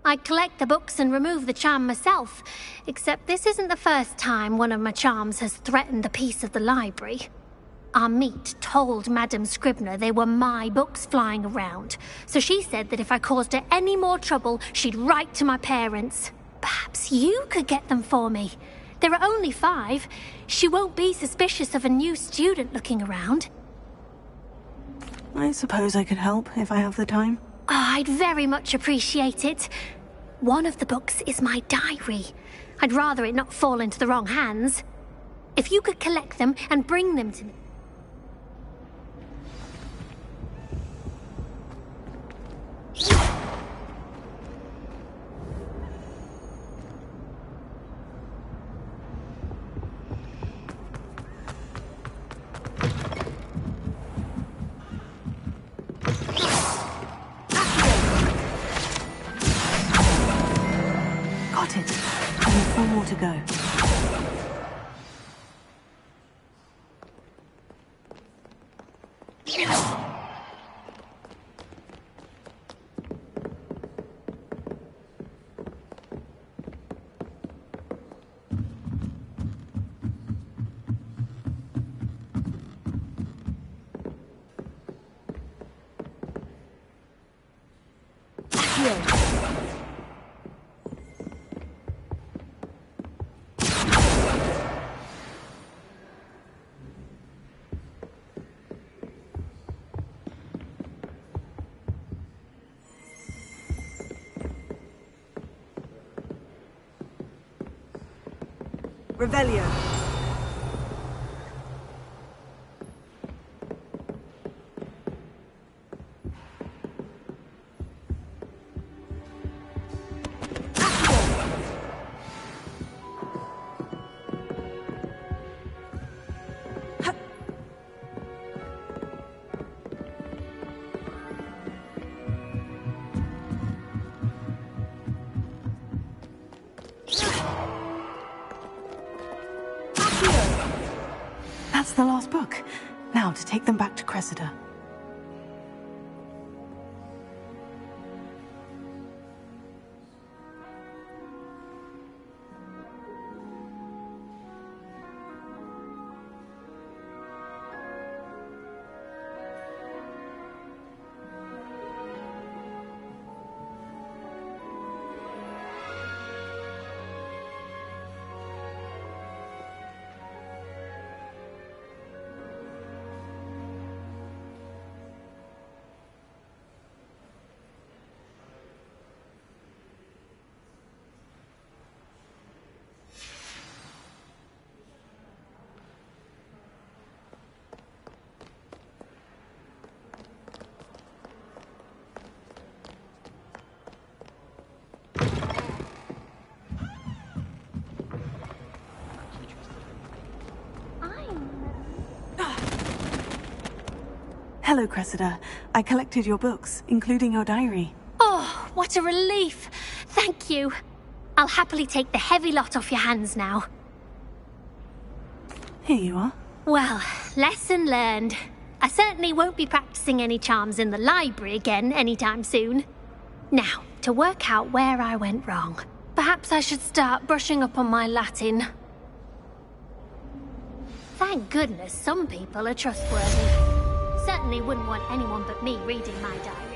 I collect the books and remove the charm myself, except this isn't the first time one of my charms has threatened the peace of the library. Our meet told Madame Scribner they were my books flying around, so she said that if I caused her any more trouble, she'd write to my parents. Perhaps you could get them for me. There are only 5. She won't be suspicious of a new student looking around. I suppose I could help if I have the time. Oh, I'd very much appreciate it. One of the books is my diary. I'd rather it not fall into the wrong hands. If you could collect them and bring them to me. Got it. Only 4 more to go. Revelio. That's the last book. Now to take them back to Cressida. Hello, Cressida. I collected your books, including your diary. Oh, what a relief. Thank you. I'll happily take the heavy lot off your hands now. Here you are. Well, lesson learned. I certainly won't be practicing any charms in the library again anytime soon. Now, to work out where I went wrong. Perhaps I should start brushing up on my Latin. Thank goodness some people are trustworthy. Certainly wouldn't want anyone but me reading my diary.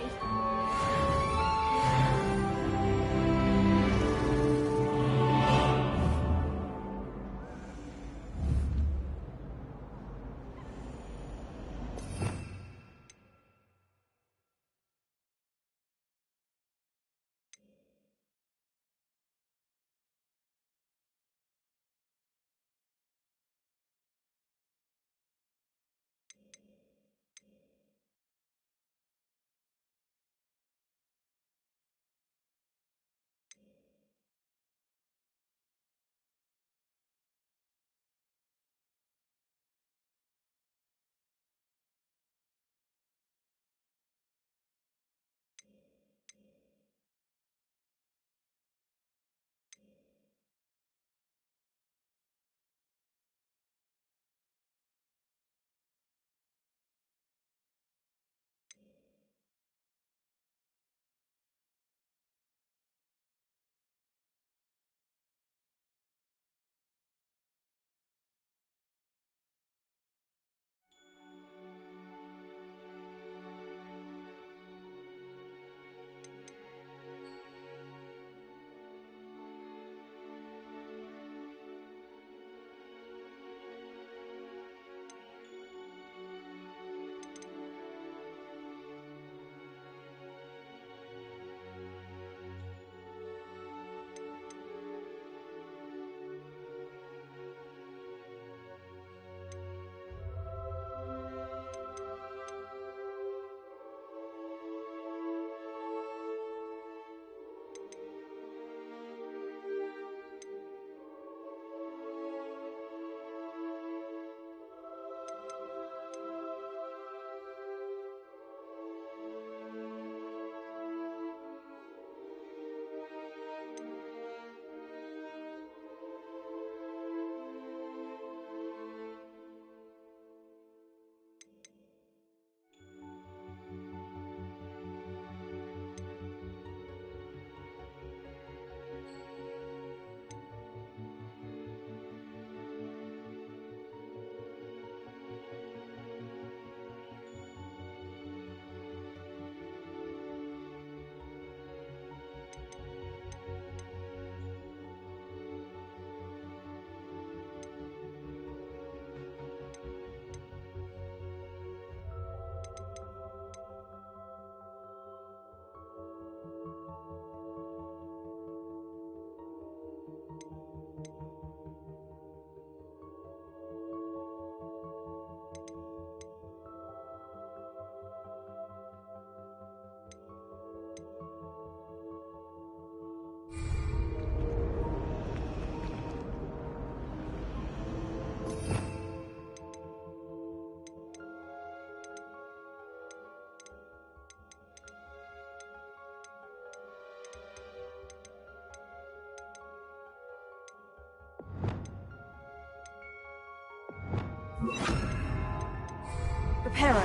Reparo.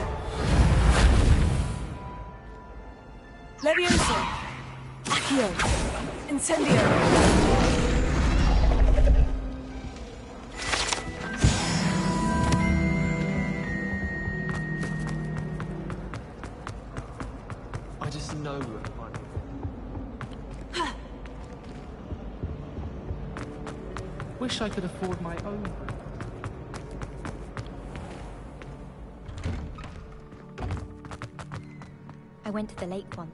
Levioso. Accio. Incendio. I just know Wish I could afford my own. I went to the lake once.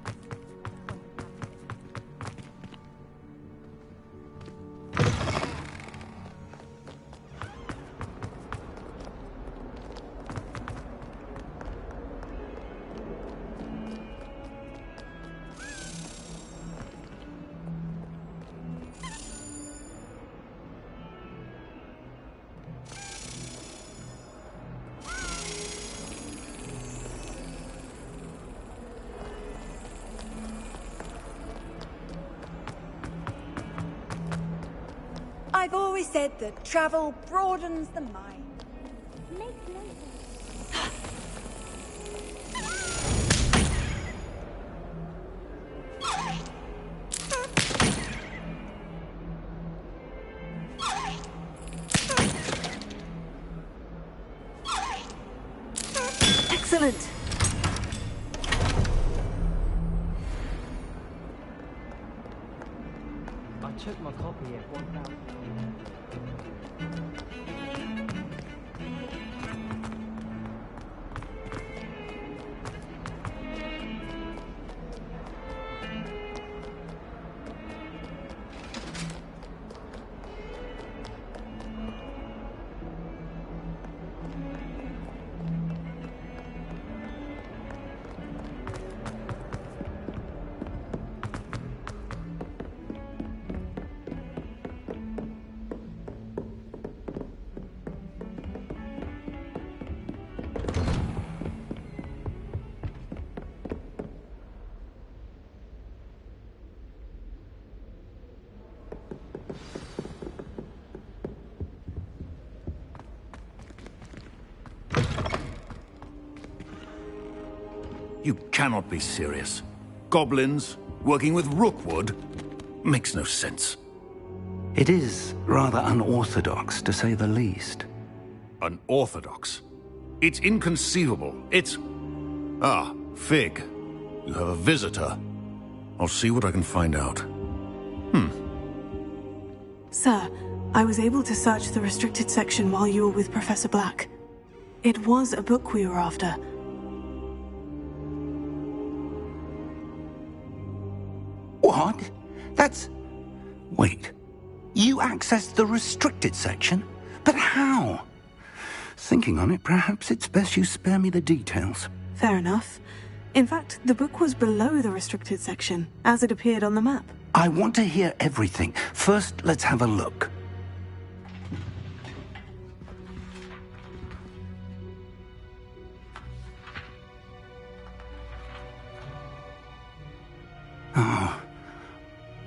I've always said that travel broadens the mind. Excellent. I took my copy at 1,000. You cannot be serious. Goblins working with Rookwood makes no sense. It is rather unorthodox, to say the least. Unorthodox? It's inconceivable. It's... Ah, Fig. You have a visitor. I'll see what I can find out. Sir, I was able to search the restricted section while you were with Professor Black. It was a book we were after. What? That's... Wait. You accessed the restricted section? But how? Thinking on it, perhaps it's best you spare me the details. Fair enough. In fact, the book was below the restricted section, as it appeared on the map. I want to hear everything. First, let's have a look.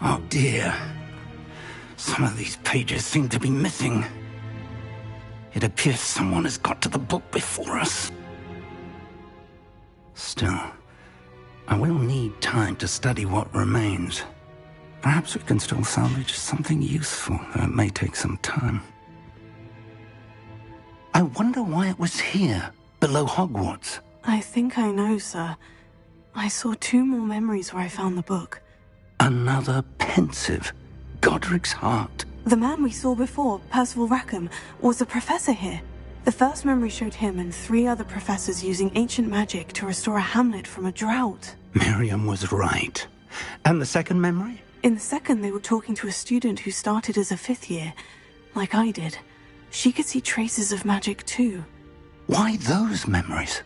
Oh dear. Some of these pages seem to be missing. It appears someone has got to the book before us. Still, I will need time to study what remains. Perhaps we can still salvage something useful, though it may take some time. I wonder why it was here, below Hogwarts. I think I know, sir. I saw 2 more memories where I found the book. Another pensive. Godric's heart. The man we saw before, Percival Rackham, was a professor here. The first memory showed him and 3 other professors using ancient magic to restore a hamlet from a drought. Miriam was right. And the second memory? In the second, they were talking to a student who started as a 5th year, like I did. She could see traces of magic too. Why those memories?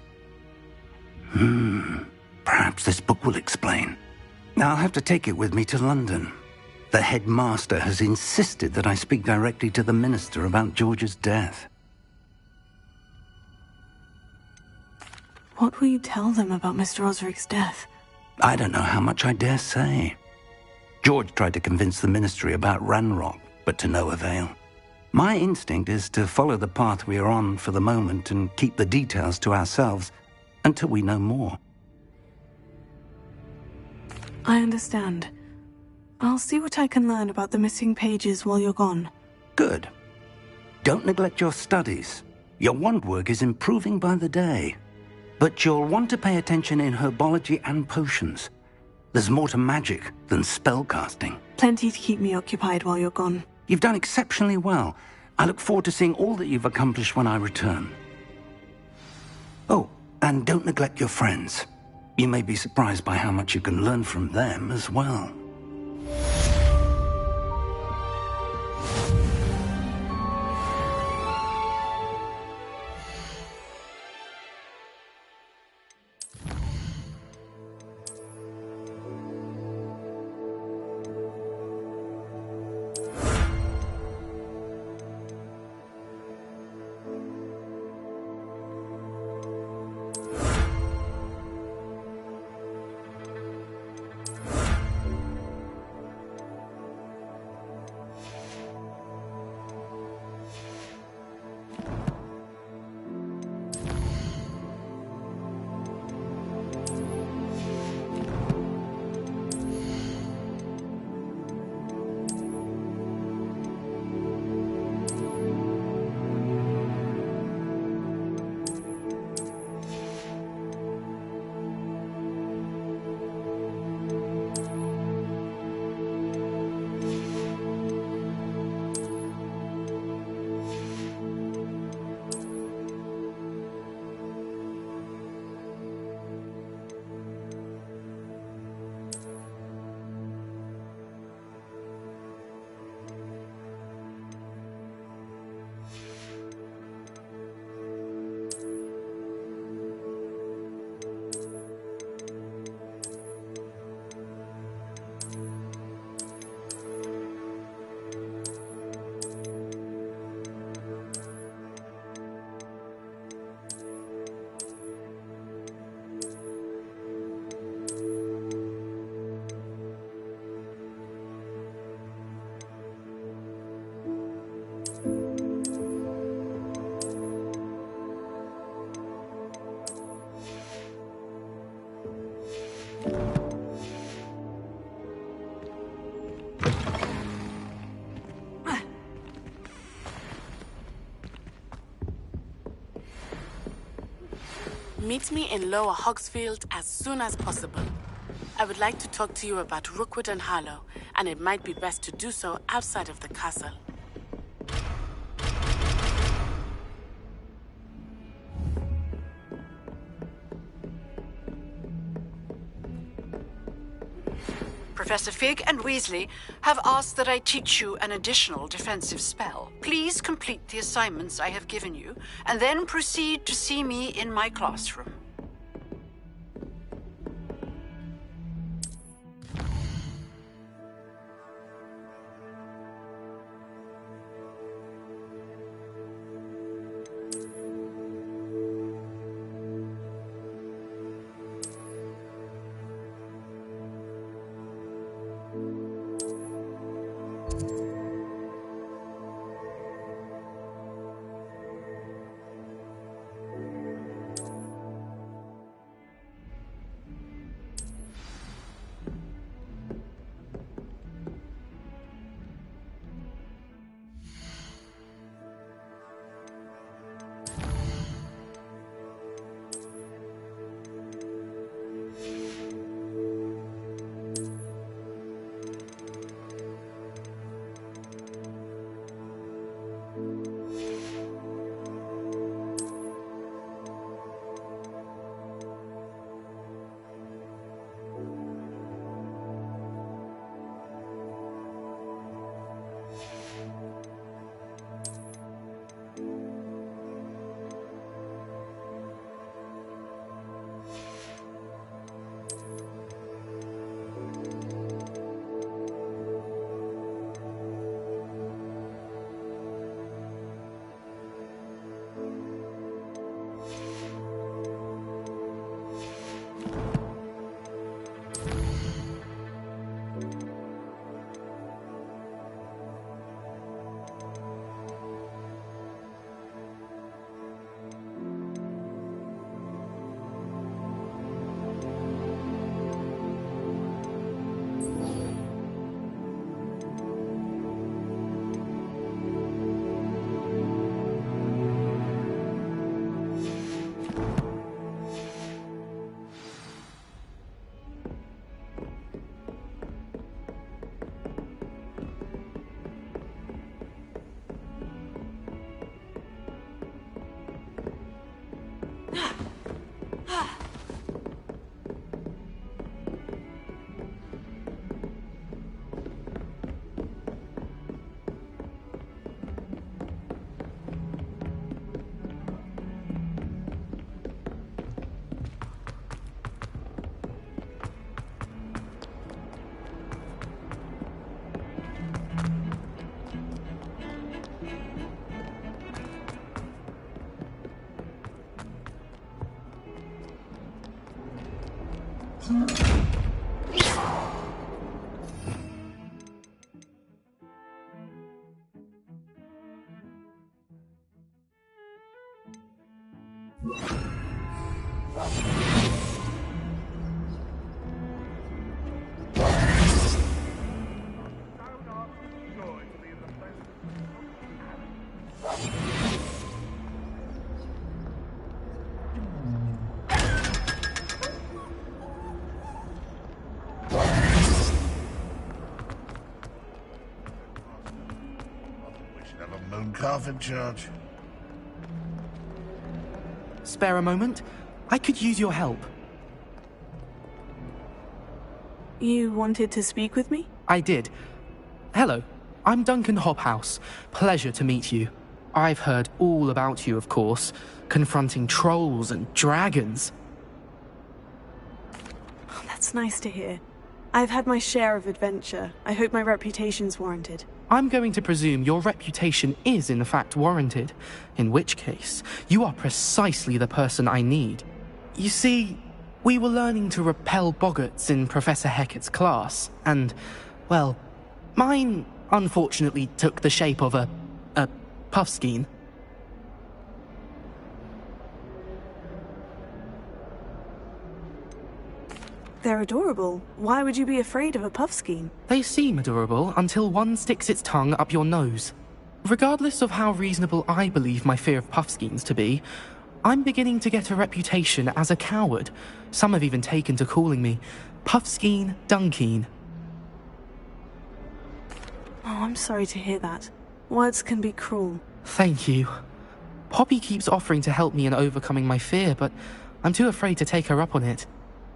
Perhaps this book will explain. I'll have to take it with me to London. The headmaster has insisted that I speak directly to the minister about George's death. What will you tell them about Mr. Osric's death? I don't know how much I dare say. George tried to convince the ministry about Ranrock, but to no avail. My instinct is to follow the path we are on for the moment and keep the details to ourselves until we know more. I understand. I'll see what I can learn about the missing pages while you're gone. Good. Don't neglect your studies. Your wand work is improving by the day. But you'll want to pay attention in herbology and potions. There's more to magic than spellcasting. Plenty to keep me occupied while you're gone. You've done exceptionally well. I look forward to seeing all that you've accomplished when I return. Oh, and don't neglect your friends. You may be surprised by how much you can learn from them as well. Meet me in Lower Hogsfield as soon as possible. I would like to talk to you about Rookwood and Harlow, and it might be best to do so outside of the castle. Professor Fig and Weasley have asked that I teach you an additional defensive spell. Please complete the assignments I have given you, and then proceed to see me in my classroom. Calf in charge. Spare a moment? I could use your help. You wanted to speak with me? I did. Hello, I'm Duncan Hobhouse. Pleasure to meet you. I've heard all about you, of course, confronting trolls and dragons. Oh, that's nice to hear. I've had my share of adventure. I hope my reputation's warranted. I'm going to presume your reputation is in fact warranted, in which case, you are precisely the person I need. You see, we were learning to repel boggarts in Professor Hecat's class, and, well, mine unfortunately took the shape of a puffskein. They're adorable. Why would you be afraid of a puffskein? They seem adorable until one sticks its tongue up your nose. Regardless of how reasonable I believe my fear of puffskeins to be, I'm beginning to get a reputation as a coward. Some have even taken to calling me Puffskein Dunkeen. Oh, I'm sorry to hear that. Words can be cruel. Thank you. Poppy keeps offering to help me in overcoming my fear, but I'm too afraid to take her up on it.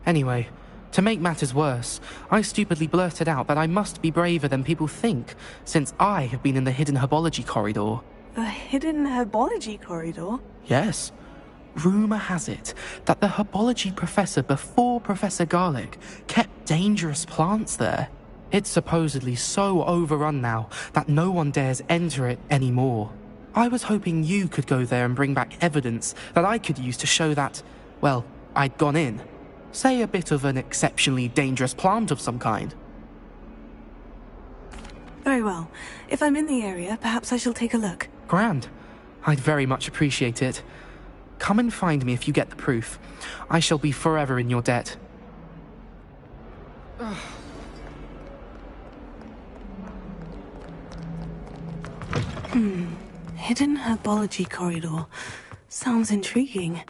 Anyway, to make matters worse, I stupidly blurted out that I must be braver than people think, since I have been in the hidden herbology corridor. The hidden herbology corridor? Yes. Rumour has it that the herbology professor before Professor Garlic kept dangerous plants there. It's supposedly so overrun now that no one dares enter it anymore. I was hoping you could go there and bring back evidence that I could use to show that, well, I'd gone in. Say a bit of an exceptionally dangerous plant of some kind. Very well. If I'm in the area, perhaps I shall take a look. Grand. I'd very much appreciate it. Come and find me if you get the proof. I shall be forever in your debt. Hidden herbology corridor. Sounds intriguing.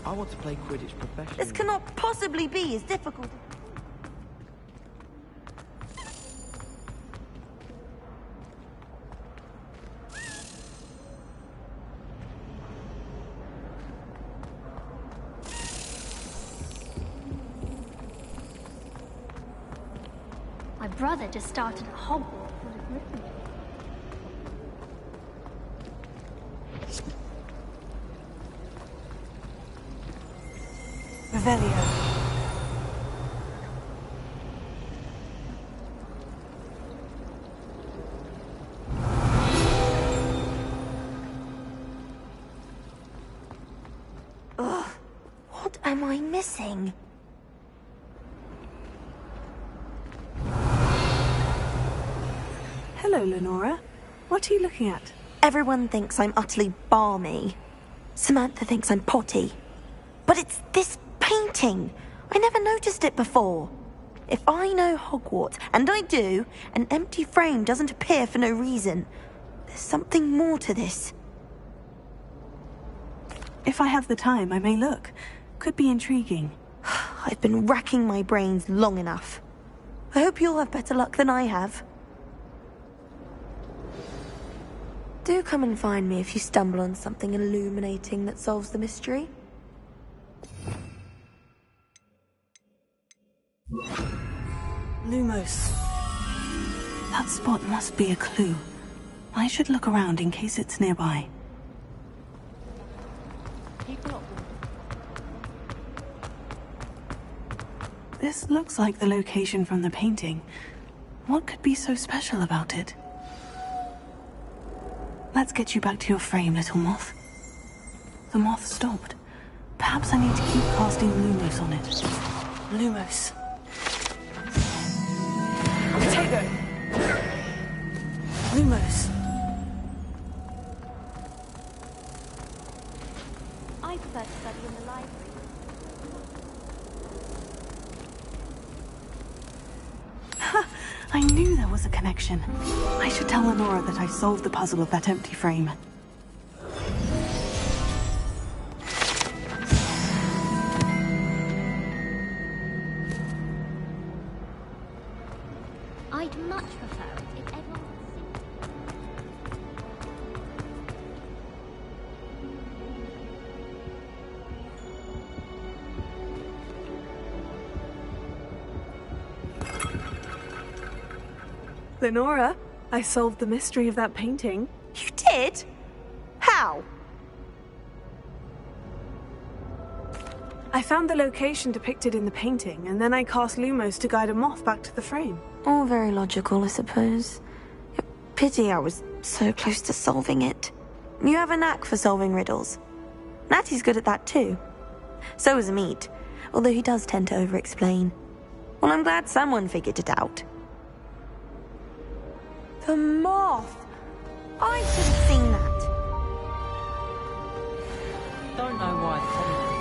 I want to play Quidditch professionally. This cannot possibly be as difficult. My brother just started at Hogwarts. Revelio. Ugh, what am I missing? Hello, Lenora. What are you looking at? Everyone thinks I'm utterly balmy. Samantha thinks I'm potty. But it's this painting. I never noticed it before. If I know Hogwarts, and I do, an empty frame doesn't appear for no reason. There's something more to this. If I have the time, I may look. Could be intriguing. I've been racking my brains long enough. I hope you'll have better luck than I have. Do come and find me if you stumble on something illuminating that solves the mystery. Lumos. That spot must be a clue. I should look around in case it's nearby. This looks like the location from the painting. What could be so special about it? Let's get you back to your frame, little moth. The moth stopped. Perhaps I need to keep casting Lumos on it. Lumos. Potato! Lumos. I prefer to study in the library. Ha! I knew there was a connection. I should tell Lenora that I solved the puzzle of that empty frame. I'd much prefer it if everyone Lenora, I solved the mystery of that painting. You did? How? I found the location depicted in the painting, and then I cast Lumos to guide a moth back to the frame. All very logical, I suppose. Pity I was so close to solving it. You have a knack for solving riddles. Natty's good at that too. So is Meat, although he does tend to over-explain. Well, I'm glad someone figured it out. The moth! I should have seen that. Don't know why Tommy...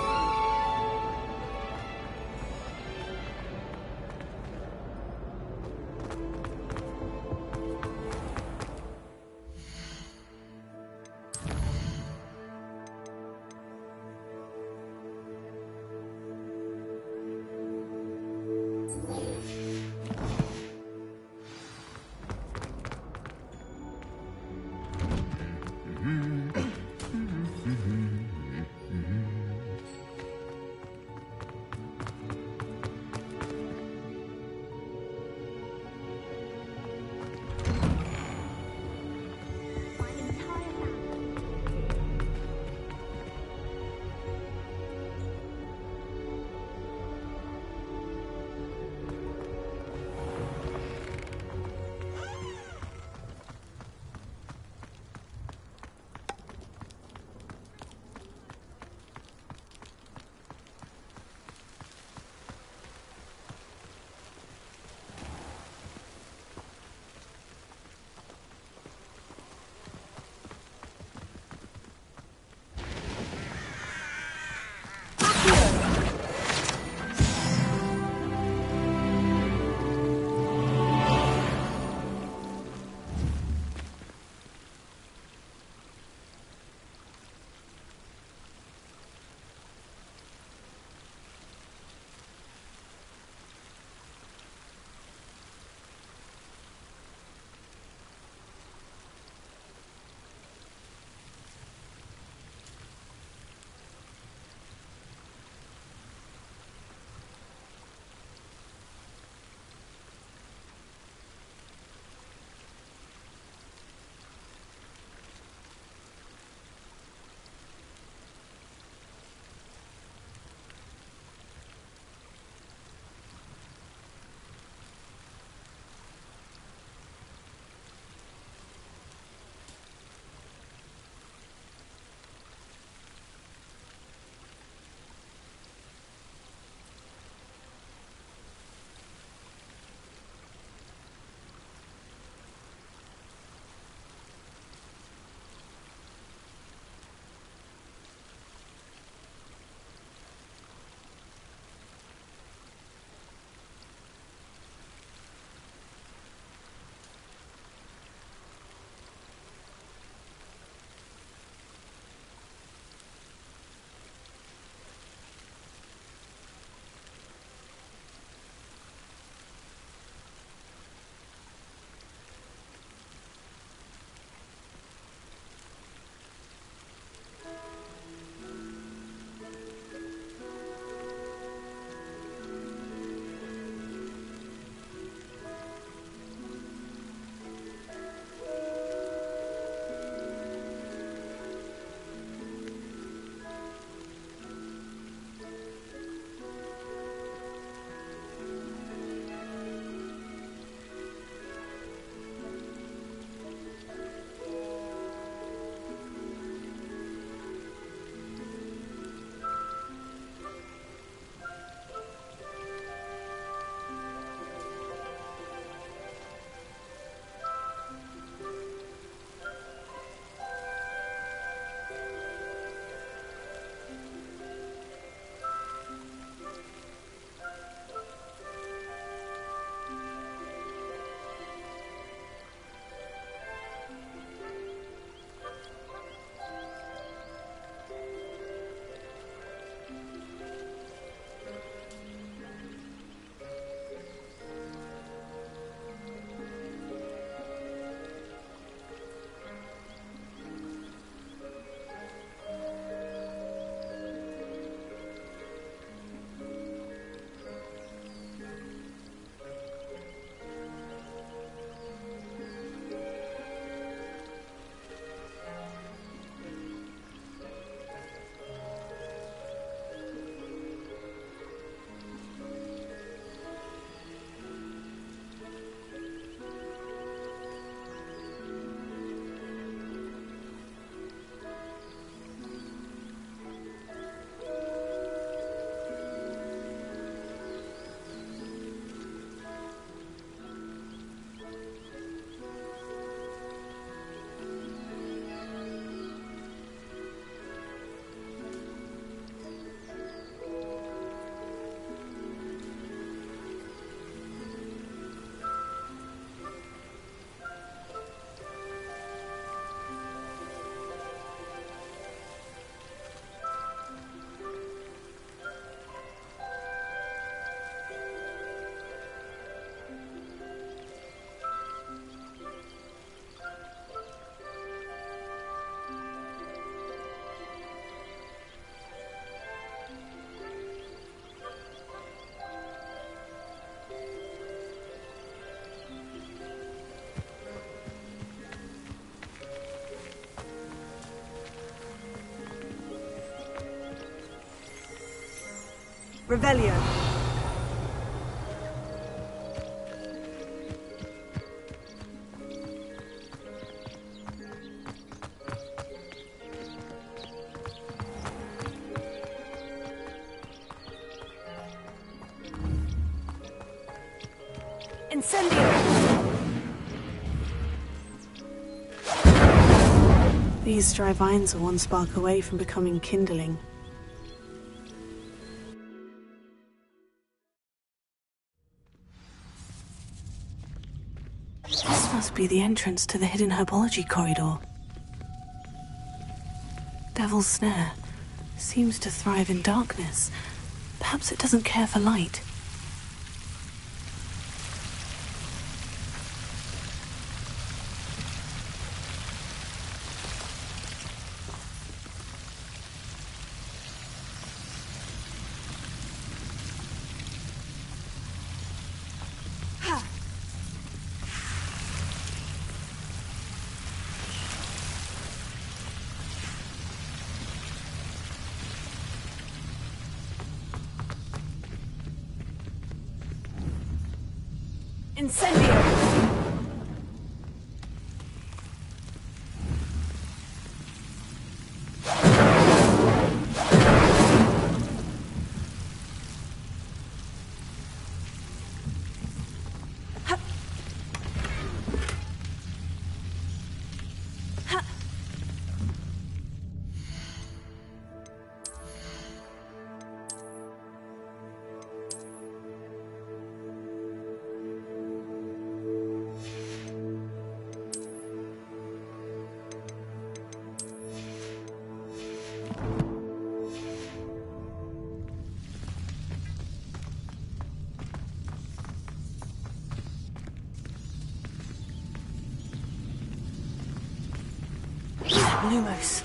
Revelio. These dry vines are one spark away from becoming kindling. This must be the entrance to the hidden herbology corridor. Devil's Snare seems to thrive in darkness. Perhaps it doesn't care for light. Incendio! Lumos.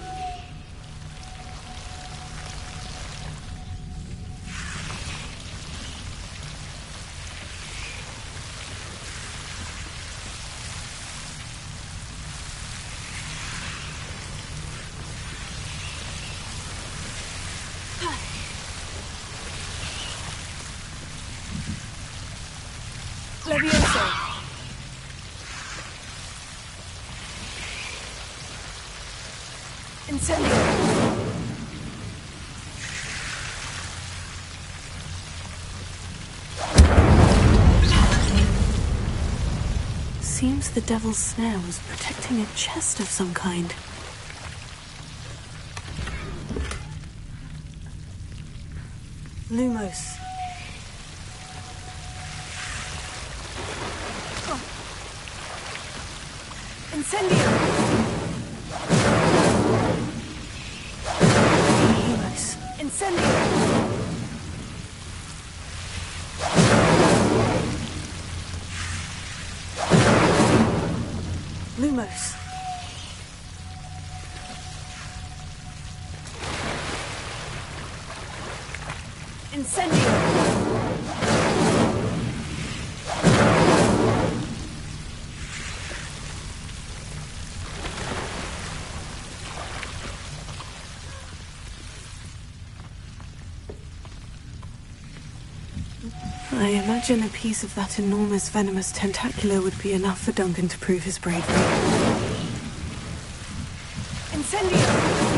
Levioso! Incendio! Seems the Devil's Snare was protecting a chest of some kind. Lumos. Incendio! Lumos. Incendio! Lumos. Incendio! I imagine a piece of that enormous venomous tentacular would be enough for Duncan to prove his bravery. Incendio!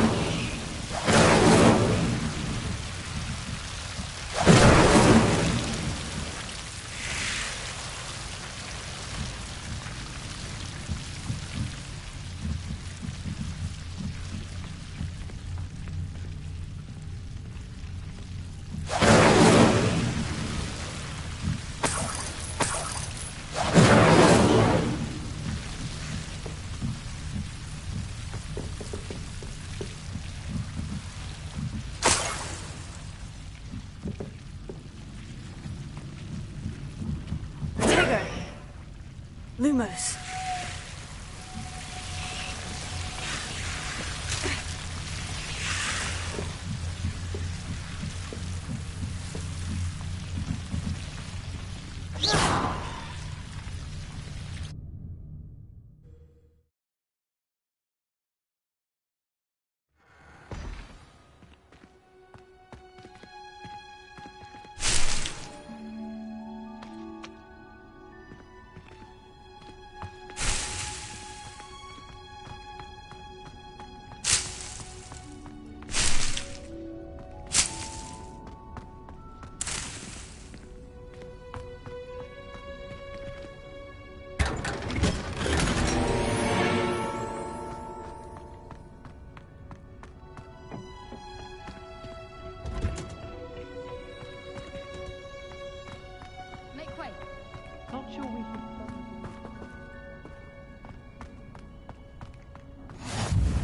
Lumos.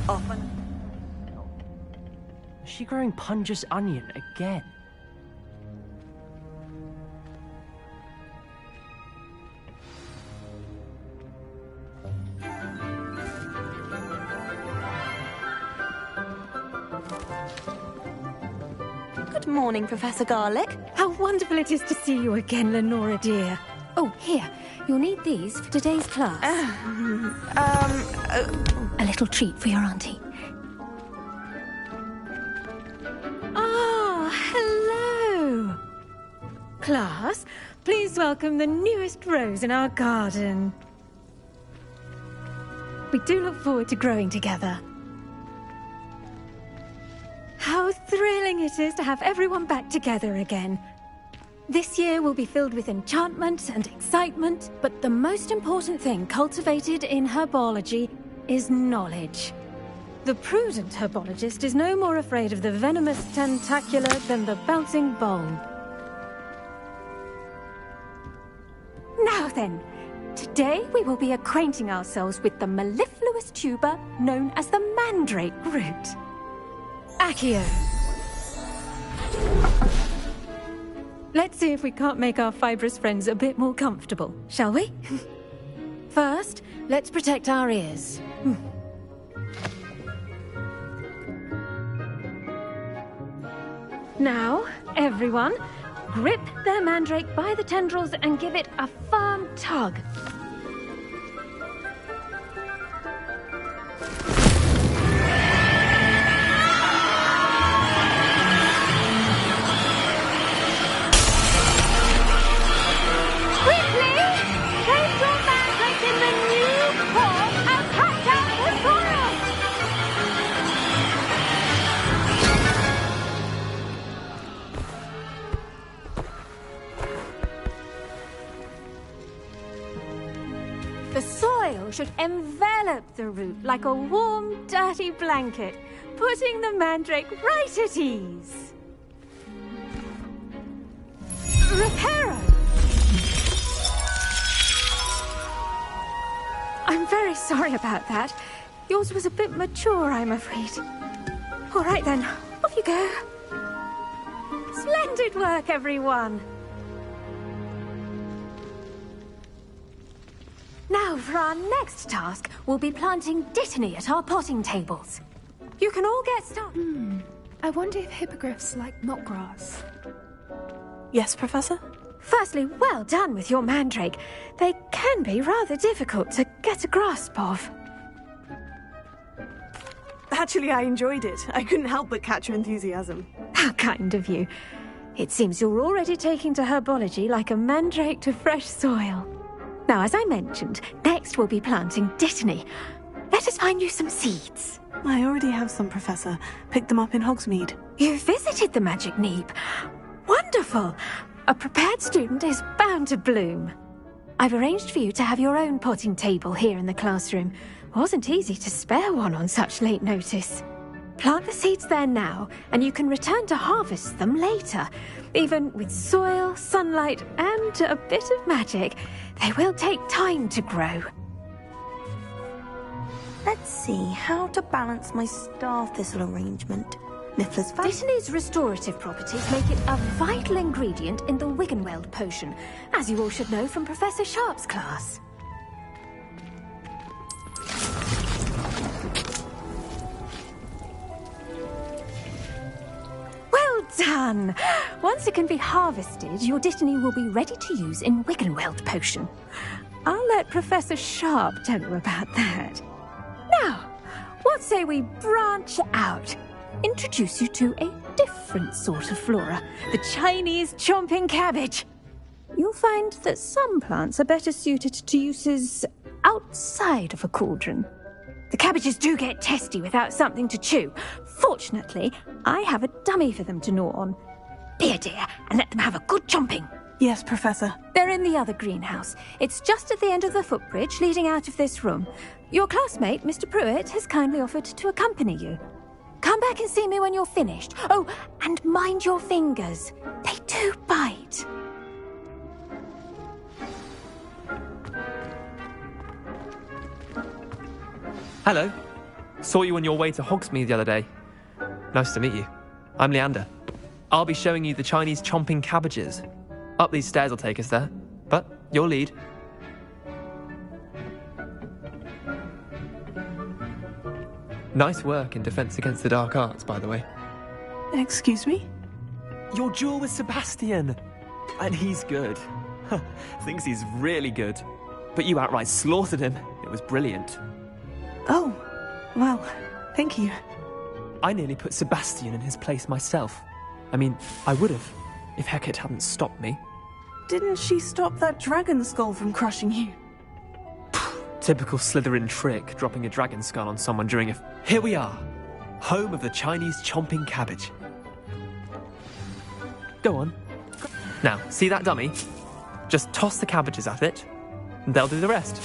often. Is she growing Punja's onion again? Good morning, Professor Garlic. How wonderful it is to see you again, Lenora dear. Oh, here. You'll need these for today's class. A little treat for your auntie. Ah, hello. Class, please welcome the newest rose in our garden. We do look forward to growing together. How thrilling it is to have everyone back together again. This year will be filled with enchantment and excitement, but the most important thing cultivated in herbology is knowledge. The prudent herbologist is no more afraid of the venomous tentacular than the bouncing bulb. Now then, today we will be acquainting ourselves with the mellifluous tuber known as the mandrake root. Accio. Let's see if we can't make our fibrous friends a bit more comfortable, shall we? First, let's protect our ears. Now, everyone, grip their mandrake by the tendrils and give it a firm tug. The soil should envelop the root like a warm, dirty blanket, putting the mandrake right at ease. Reparo! I'm very sorry about that. Yours was a bit mature, I'm afraid. All right then, off you go. Splendid work, everyone. Now, for our next task, we'll be planting dittany at our potting tables. You can all get started. I wonder if hippogriffs like knotgrass. Yes, Professor? Firstly, well done with your mandrake. They can be rather difficult to get a grasp of. Actually, I enjoyed it. I couldn't help but catch your enthusiasm. How kind of you. It seems you're already taking to herbology like a mandrake to fresh soil. Now, as I mentioned, next we'll be planting dittany. Let us find you some seeds. I already have some, Professor. Picked them up in Hogsmeade. You visited the Magic Neep. Wonderful! A prepared student is bound to bloom. I've arranged for you to have your own potting table here in the classroom. Wasn't easy to spare one on such late notice. Plant the seeds there now, and you can return to harvest them later. Even with soil, sunlight, and a bit of magic, they will take time to grow. Let's see how to balance my star thistle arrangement. Niffler's Dittany's restorative properties make it a vital ingredient in the Wiggenweld potion, as you all should know from Professor Sharp's class. Well done! Once it can be harvested, your dittany will be ready to use in Wiggenweld potion. I'll let Professor Sharp tell you about that. Now, what say we branch out? Introduce you to a different sort of flora, the Chinese chomping cabbage. You'll find that some plants are better suited to uses outside of a cauldron. The cabbages do get testy without something to chew. Fortunately, I have a dummy for them to gnaw on. Be a dear and let them have a good chomping. Yes, Professor. They're in the other greenhouse. It's just at the end of the footbridge leading out of this room. Your classmate, Mr. Pruitt, has kindly offered to accompany you. Come back and see me when you're finished. Oh, and mind your fingers. They do bite. Hello. Saw you on your way to Hogsmeade the other day. Nice to meet you. I'm Leander. I'll be showing you the Chinese chomping cabbages. Up these stairs will take us there, but your lead. Nice work in Defense Against the Dark Arts, by the way. Excuse me? Your duel with Sebastian! And he's good. Thinks he's really good. But you outright slaughtered him. It was brilliant. Oh, well, thank you. I nearly put Sebastian in his place myself. I mean, I would have, if Hecate hadn't stopped me. Didn't she stop that dragon skull from crushing you? Typical Slytherin trick, dropping a dragon skull on someone during a... Here we are, home of the Chinese chomping cabbage. Go on. Now, see that dummy? Just toss the cabbages at it, and they'll do the rest.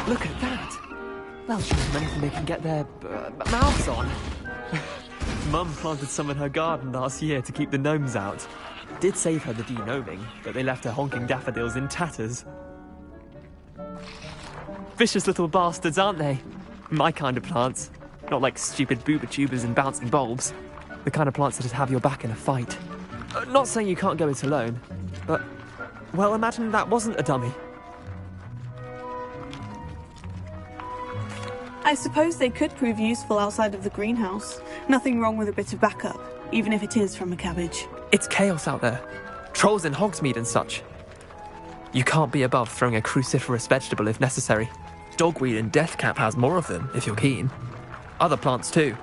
Look at that! They'll show them anything they can get their mouths on. Mum planted some in her garden last year to keep the gnomes out. Did save her the de-gnoming, but they left her honking daffodils in tatters. Vicious little bastards, aren't they? My kind of plants. Not like stupid booba tubers and bouncing bulbs. The kind of plants that'd have your back in a fight. Not saying you can't go it alone, but... well, imagine that wasn't a dummy. I suppose they could prove useful outside of the greenhouse. Nothing wrong with a bit of backup, even if it is from a cabbage. It's chaos out there. Trolls in Hogsmeade and such. You can't be above throwing a cruciferous vegetable if necessary. Dogweed and deathcap has more of them, if you're keen. Other plants too.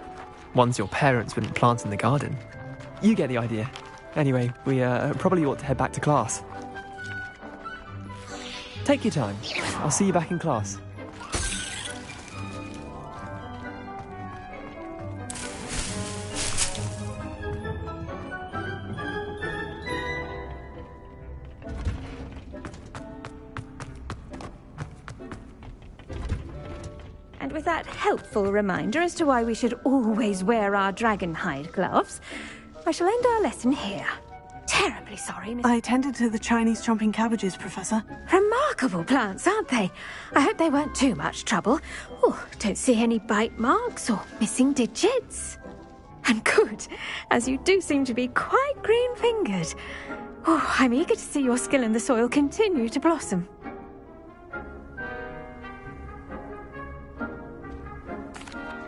Ones your parents wouldn't plant in the garden. You get the idea. Anyway, we probably ought to head back to class. Take your time. I'll see you back in class. And with that helpful reminder as to why we should always wear our dragon hide gloves, I shall end our lesson here. Terribly sorry, Miss... I tended to the Chinese chomping cabbages, Professor. Remarkable plants, aren't they? I hope they weren't too much trouble. Oh, don't see any bite marks or missing digits. And good, as you do seem to be quite green-fingered. Oh, I'm eager to see your skill in the soil continue to blossom.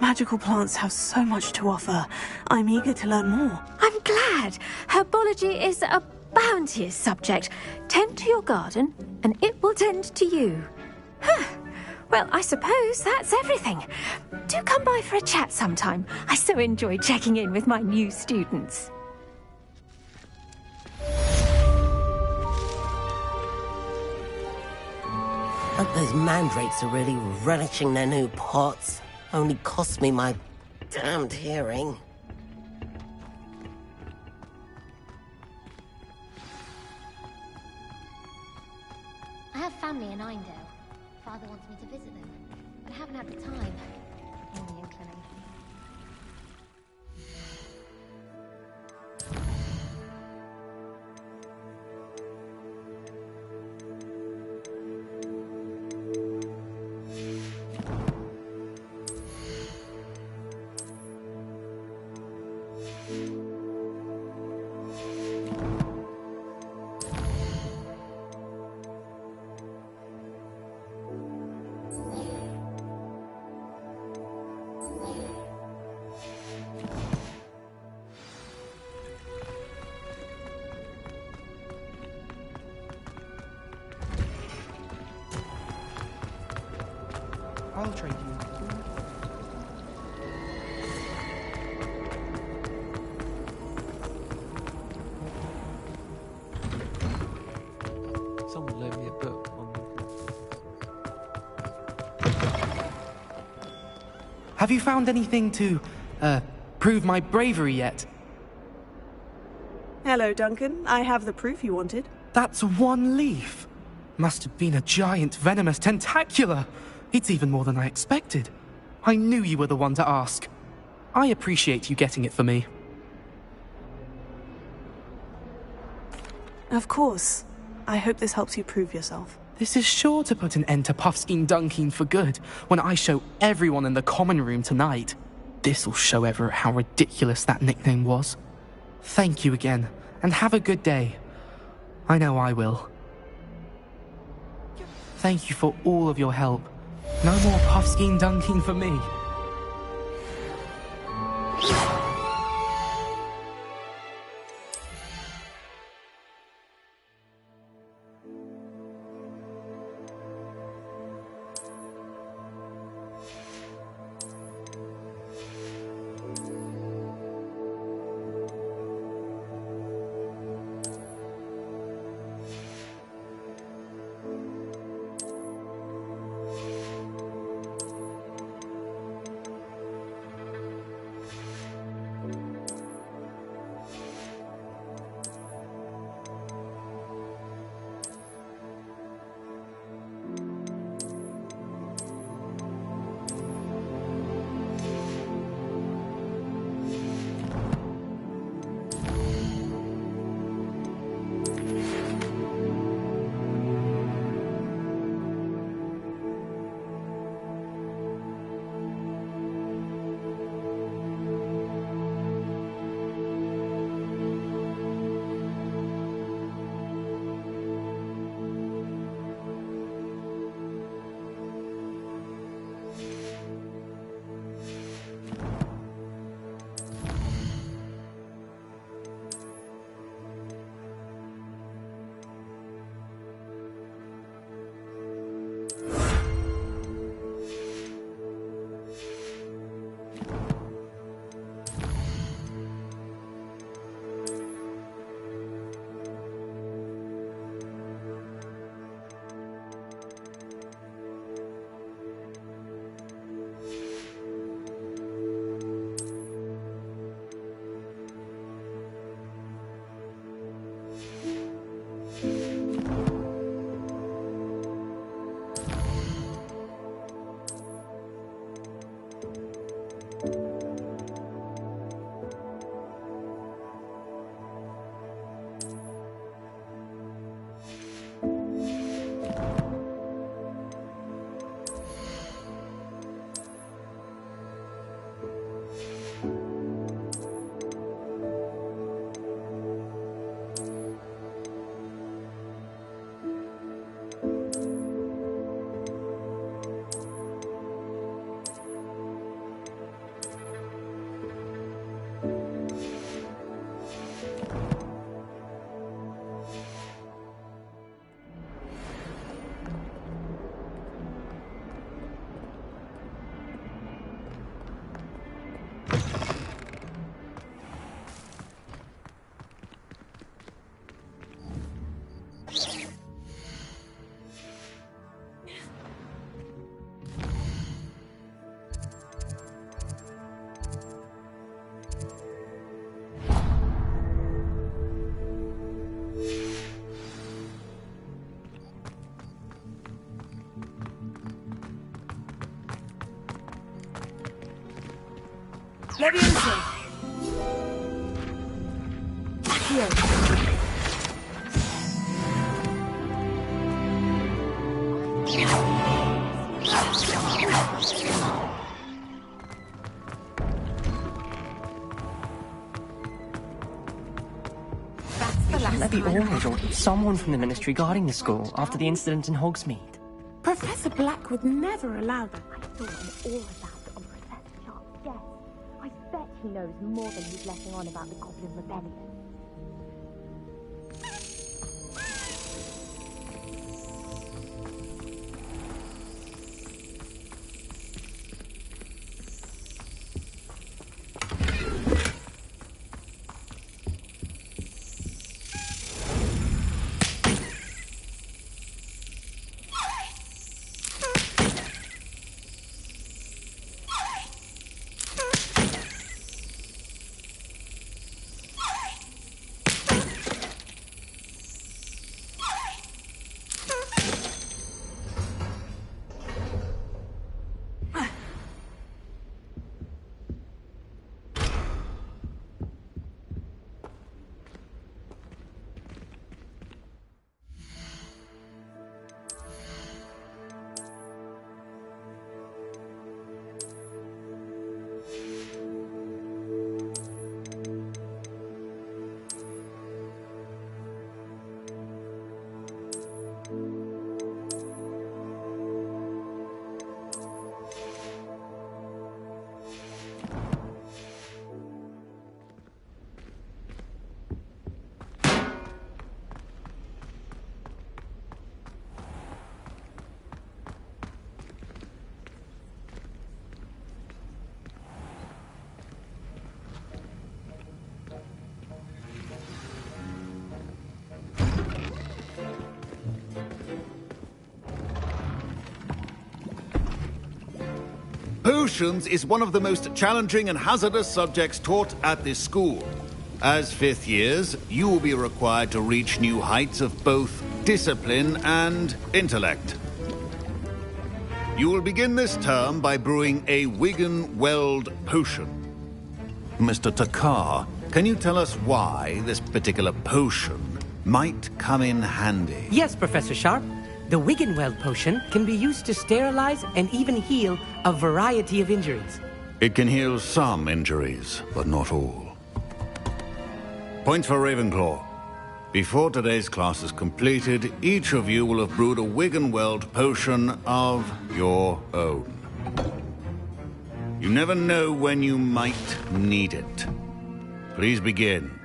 Magical plants have so much to offer. I'm eager to learn more. I'm glad. Herbology is a bounteous subject. Tend to your garden, and it will tend to you. Huh. Well, I suppose that's everything. Do come by for a chat sometime. I so enjoy checking in with my new students. Hope those mandrakes are really relishing their new pots. Only cost me my damned hearing. I have family in Eindale. Father wants me to visit them, but I haven't had the time or the inclination. I'll trade you. Someone loaned me a book on... Have you found anything to, prove my bravery yet? Hello, Duncan. I have the proof you wanted. That's one leaf. Must have been a giant venomous tentacula. It's even more than I expected. I knew you were the one to ask. I appreciate you getting it for me. Of course. I hope this helps you prove yourself. This is sure to put an end to Puffskein Dunkeen for good when I show everyone in the common room tonight. This'll show Everett how ridiculous that nickname was. Thank you again, and have a good day. I know I will. Thank you for all of your help. No more Puffskein Dunkeen for me. Leviosa. Here. Levy Ormond or someone from the Ministry guarding the school after the incident in Hogsmeade. Professor Black would never allow that. I thought all about it on Professor Sharp's desk. I bet he knows more than he's letting on about the Goblin Rebellion. Potions is one of the most challenging and hazardous subjects taught at this school. As fifth years, you will be required to reach new heights of both discipline and intellect. You will begin this term by brewing a Wiggenweld potion. Mr. Takar, can you tell us why this particular potion might come in handy? Yes, Professor Sharp. The Wiggenweld potion can be used to sterilize and even heal a variety of injuries. It can heal some injuries, but not all. Points for Ravenclaw. Before today's class is completed, each of you will have brewed a Wiggenweld potion of your own. You never know when you might need it. Please begin.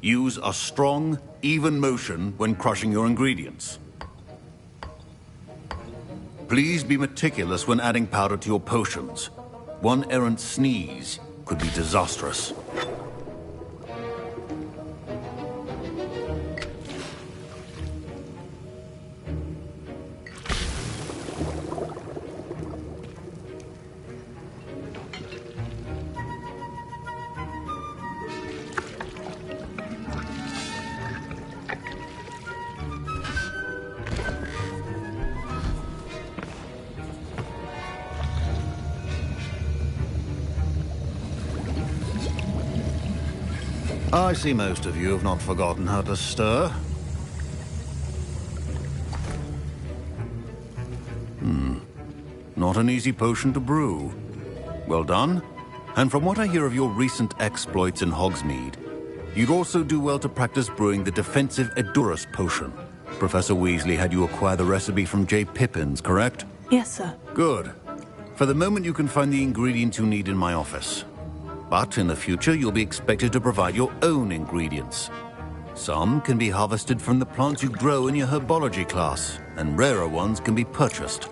Use a strong, even motion when crushing your ingredients. Please be meticulous when adding powder to your potions. One errant sneeze could be disastrous. I see most of you have not forgotten how to stir. Not an easy potion to brew. Well done. And from what I hear of your recent exploits in Hogsmeade, you'd also do well to practice brewing the defensive Edurus potion. Professor Weasley had you acquire the recipe from J. Pippins, correct? Yes, sir. Good. For the moment, you can find the ingredients you need in my office. But in the future, you'll be expected to provide your own ingredients. Some can be harvested from the plants you grow in your herbology class, and rarer ones can be purchased.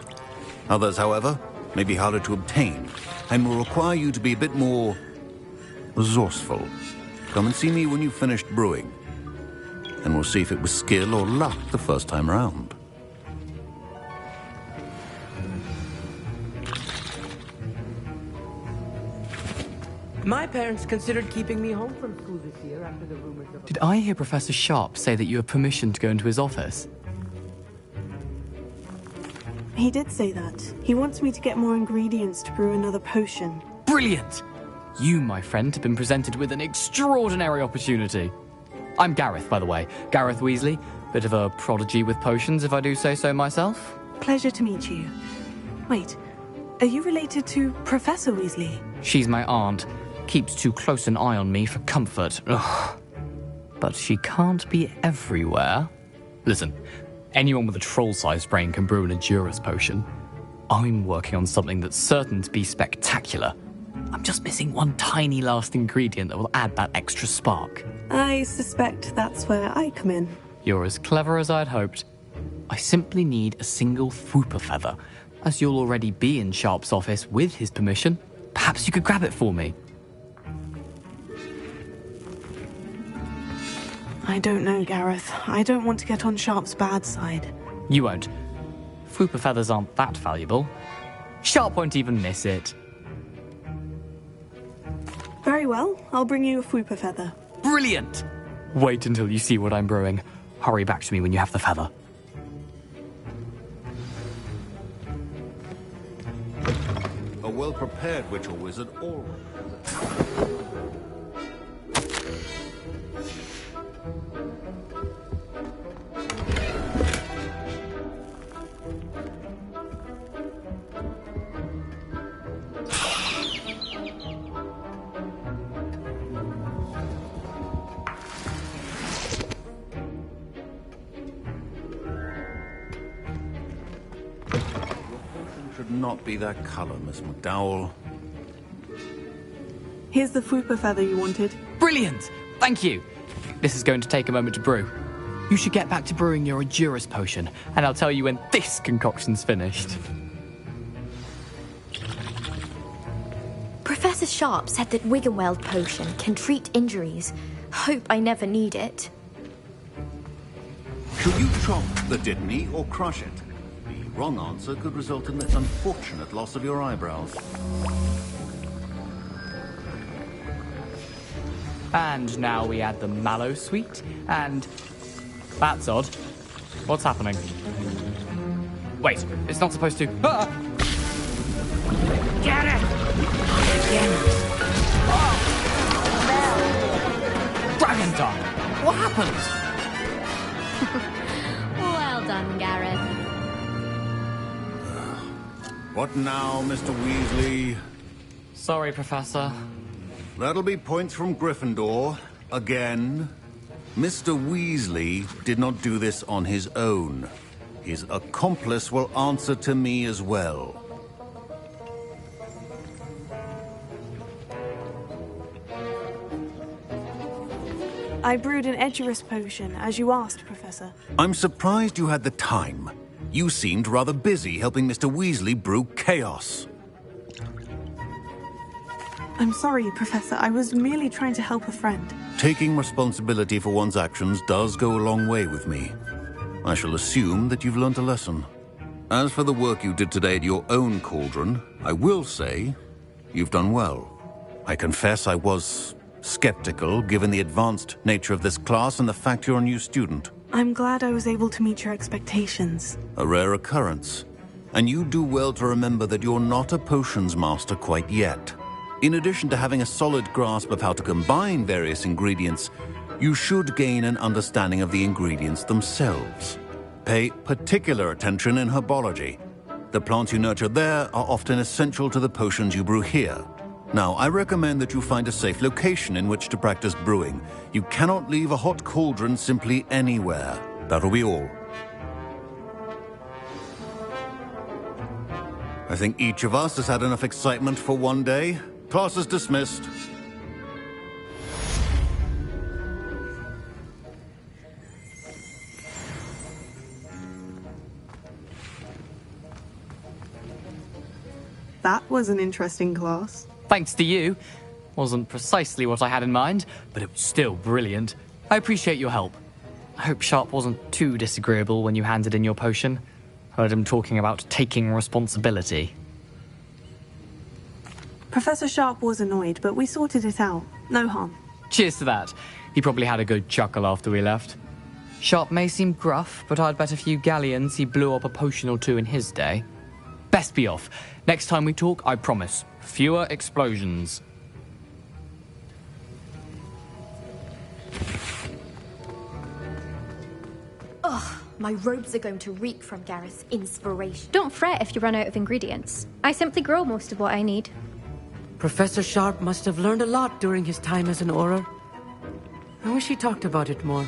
Others, however, may be harder to obtain, and will require you to be a bit more resourceful. Come and see me when you've finished brewing, and we'll see if it was skill or luck the first time round. My parents considered keeping me home from school this year after the rumors of... Did I hear Professor Sharp say that you have permission to go into his office? He did say that. He wants me to get more ingredients to brew another potion. Brilliant! You, my friend, have been presented with an extraordinary opportunity. I'm Gareth, by the way. Gareth Weasley. Bit of a prodigy with potions, if I do say so myself. Pleasure to meet you. Wait, are you related to Professor Weasley? She's my aunt. Keeps too close an eye on me for comfort. Ugh. But she can't be everywhere. Listen, anyone with a troll-sized brain can brew an Edurus potion. I'm working on something that's certain to be spectacular. I'm just missing one tiny last ingredient that will add that extra spark. I suspect that's where I come in. You're as clever as I'd hoped. I simply need a single Fwooper feather. As you'll already be in Sharp's office with his permission, perhaps you could grab it for me. I don't know, Gareth. I don't want to get on Sharp's bad side. You won't. Fwooper feathers aren't that valuable. Sharp won't even miss it. Very well. I'll bring you a Fwooper feather. Brilliant! Wait until you see what I'm brewing. Hurry back to me when you have the feather. A well-prepared witch or wizard always... should not be that color, Miss McDowell. Here's the Fwooper feather you wanted. Brilliant! Thank you! This is going to take a moment to brew. You should get back to brewing your Edurus potion, and I'll tell you when this concoction's finished. Professor Sharp said that Wiggenweld potion can treat injuries. Hope I never need it. Should you chop the Dittany or crush it? The wrong answer could result in this unfortunate loss of your eyebrows. And now we add the mallow sweet, and... That's odd. What's happening? Wait, it's not supposed to... Ah! Get it! Again. Dragon tongue! What happened? Well done, Gareth. What now, Mr. Weasley? Sorry, Professor. That'll be points from Gryffindor. Again. Mr. Weasley did not do this on his own. His accomplice will answer to me as well. I brewed an Edurus potion, as you asked, Professor. I'm surprised you had the time. You seemed rather busy helping Mr. Weasley brew chaos. I'm sorry, Professor. I was merely trying to help a friend. Taking responsibility for one's actions does go a long way with me. I shall assume that you've learnt a lesson. As for the work you did today at your own cauldron, I will say you've done well. I confess I was skeptical, given the advanced nature of this class and the fact you're a new student. I'm glad I was able to meet your expectations. A rare occurrence. And you do well to remember that you're not a potions master quite yet. In addition to having a solid grasp of how to combine various ingredients, you should gain an understanding of the ingredients themselves. Pay particular attention in herbology. The plants you nurture there are often essential to the potions you brew here. Now, I recommend that you find a safe location in which to practice brewing. You cannot leave a hot cauldron simply anywhere. That'll be all. I think each of us has had enough excitement for one day. Class is dismissed. That was an interesting class. Thanks to you. Wasn't precisely what I had in mind, but it was still brilliant. I appreciate your help. I hope Sharp wasn't too disagreeable when you handed in your potion. Heard him talking about taking responsibility. Professor Sharp was annoyed, but we sorted it out. No harm. Cheers to that. He probably had a good chuckle after we left. Sharp may seem gruff, but I'd bet a few galleons he blew up a potion or two in his day. Best be off. Next time we talk, I promise. Fewer explosions. Ugh, my robes are going to reek from Gareth's inspiration. Don't fret if you run out of ingredients. I simply grow most of what I need. Professor Sharp must have learned a lot during his time as an Auror. I wish he talked about it more.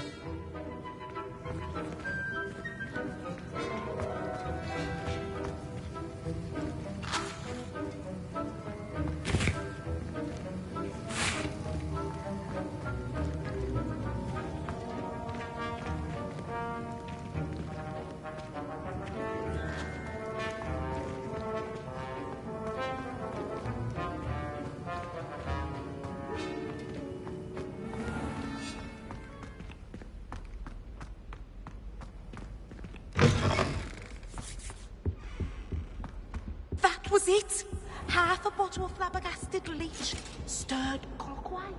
That was it. Half a bottle of flabbergasted leech, stirred clockwise.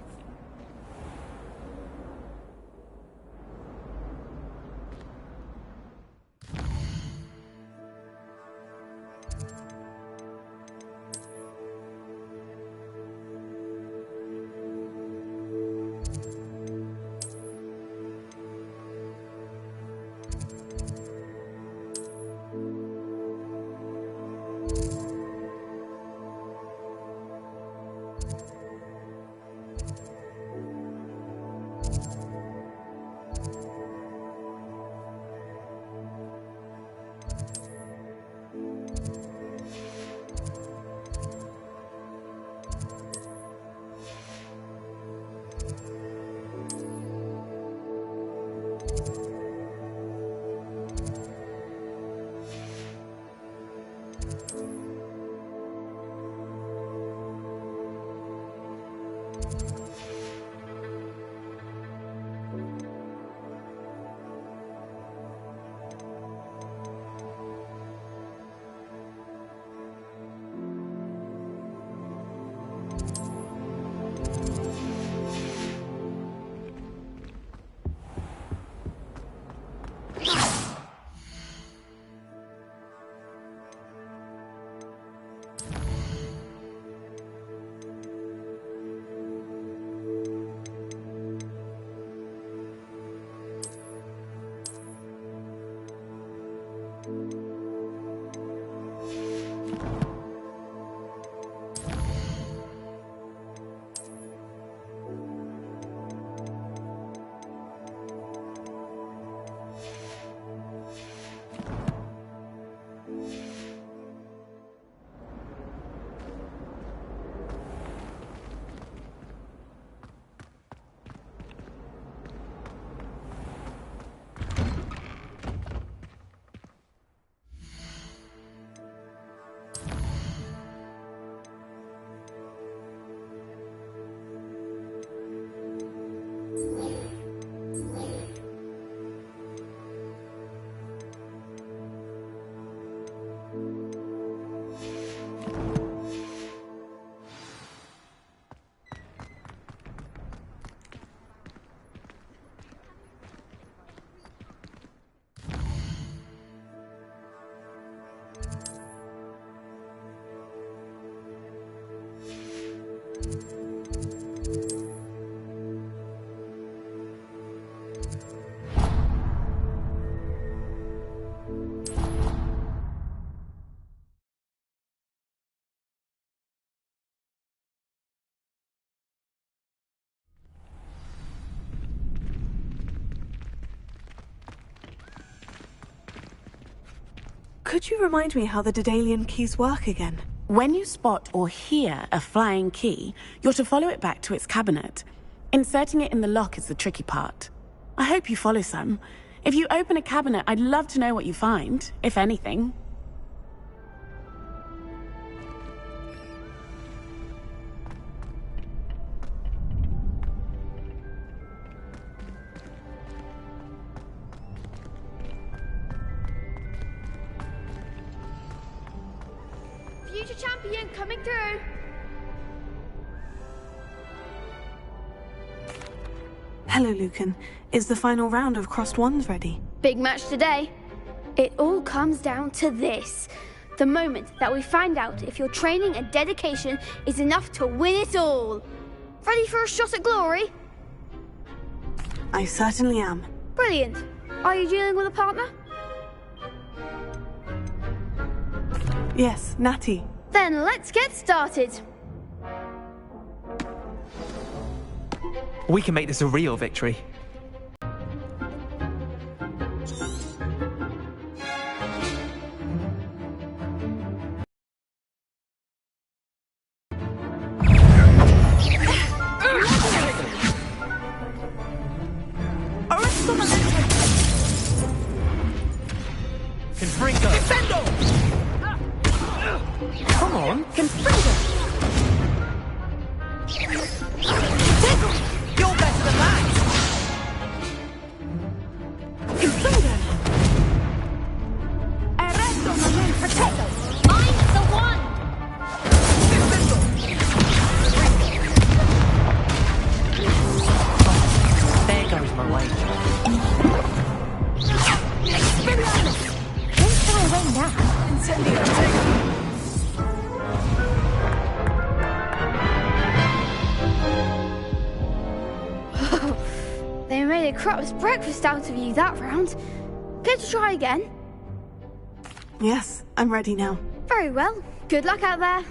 Could you remind me how the Daedalian keys work again? When you spot or hear a flying key, you're to follow it back to its cabinet. Inserting it in the lock is the tricky part. I hope you follow some. If you open a cabinet, I'd love to know what you find, if anything. Future champion coming through. Hello, Lucan. Is the final round of Crossed Wands ready? Big match today. It all comes down to this. The moment that we find out if your training and dedication is enough to win it all. Ready for a shot at glory? I certainly am. Brilliant. Are you dealing with a partner? Yes, Natty. Then let's get started. We can make this a real victory. Come on, Confringo! You're better than that! Confringo! Arresto non potato! I'm the one! There goes my wager. Expelliarmus! Don't fly away now. Incendio, They made a crap's breakfast out of you that round. Care to try again? Yes, I'm ready now. Very well. Good luck out there.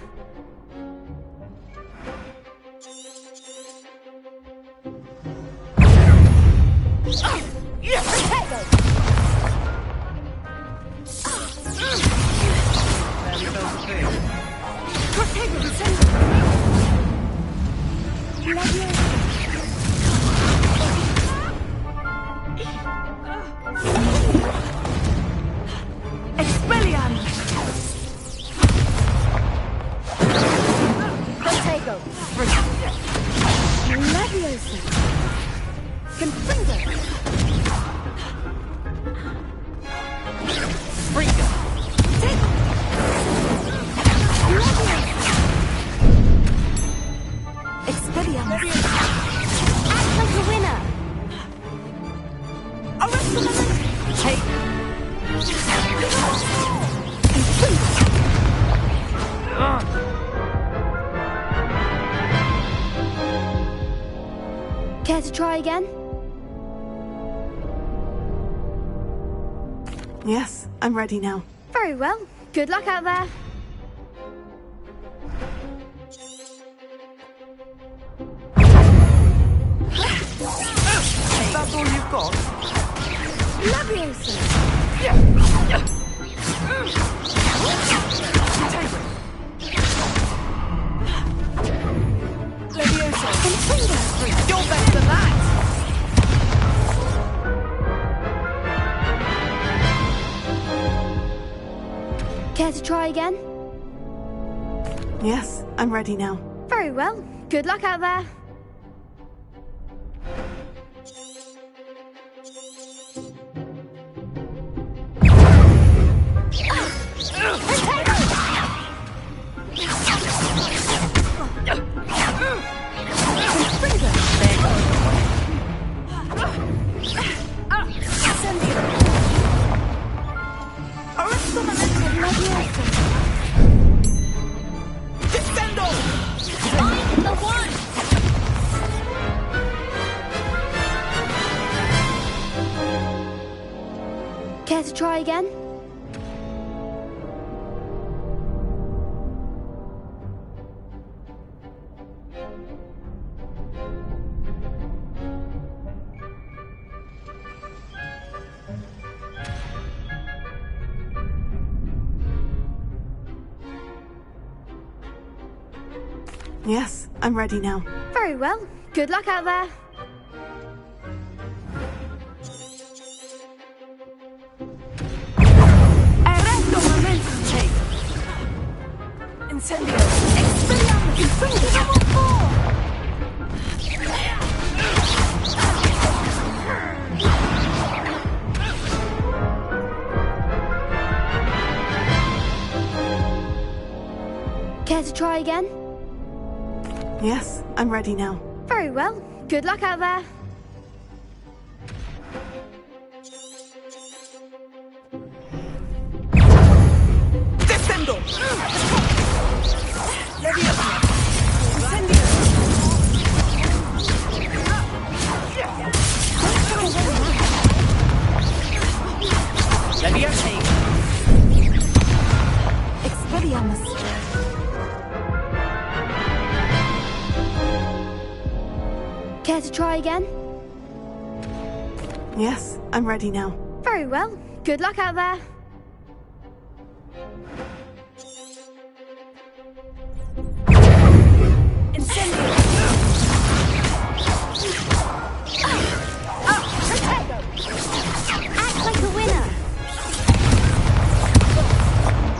Care to try again? Yes, I'm ready now. Very well. Good luck out there. That's all you've got? Leviosa! Leviosa! You're better than that! Care to try again? Yes, I'm ready now. Very well. Good luck out there. Care to try again? Yes, I'm ready now. Very well. Good luck out there. Arresto momentum take. Incendio. Expelliarmus. Incendio. Care to try again? Yes, I'm ready now. Very well. Good luck out there. Descendo. Leviosa. Incendio. Leviosa. Expelliarmus. Care to try again? Yes, I'm ready now. Very well. Good luck out there. Incendio. Act like a winner.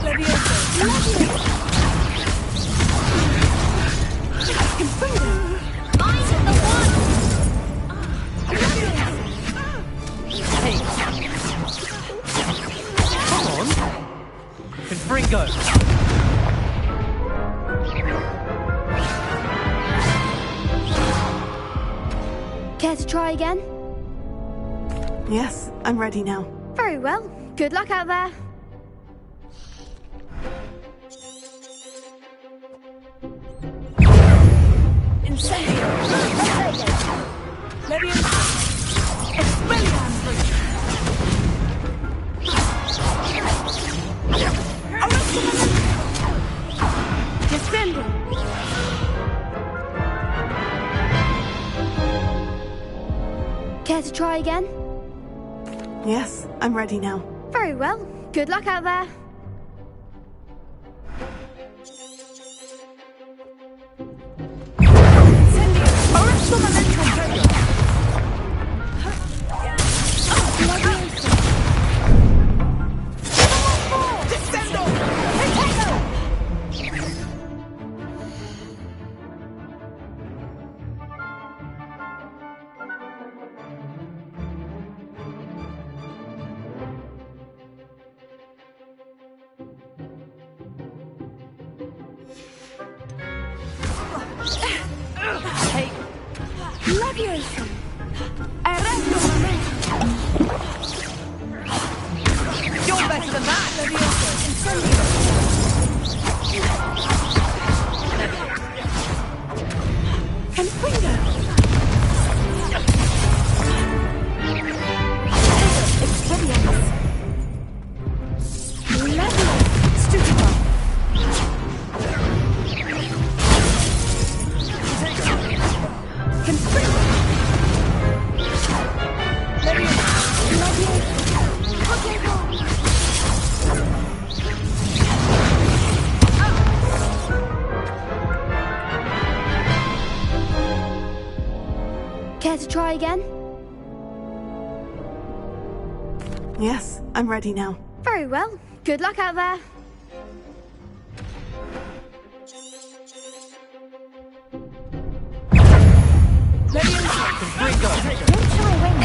Leviosa. Mind the one. Come on. Confringo. Care to try again? Yes, I'm ready now. Very well. Good luck out there. Incendio. Leviosa. Expelliarmus. Descendo. Care to try again? Yes, I'm ready now. Very well. Good luck out there. Arresto momentum. Descendo. Leviosa. Arresto momentum. You're better than that, Leviosa. Incendio. Confringo. Expelliarmus. Leviosa. Studiva. Confringo. Care to try again? Yes, I'm ready now. Very well. Good luck out there.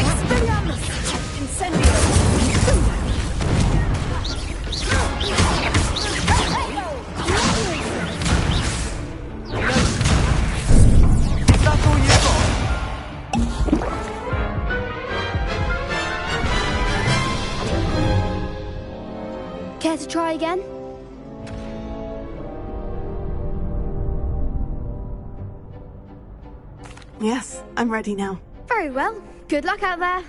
Expelliarmus. Incendio. Is that all you've got? Care to try again? Yes, I'm ready now. Very well. Good luck out there.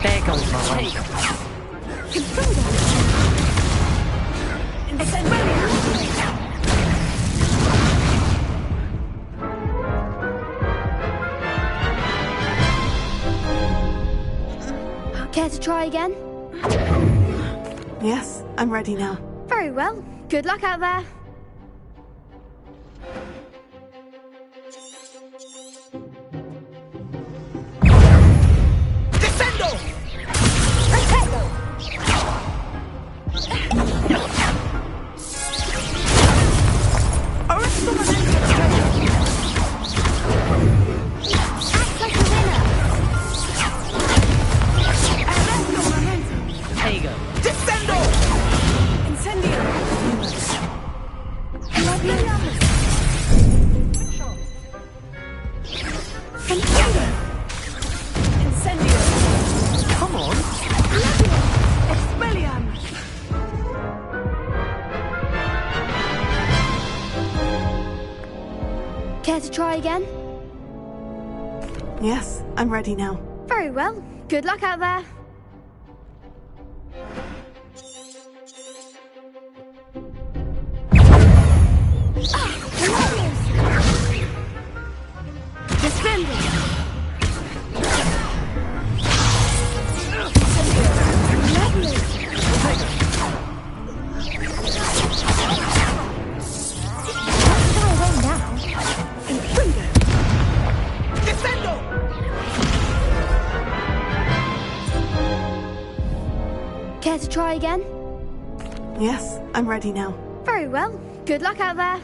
There goes my way. Care to try again? Yes, I'm ready now. Very well. Good luck out there. Care to try again? Yes, I'm ready now. Very well. Good luck out there. Care to try again? Yes, I'm ready now. Very well. Good luck out there.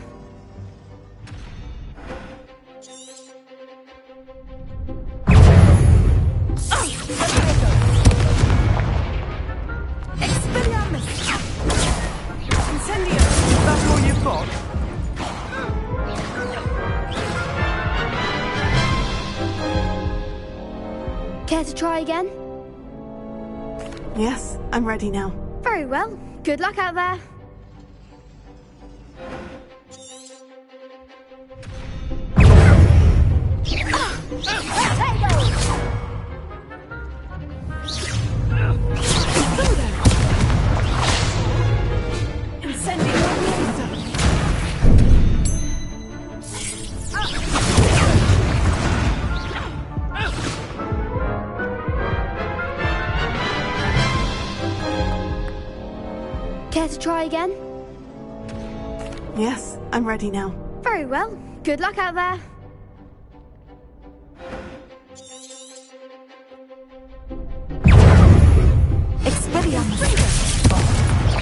That's all you've got? Care to try again? Yes, I'm ready now. Very well. Good luck out there. Care to try again? Yes, I'm ready now. Very well. Good luck out there.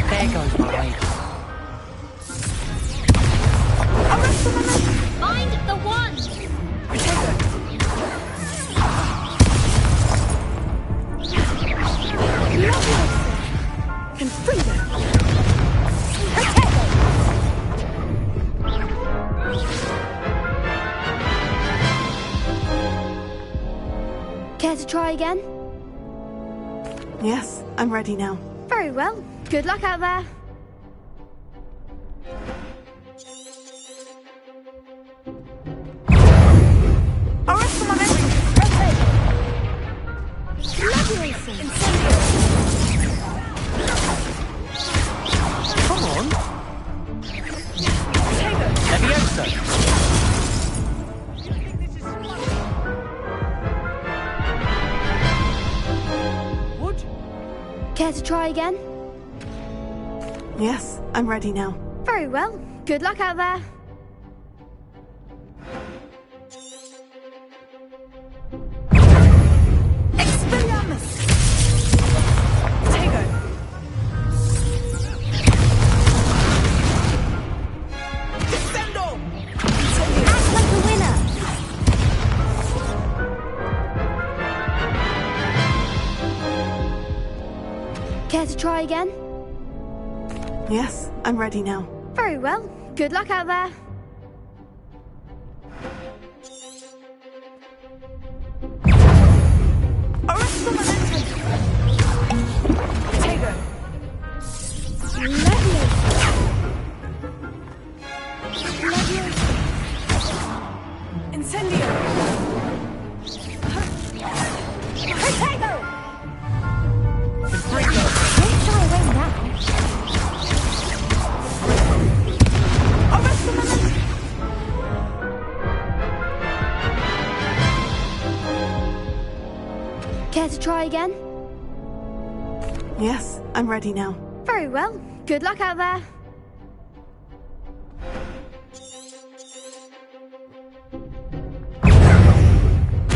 There goes my way. Find the one! Care to try again? Yes, I'm ready now. Very well. Good luck out there. Come on. Levioso. Care to try again? Yes, I'm ready now. Very well. Good luck out there. Care to try again? Yes, I'm ready now. Very well. Good luck out there. Incendio! Potato! Don't shy away now. Care to try again? Yes, I'm ready now. Very well. Good luck out there.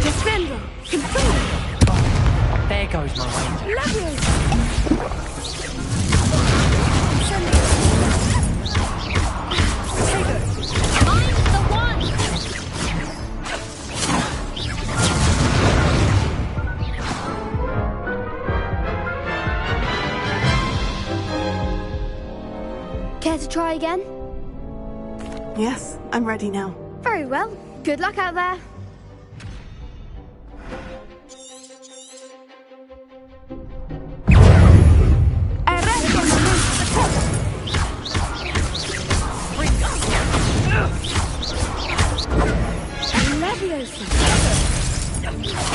Defendo! Confirm! There goes my wager. Find the one! Care to try again? Yes, I'm ready now. Very well. Good luck out there.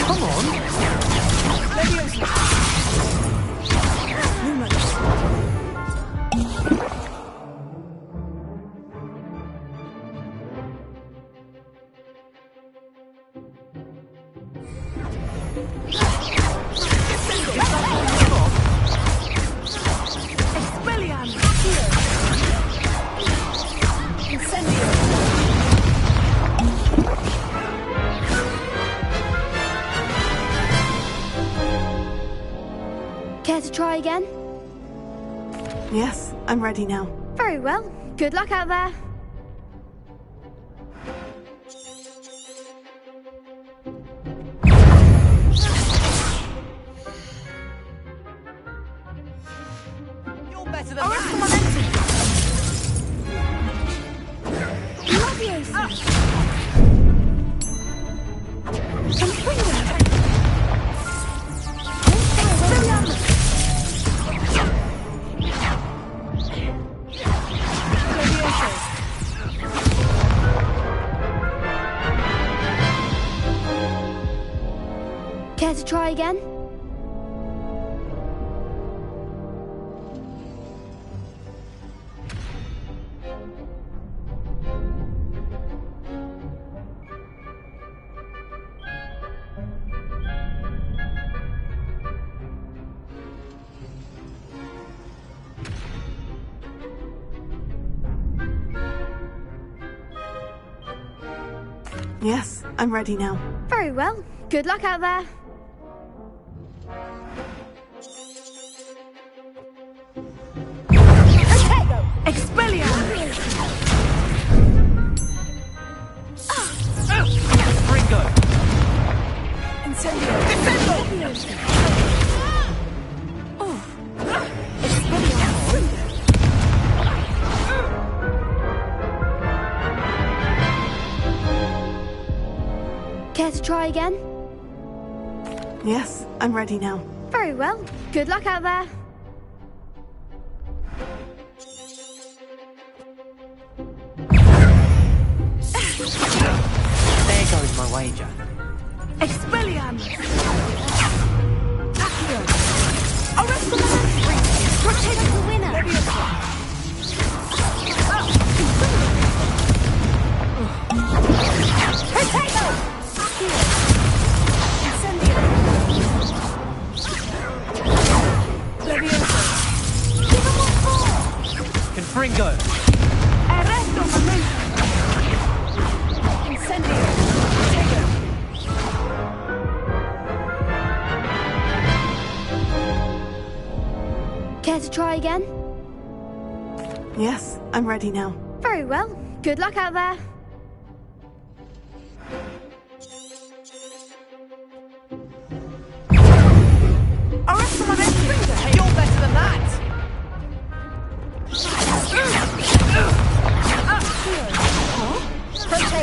Come on! Care to try again? Yes, I'm ready now. Very well. Good luck out there. You're better than that. Care to try again? Yes, I'm ready now. Very well. Good luck out there. Expelliarmus! Ringo! Incendio! Defendo! Oh! Expelliarmus! Care to try again? Yes, I'm ready now. Very well. Good luck out there. There goes my wager. Expelliarmus! Accio! Arrest the protect the winner! Potato! Accio! Incendio! Levioso! Give him what for! Confringo! Arresto momento! Incendio! Potato! Care to try again? Yes, I'm ready now. Very well. Good luck out there. Arrest the momento! You're better than that!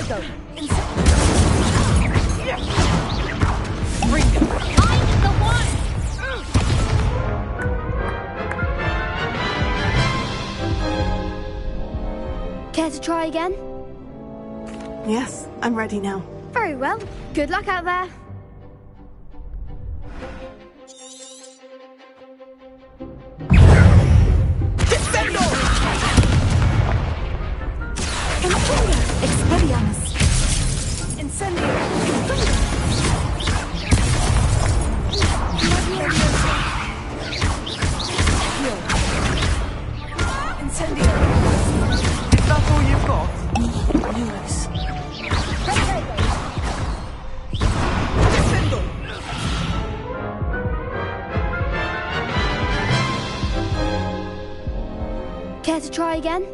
Protego! Bring it! I'm the one! Care to try again? Yes, I'm ready now. Very well. Good luck out there. Expelliarmus! Incendio! Incendio! Is that all you've got? Lumos. Care to try again?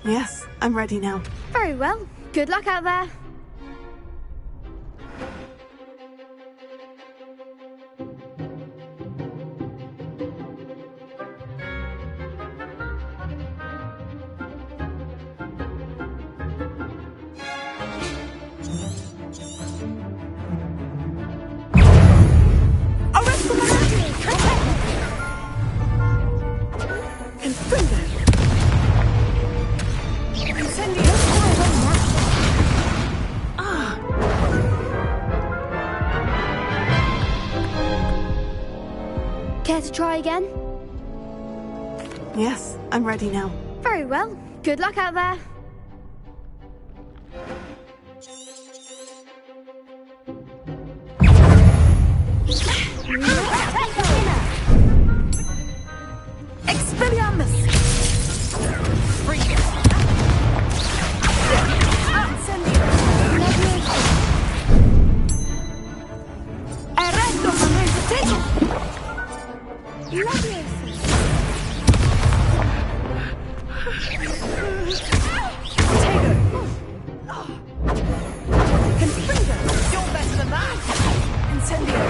Yes, I'm ready now. Very well. Good luck out there. Care to try again? Yes, I'm ready now. Very well. Good luck out there. Expelliarmus! Bring it! Incendio! Arresto from Protego! Confringo! You're better than that! Incendio!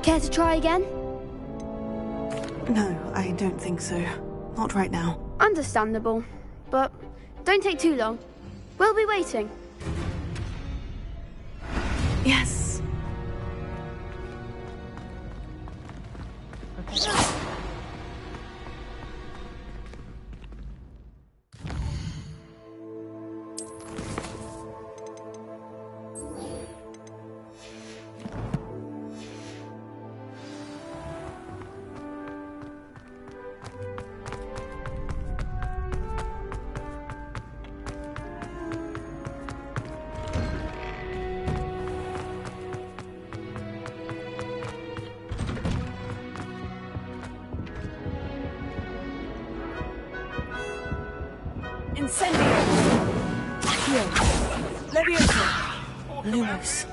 Care to try again? No, I don't think so. Not right now. Understandable. But don't take too long. We'll be waiting. Yes. Incendio! Accio! Levioso! Lumos!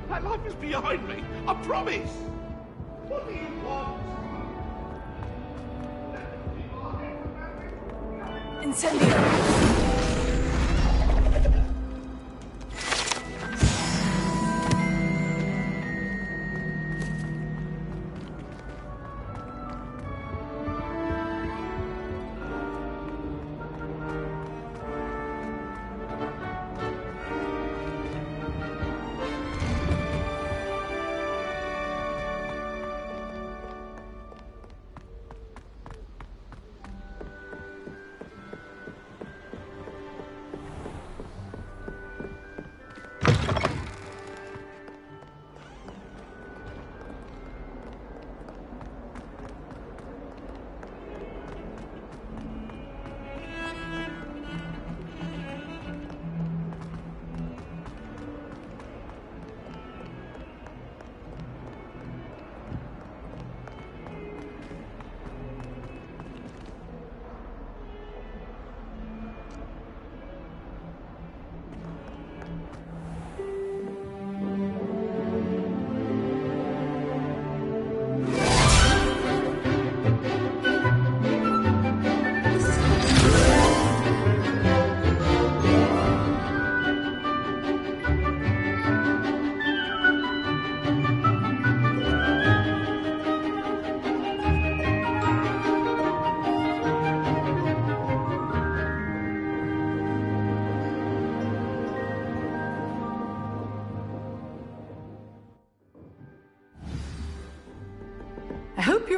That life is behind me, I promise! What do you want? Incendio!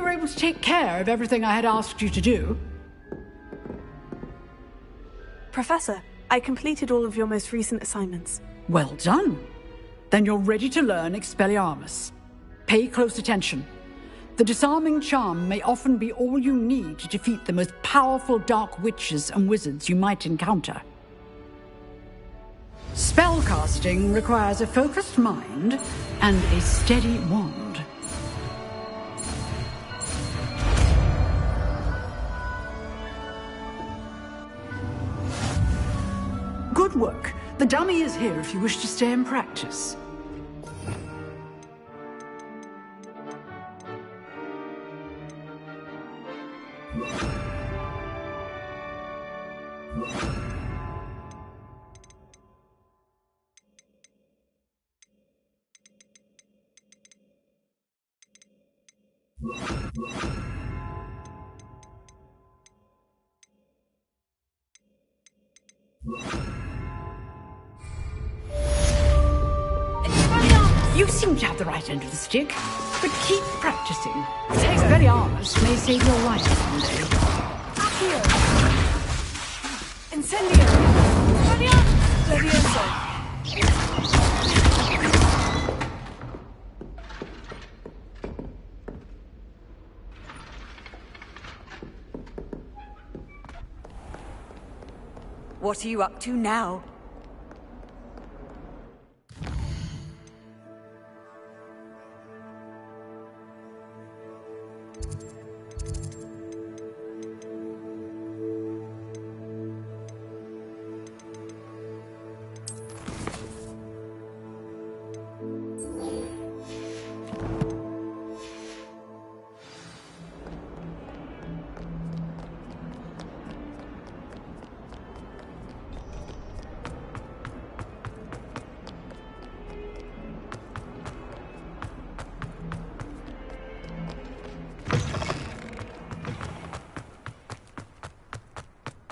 were able to take care of everything I had asked you to do? Professor, I completed all of your most recent assignments. Well done. Then you're ready to learn Expelliarmus. Pay close attention. The disarming charm may often be all you need to defeat the most powerful dark witches and wizards you might encounter. Spellcasting requires a focused mind and a steady wand. Good work. The dummy is here if you wish to stay and practice. You seem to have the right end of the stick, but keep practicing. Expelliarmus may save your life someday. Accio! Incendio! Levioso! What are you up to now?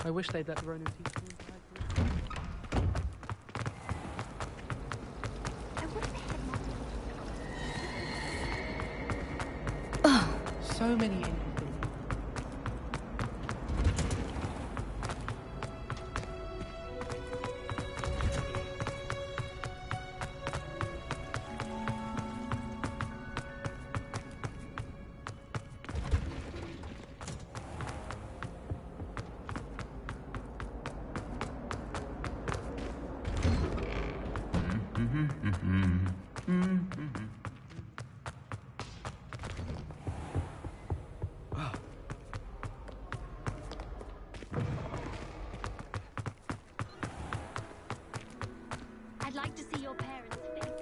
I wish they'd let the Ronin teach me. So many I'd like to see your parents' face.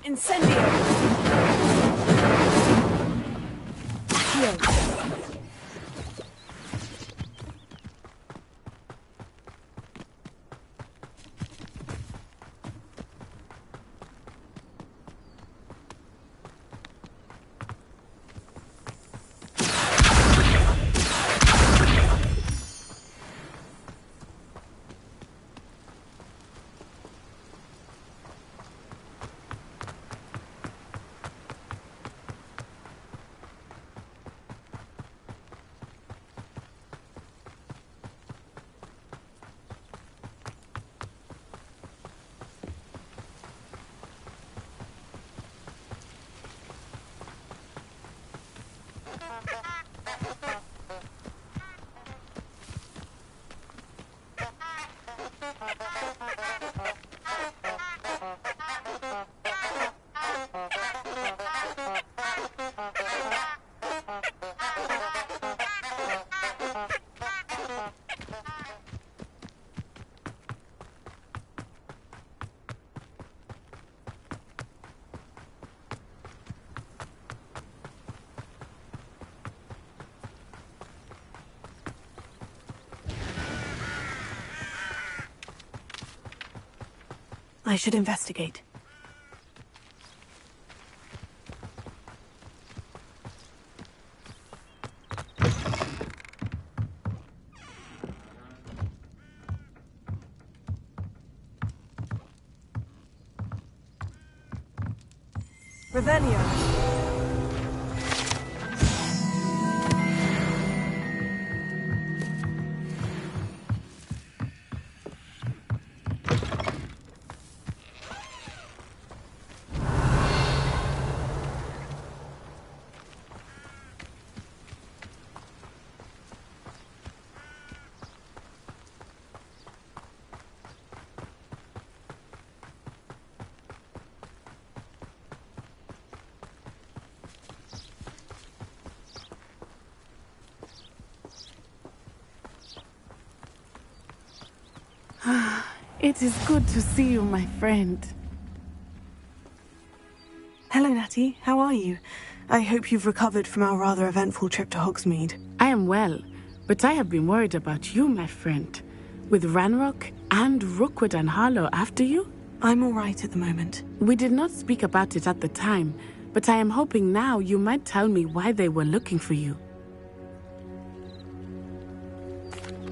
Incendio! Accio! I should investigate. Revelio. It is good to see you, my friend. Hello, Natty. How are you? I hope you've recovered from our rather eventful trip to Hogsmeade. I am well, but I have been worried about you, my friend. With Ranrock and Rookwood and Harlow after you? I'm all right at the moment. We did not speak about it at the time, but I am hoping now you might tell me why they were looking for you.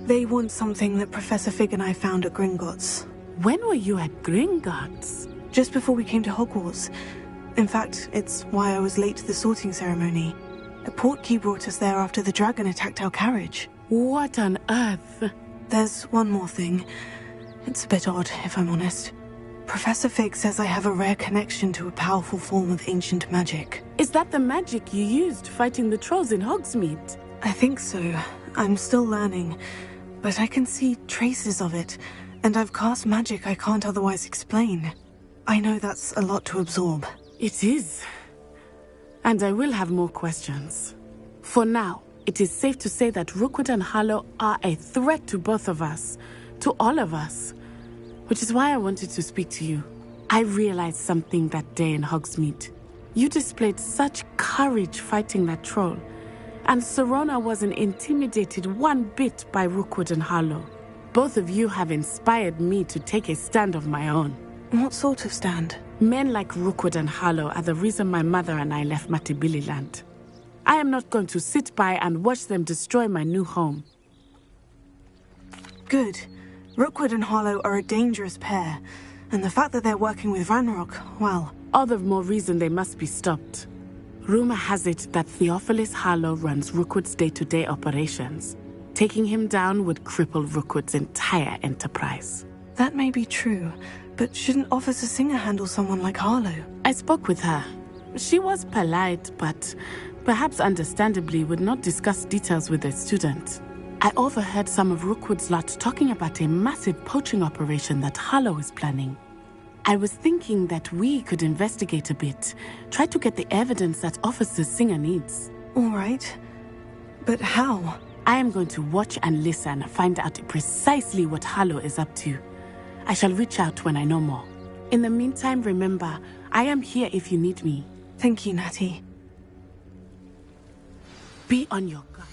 They want something that Professor Fig and I found at Gringotts. When were you at Gringotts? Just before we came to Hogwarts. In fact, it's why I was late to the sorting ceremony. A portkey brought us there after the dragon attacked our carriage. What on earth? There's one more thing. It's a bit odd, if I'm honest. Professor Fig says I have a rare connection to a powerful form of ancient magic. Is that the magic you used fighting the trolls in Hogsmeade? I think so. I'm still learning, but I can see traces of it, and I've cast magic I can't otherwise explain. I know that's a lot to absorb. It is. And I will have more questions. For now, it is safe to say that Rookwood and Harlow are a threat to both of us, to all of us. Which is why I wanted to speak to you. I realized something that day in Hogsmeade. You displayed such courage fighting that troll, and Serona wasn't intimidated one bit by Rookwood and Harlow. Both of you have inspired me to take a stand of my own. What sort of stand? Men like Rookwood and Harlow are the reason my mother and I left Matibili I am not going to sit by and watch them destroy my new home. Good. Rookwood and Harlow are a dangerous pair, and the fact that they're working with Ranrock, well... All the more reason they must be stopped. Rumor has it that Theophilus Harlow runs Rookwood's day-to-day operations. Taking him down would cripple Rookwood's entire enterprise. That may be true, but shouldn't Officer Singer handle someone like Harlow? I spoke with her. She was polite, but perhaps understandably would not discuss details with a student. I overheard some of Rookwood's lot talking about a massive poaching operation that Harlow is planning. I was thinking that we could investigate a bit, try to get the evidence that Officer Singer needs. All right. But how? I am going to watch and listen, find out precisely what Harlow is up to. I shall reach out when I know more. In the meantime, remember, I am here if you need me. Thank you, Natty. Be on your guard.